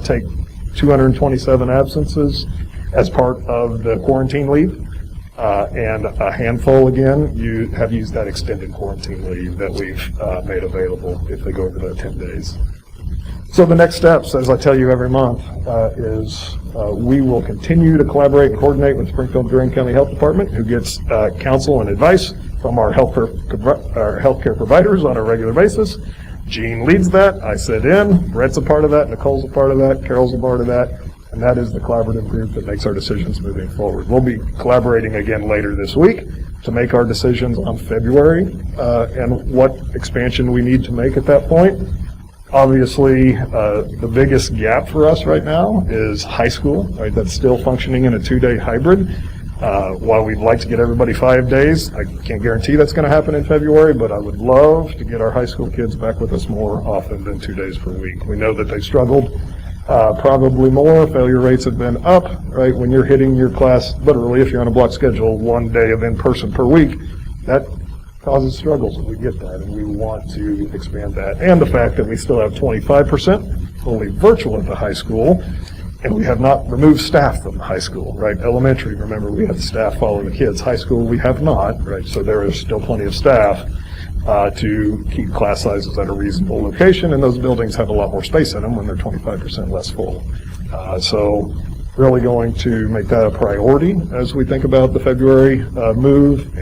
take 227 absences as part of the quarantine leave, and a handful again have used that extended quarantine leave that we've made available if they go over the 10 days. So the next steps, as I tell you every month, is we will continue to collaborate and coordinate with Springfield Green County Health Department, who gets counsel and advice from our healthcare providers on a regular basis. Gene leads that. I sit in. Brett's a part of that. Nicole's a part of that. Carol's a part of that. And that is the collaborative group that makes our decisions moving forward. We'll be collaborating again later this week to make our decisions on February and what expansion we need to make at that point. Obviously, the biggest gap for us right now is high school, right? That's still functioning in a 2-day hybrid. While we'd like to get everybody 5 days, I can't guarantee that's going to happen in February, but I would love to get our high school kids back with us more often than 2 days per week. We know that they struggled probably more. Failure rates have been up, right? When you're hitting your class, literally, if you're on a block schedule, 1 day of in-person per week, that causes struggles, and we get that, and we want to expand that. And the fact that we still have 25% fully virtual at the high school, and we have not removed staff from the high school, right? Elementary, remember, we have staff follow the kids. High school, we have not, right? So there is still plenty of staff to keep class sizes at a reasonable location, and those buildings have a lot more space in them when they're 25% less full. So really going to make that a priority as we think about the February move,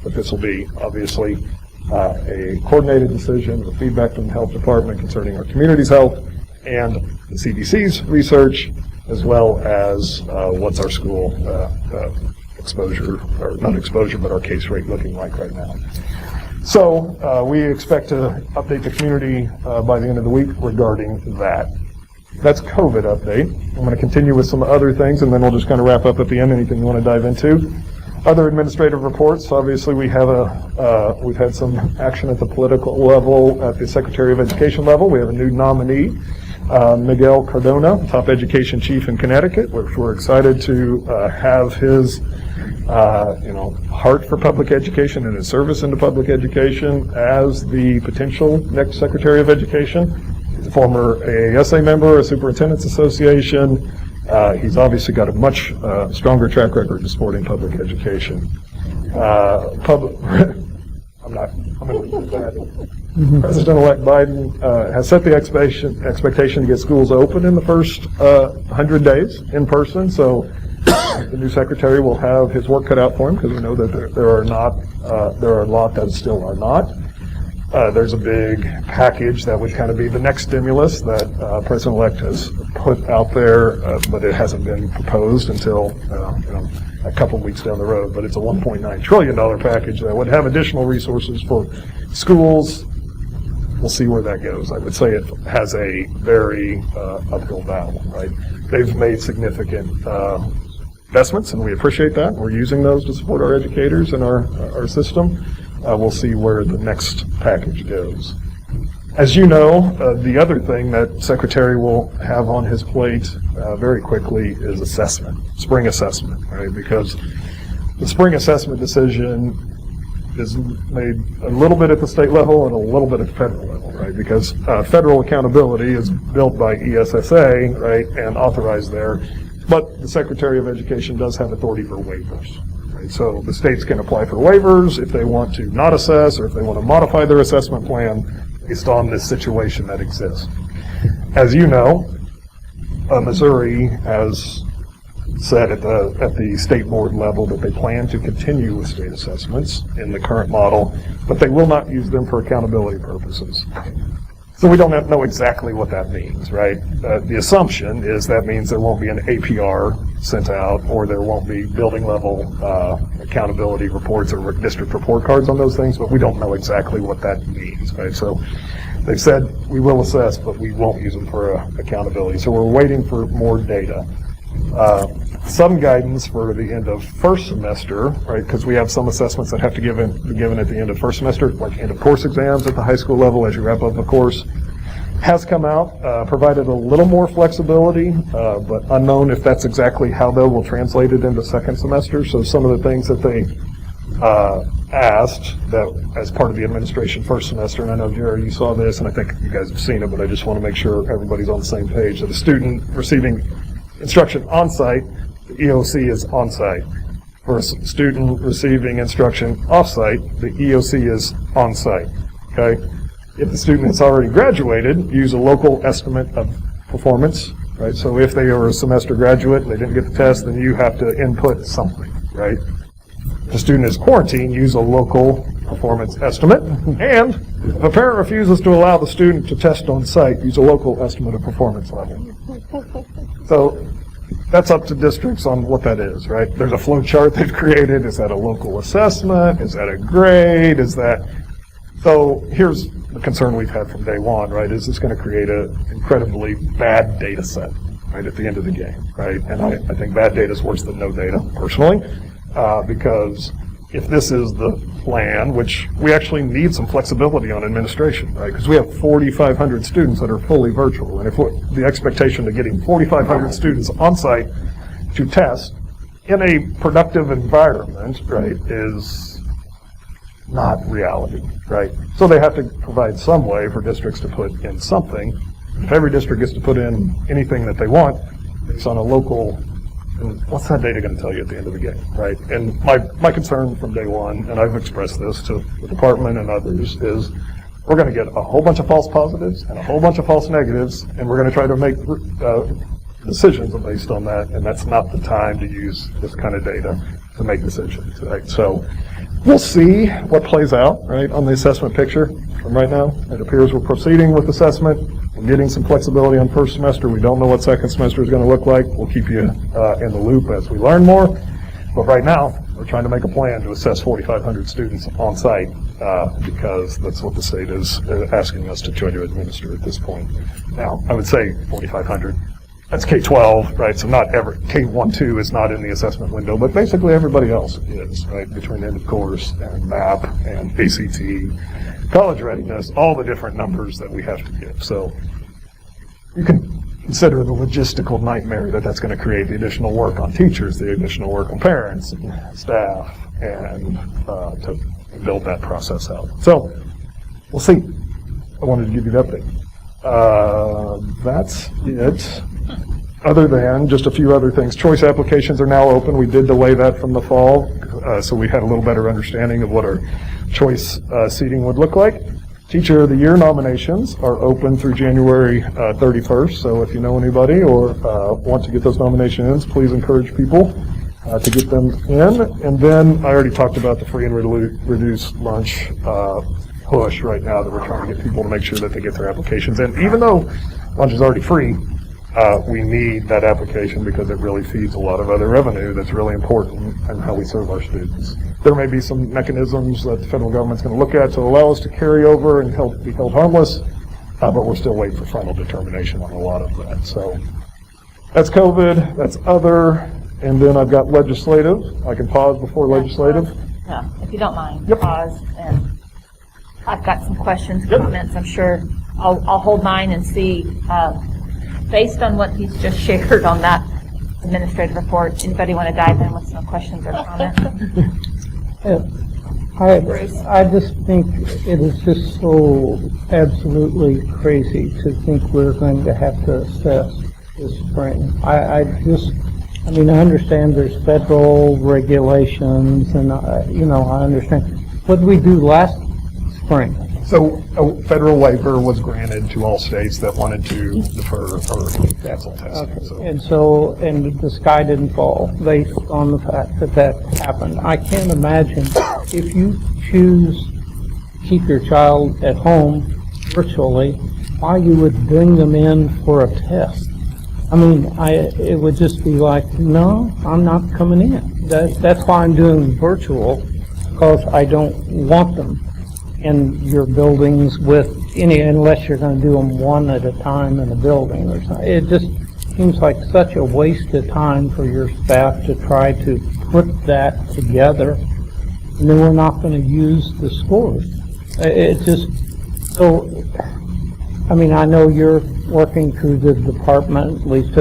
but this will be obviously a coordinated decision with feedback from the health department concerning our community's health and the CDC's research, as well as what's our school exposure, or not exposure, but our case rate looking like right now. So we expect to update the community by the end of the week regarding that. That's COVID update. I'm going to continue with some other things, and then we'll just kind of wrap up at the end. Anything you want to dive into? Other administrative reports, obviously we've had some action at the political level, at the Secretary of Education level. We have a new nominee, Miguel Cardona, top education chief in Connecticut, which we're excited to have his heart for public education and his service into public education as the potential next Secretary of Education. He's a former AASA member, a Superintendent's Association. He's obviously got a much stronger track record in supporting public education. I'm going to leave that. President-elect Biden has set the expectation to get schools open in the first 100 days in person. So the new secretary will have his work cut out for him, because we know that there are a lot that still are not. There's a big package that would kind of be the next stimulus that President-elect has put out there, but it hasn't been proposed until a couple weeks down the road. But it's a $1.9 trillion package that would have additional resources for schools. We'll see where that goes. I would say it has a very uphill battle, right? They've made significant investments, and we appreciate that. We're using those to support our educators and our system. We'll see where the next package goes. As you know, the other thing that Secretary will have on his plate very quickly is assessment, spring assessment, right? Because the spring assessment decision is made a little bit at the state level and a little bit at the federal level, right? Because federal accountability is built by ESSA, right, and authorized there. But the Secretary of Education does have authority for waivers. So the states can apply for waivers if they want to not assess, or if they want to modify their assessment plan based on this situation that exists. As you know, Missouri has said at the state board level that they plan to continue with state assessments in the current model, but they will not use them for accountability purposes. So we don't know exactly what that means, right? The assumption is that means there won't be an APR sent out, or there won't be building level accountability reports or district report cards on those things, but we don't know exactly what that means, right? So they've said we will assess, but we won't use them for accountability. So we're waiting for more data. Some guidance for the end of first semester, right? Because we have some assessments that have to be given at the end of first semester, like end of course exams at the high school level as you wrap up a course, has come out, provided a little more flexibility, but unknown if that's exactly how they will translate it into second semester. So some of the things that they asked that as part of the administration first semester, and I know, Jerry, you saw this, and I think you guys have seen it, but I just want to make sure everybody's on the same page, that a student receiving instruction on-site, the EOC is on-site. For a student receiving instruction off-site, the EOC is on-site, okay? If the student has already graduated, use a local estimate of performance, right? So if they are a semester graduate and they didn't get the test, then you have to input something, right? If the student is quarantined, use a local performance estimate. And if a parent refuses to allow the student to test on site, use a local estimate of performance level. So that's up to districts on what that is, right? There's a flow chart they've created. Is that a local assessment? Is that a grade? Is that... So here's the concern we've had from day one, right? Is this going to create an incredibly bad data set, right, at the end of the game, right? And I think bad data is worse than no data, personally, because if this is the plan, which we actually need some flexibility on administration, right? Because we have 4,500 students that are fully virtual, and if the expectation of getting 4,500 students on site to test in a productive environment, right, is not reality, right? So they have to provide some way for districts to put in something. If every district gets to put in anything that they want based on a local, and what's that data going to tell you at the end of the game, right? And my concern from day one, and I've expressed this to the department and others, is we're going to get a whole bunch of false positives and a whole bunch of false negatives, and we're going to try to make decisions based on that, and that's not the time to use this kind of data to make decisions, right? So we'll see what plays out, right, on the assessment picture. From right now, it appears we're proceeding with assessment. We're getting some flexibility on first semester. We don't know what second semester is going to look like. We'll keep you in the loop as we learn more. But right now, we're trying to make a plan to assess 4,500 students on site because that's what the state is asking us to try to administer at this point. Now, I would say 4,500 that's K-12, right? So not ever, K-1-2 is not in the assessment window, but basically everybody else is, right? Between end of course and MAP and ACT, college readiness, all the different numbers that we have to give. So you can consider the logistical nightmare that that's going to create, the additional work on teachers, the additional work on parents and staff, and to build that process out. So we'll see. I wanted to give you the update. That's it. Other than just a few other things. Choice applications are now open. We did delay that from the fall, so we had a little better understanding of what our choice seating would look like. Teacher of the Year nominations are open through January 31st, so if you know anybody or want to get those nominations in, please encourage people to get them in. And then I already talked about the free and reduced lunch push right now that we're trying to get people to make sure that they get their applications in. Even though lunch is already free, we need that application because it really feeds a lot of other revenue that's really important in how we serve our students. There may be some mechanisms that the federal government's going to look at to allow us to carry over and be held harmless, but we're still waiting for final determination on a lot of that. So that's COVID, that's other, and then I've got legislative. I can pause before legislative. Yeah, if you don't mind, pause. And I've got some questions, comments. I'm sure I'll hold mine and see. Based on what he's just shared on that administrative report, anybody want to dive in with some questions or comments? I just think it is just so absolutely crazy to think we're going to have to assess this spring. I understand there's federal regulations, and I understand. What did we do last spring? So a federal waiver was granted to all states that wanted to defer or cancel testing. Okay. And the sky didn't fall based on the fact that happened. I can't imagine if you choose to keep your child at home virtually, why you would bring them in for a test. It would just be like, no, I'm not coming in. That's why I'm doing virtual, because I don't want them in your buildings unless you're going to do them one at a time in a building or something. It just seems like such a waste of time for your staff to try to put that together, and then we're not going to use the scores. I know you're working through the department, at least,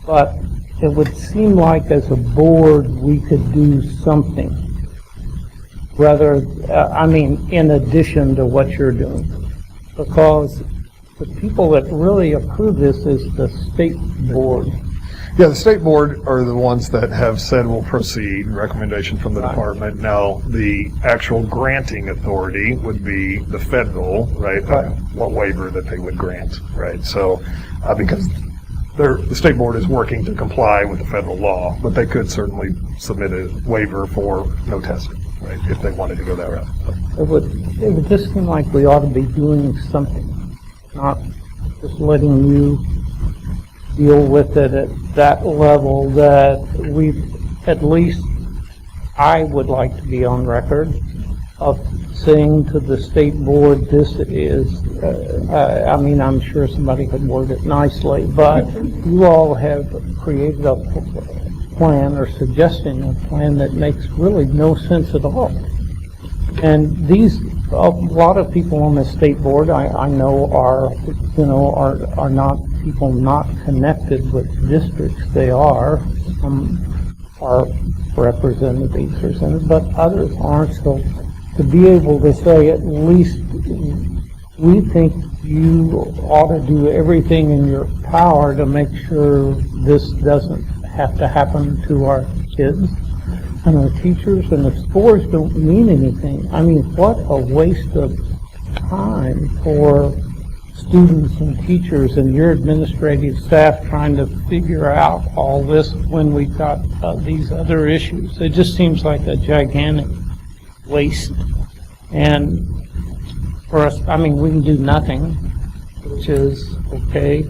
but it would seem like as a board we could do something. In addition to what you're doing, because the people that really approve this is the state board. Yeah, the state board are the ones that have said we'll proceed, recommendation from the department. Now, the actual granting authority would be the federal, right? What waiver that they would grant, right? So, because the state board is working to comply with the federal law, but they could certainly submit a waiver for no testing. Right, if they wanted to go that route. It would just seem like we ought to be doing something, not just letting you deal with it at that level that at least I would like to be on record of saying to the state board, this is, I'm sure somebody could word it nicely, but you all have created a plan or suggesting a plan that makes really no sense at all. And a lot of people on the state board I know are not people not connected with districts. They are representatives, but others aren't. So to be able to say at least we think you ought to do everything in your power to make sure this doesn't have to happen to our kids and our teachers, and the scores don't mean anything. What a waste of time for students and teachers and your administrative staff trying to figure out all this when we've got these other issues. It just seems like a gigantic waste. And for us, we can do nothing, which is okay,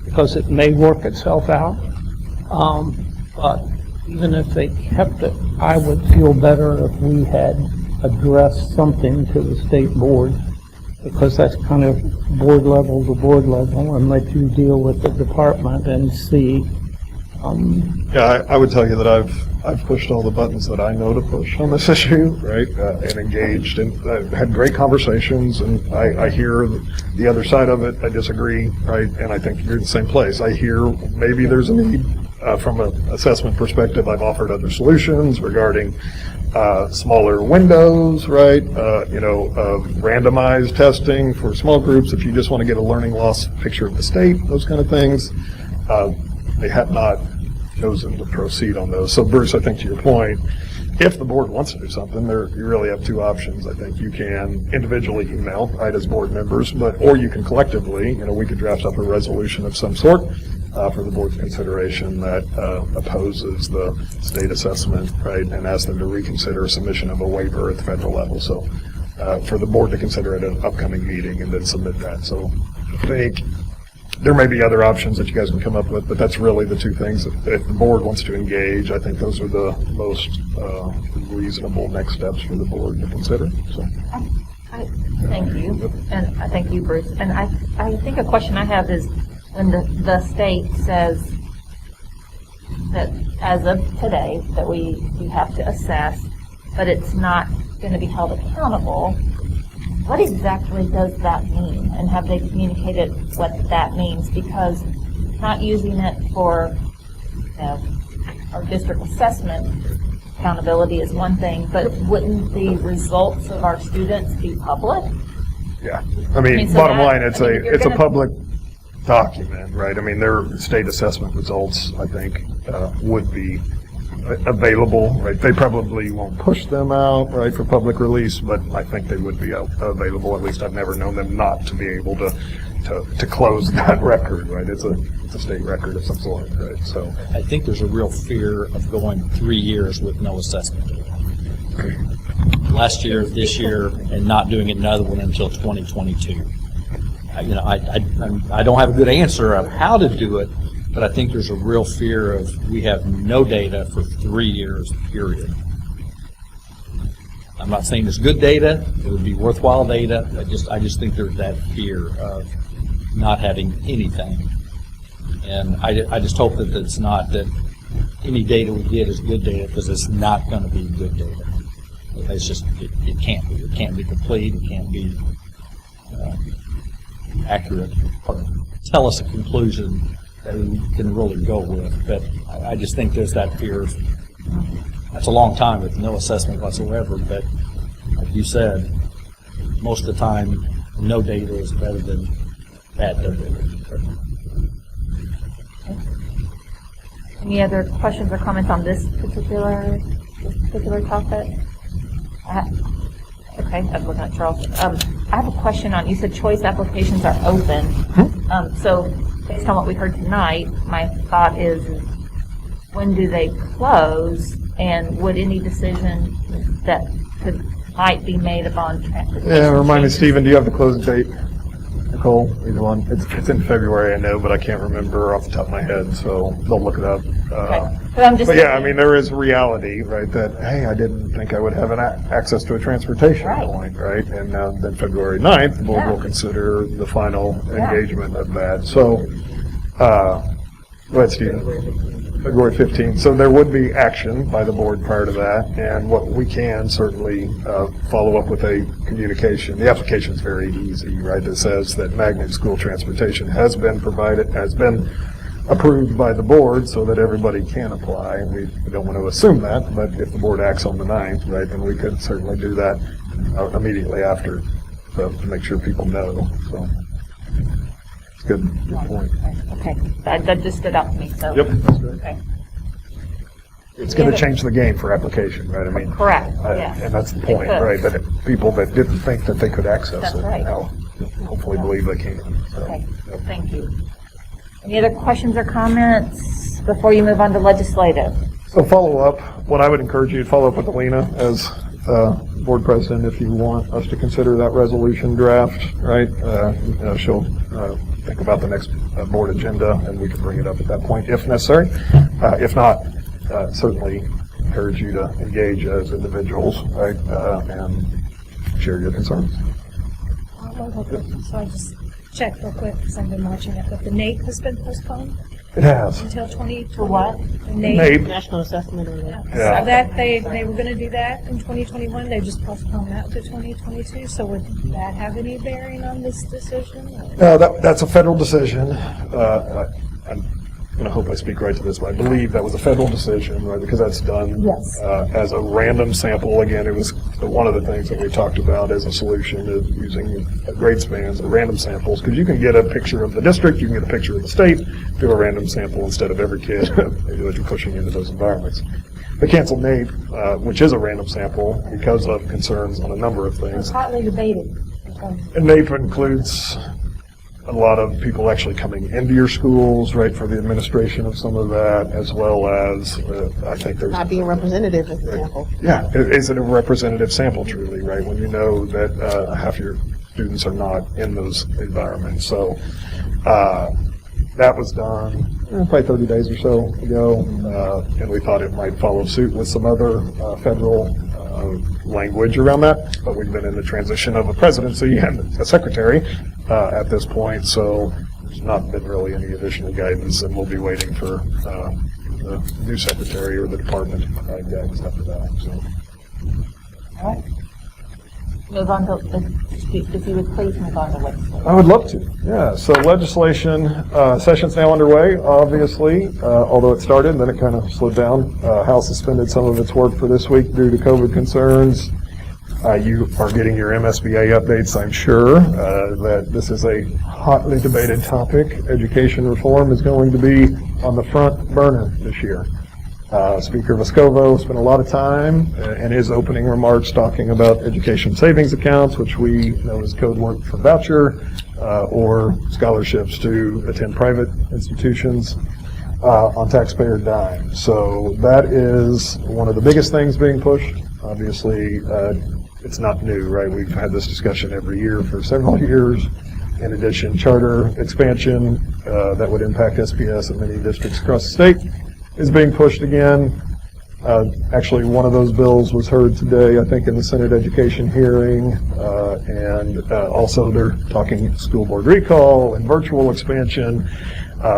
because it may work itself out. But even if they kept it, I would feel better if we had addressed something to the state board because that's kind of board level to board level, and let you deal with the department and see. Yeah, I would tell you that I've pushed all the buttons that I know to push on this issue, right, and engaged, and I've had great conversations, and I hear the other side of it. I disagree, right, and I think you're in the same place. I hear maybe there's a need from an assessment perspective. I've offered other solutions regarding smaller windows, right, randomized testing for small groups if you just want to get a learning loss picture of the state, those kind of things. They have not chosen to proceed on those. So Bruce, I think to your point, if the board wants to do something, you really have two options. I think you can individually email, right, as board members, or you can collectively, we could draft up a resolution of some sort for the board's consideration that opposes the state assessment, right, and ask them to reconsider submission of a waiver at the federal level. So for the board to consider at an upcoming meeting and then submit that. So I think there may be other options that you guys can come up with, but that's really the two things. If the board wants to engage, I think those are the most reasonable next steps for the board to consider. So, Thank you, and I thank you, Bruce. And I think a question I have is when the state says that as of today that we have to assess, but it's not going to be held accountable. What exactly does that mean? And have they communicated what that means? Because not using it for our district assessment accountability is one thing, but wouldn't the results of our students be public? Yeah, I mean bottom line, it's a public document, right? I mean, their state assessment results, I think, would be available, right? They probably won't push them out, right, for public release, but I think they would be available. At least I've never known them not to be able to close that record, right? It's a state record of some sort, right? So I think there's a real fear of going 3 years with no assessment. Last year, this year, and not doing another one until 2022. I don't have a good answer of how to do it, but I think there's a real fear of we have no data for 3 years, period. I'm not saying it's good data, it would be worthwhile data, I just think there's that fear of not having anything. And I just hope that it's not that any data we get is good data, because it's not going to be good data. It's just, it can't be. It can't be complete, it can't be accurate, or tell us a conclusion that we can really go with. But I just think there's that fear. That's a long time with no assessment whatsoever, but like you said, most of the time, no data is better than bad data. Any other questions or comments on this particular topic? Okay, I'm looking at Charles. I have a question on, you said choice applications are open. So based on what we heard tonight, my thought is when do they close, and would any decision that might be made upon transportation? Yeah, remind me, Stephen, do you have the closing date? Nicole, either one. It's in February, I know, but I can't remember off the top of my head, so they'll look it up. Okay. But yeah, I mean, there is reality, right, that, hey, I didn't think I would have access to a transportation point, right? And then February 9th, the board will consider the final engagement of that. So, go ahead, Stephen. February 15th. So there would be action by the board prior to that, and what we can certainly follow up with a communication. The application is very easy, right? It says that magnet school transportation has been approved by the board so that everybody can apply. We don't want to assume that, but if the board acts on the 9th, right, then we could certainly do that immediately after, to make sure people know. So. Good point. Okay, that just stood out to me. So. Yep. Okay. It's going to change the game for application, right? I mean, correct. Yes. And that's the point, right? That people that didn't think that they could access it right. now hopefully believe they can. So. Okay. Thank you. Any other questions or comments before you move on to legislative? So follow up. What I would encourage you to follow up with Alina as board president if you want us to consider that resolution draft, right? She'll think about the next board agenda, and we can bring it up at that point if necessary. If not, certainly encourage you to engage as individuals, right, and share your concerns. All So I just checked real quick because I've been watching it, but the NAEP has been postponed It has. until 2020. For what? The NAEP. NAEP. National Assessment of Yeah. So that they were going to do that in 2021. They just postponed that to 2022. So would that have any bearing on this decision? That's a federal decision. I'm going to hope I speak right to this, but I believe that was a federal decision, right, because that's done Yes. as a random sample. Again, it was one of the things that we talked about as a solution to using grade spans and random samples, because you can get a picture of the district, you can get a picture of the state, do a random sample instead of every kid that you're pushing into those environments. They canceled NAEP, which is a random sample, because of concerns on a number of It's things. hotly debated. And NAEP includes a lot of people actually coming into your schools, right, for the administration of some of that, as well as, I think there's... Not being representative, for example. Yeah, is it a representative sample truly, right, when you know that half your students are not in those environments. So that was done probably 30 days or so ago, and we thought it might follow suit with some other federal language around that, but we've been in the transition of a presidency and a secretary at this point, so there's not been really any additional guidance, and we'll be waiting for the new secretary or the department guidance after that. So. All right. Move on to, if you would please move on to legislation. I would love to, yeah. So legislation, session's now underway, obviously, although it started and then it kind of slowed down. House suspended some of its work for this week due to COVID concerns. You are getting your MSBA updates, I'm sure, that this is a hotly debated topic. Education reform is going to be on the front burner this year. Speaker Vescovo spent a lot of time in his opening remarks talking about education savings accounts, which we know is code word for voucher, or scholarships to attend private institutions on taxpayer dime. So that is one of the biggest things being pushed. Obviously, it's not new, right? We've had this discussion every year for several years. In addition, charter expansion that would impact SPS in many districts across the state is being pushed again. Actually, one of those bills was heard today, I think, in the Senate Education hearing, and also they're talking school board recall and virtual expansion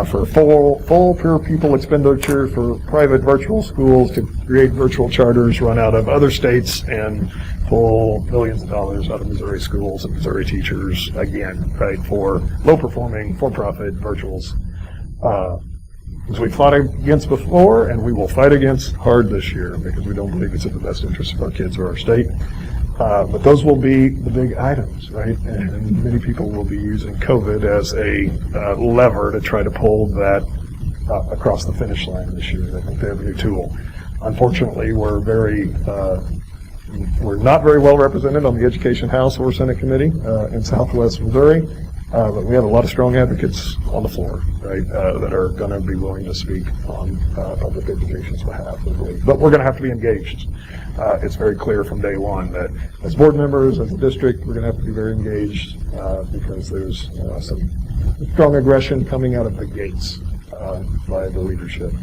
for full per pupil expenditure for private virtual schools to create virtual charters run out of other states and pull millions of dollars out of Missouri schools and Missouri teachers again, right, for low-performing, for-profit virtuals. As we fought against before, and we will fight against hard this year because we don't believe it's in the best interest of our kids or our state. But those will be the big items, right? And many people will be using COVID as a lever to try to pull that across the finish line this year. I think they have a new tool. Unfortunately, we're not very well represented on the Education House or Senate Committee in Southwest Missouri. But we have a lot of strong advocates on the floor, right, that are going to be willing to speak on public education's behalf, we believe. But we're going to have to be engaged. It's very clear from day one that as board members, as a district, we're going to have to be very engaged because there's some strong aggression coming out of the gates by the leadership.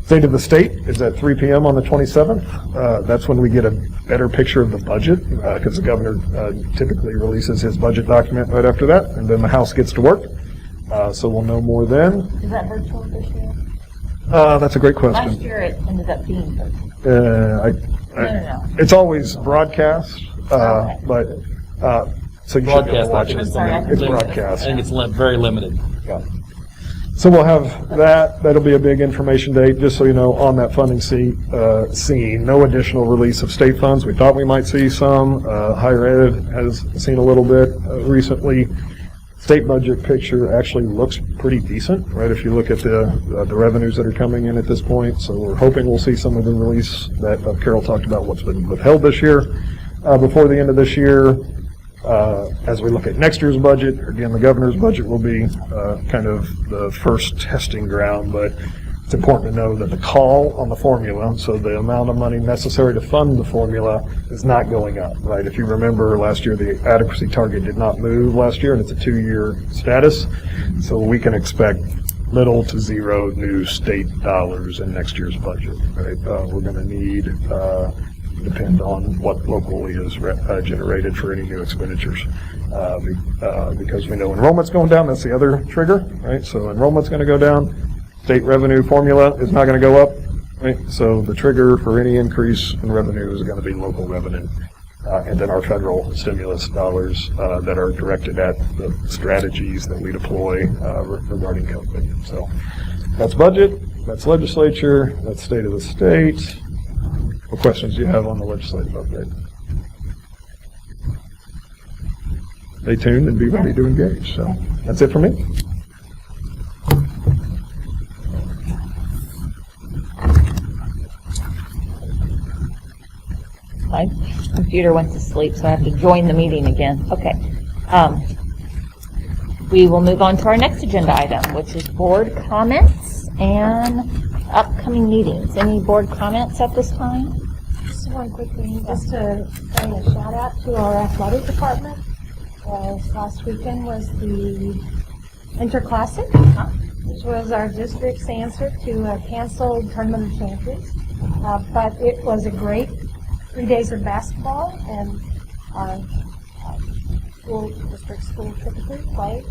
State of the State is at 3 p.m. on the 27th. That's when we get a better picture of the budget, because the governor typically releases his budget document right after that, and then the House gets to work. So we'll know more then. Is that virtual this year? That's a great question. Last year it ended up being virtual. No. It's always broadcast, but so you Broadcast, should watch it. It's broadcast. I think it's very limited. Yeah. So we'll have that. That'll be a big information date, just so you know, on that funding scene. No additional release of state funds. We thought we might see some. Higher ed has seen a little bit recently. State budget picture actually looks pretty decent, right, if you look at the revenues that are coming in at this point. So we're hoping we'll see some of the release that Carol talked about, what's been withheld this year, before the end of this year. As we look at next year's budget, again, the governor's budget will be kind of the first testing ground, but it's important to know that the call on the formula, so the amount of money necessary to fund the formula, is not going up, right? If you remember last year, the adequacy target did not move last year, and it's a 2-year status, so we can expect little to zero new state dollars in next year's budget, right? We're going to need depend on what locally is generated for any new expenditures. because we know enrollment's going down. That's the other trigger, right? So enrollment's going to go down. State revenue formula is not going to go up, right? So the trigger for any increase in revenue is going to be local revenue. And then our federal stimulus dollars that are directed at the strategies that we deploy regarding COVID. So that's budget, that's legislature, that's state of the state. What questions do you have on the legislative update? Stay tuned and be ready to engage. So that's it for me. My computer went to sleep, so I have to join the meeting again. Okay. We will move on to our next agenda item, which is board comments and upcoming meetings. Any board comments at this time? Just one quick thing, just to kind of shout out to our athletic department. Last weekend was the Winter Classic, which was our district's answer to a canceled Tournament of Champions. But it was a great 3 days of basketball, and our district school typically played.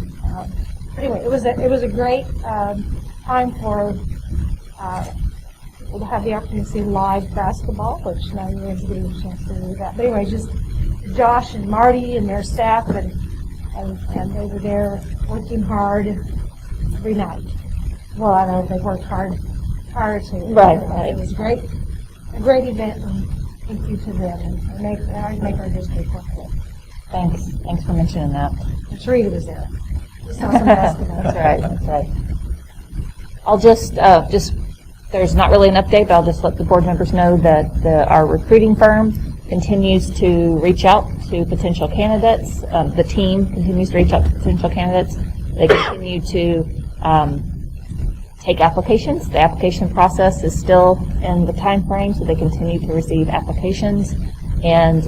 Anyway, it was a great time for people to have the opportunity to see live basketball, which now you guys get a chance to do that. But anyway, just Josh and Marty and their staff, and they were there working hard every night. Well, I know they worked hard prior to. Right. It was a great event. And thank you to them, and make our district look good. Thanks for mentioning that. And Sharita was there. Saw some basketball. That's right. I'll just, there's not really an update, but I'll just let the board members know that our recruiting firm continues to reach out to potential candidates. The team continues to reach out to potential candidates. They continue to take applications. The application process is still in the time frame, so they continue to receive applications. And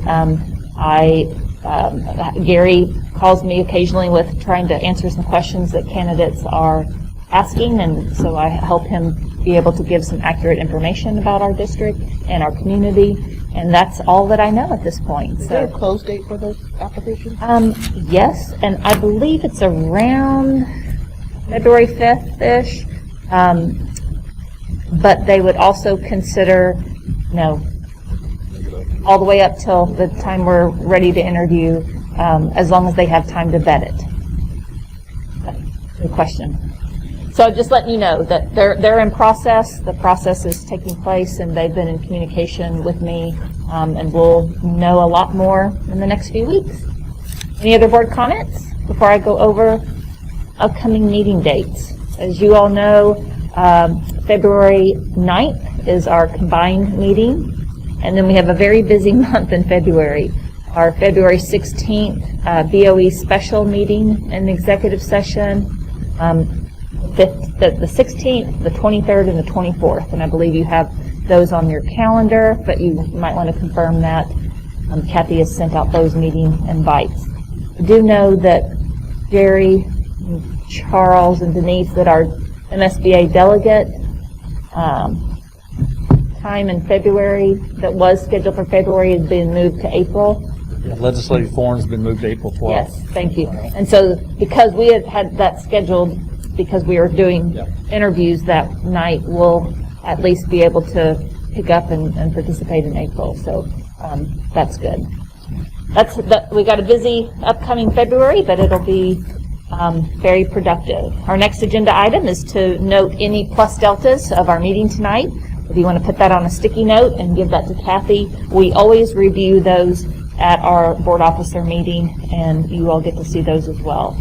Gary calls me occasionally with trying to answer some questions that candidates are asking, and so I help him be able to give some accurate information about our district and our community. And that's all that I know at this point. Is there a close date for those applications? Yes, and I believe it's around February 5th-ish. But they would also consider, all the way up till the time we're ready to interview, as long as they have time to vet it. Good question. So just letting you know that they're in process. The process is taking place, and they've been in communication with me, and we'll know a lot more in the next few weeks. Any other board comments before I go over upcoming meeting dates? As you all know, February 9th is our combined meeting, and then we have a very busy month in February. Our February 16th BOE special meeting and executive session, the 16th, the 23rd, and the 24th, and I believe you have those on your calendar, but you might want to confirm that. Kathy has sent out those meeting invites. I do know that Jerry, Charles, and Denise, that our MSBA delegate time in February that was scheduled for February has been moved to April. Yeah, legislative forum's been moved to April 12th. Yes, thank you. And so because we had that scheduled, because we were doing interviews that night, we'll at least be able to pick up and participate in April. So that's good. We got a busy upcoming February, but it'll be very productive. Our next agenda item is to note any plus deltas of our meeting tonight. If you want to put that on a sticky note and give that to Kathy, we always review those at our board officer meeting, and you all get to see those as well.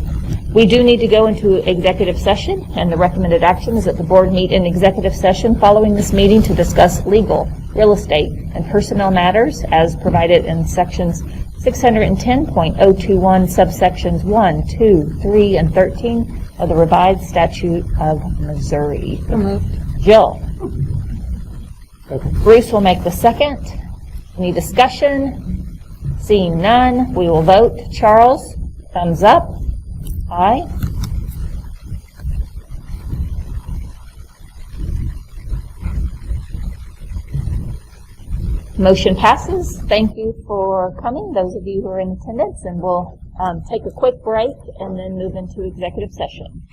We do need to go into executive session, and the recommended action is that the board meet in executive session following this meeting to discuss legal, real estate, and personnel matters as provided in sections 610.021 subsections 1, 2, 3, and 13 of the revised statute of Missouri. Jill. Bruce will make the second. Any discussion? Seeing none, we will vote. Charles, thumbs up. Aye. Motion passes. Thank you for coming, those of you who are in attendance, and we'll take a quick break and then move into executive session.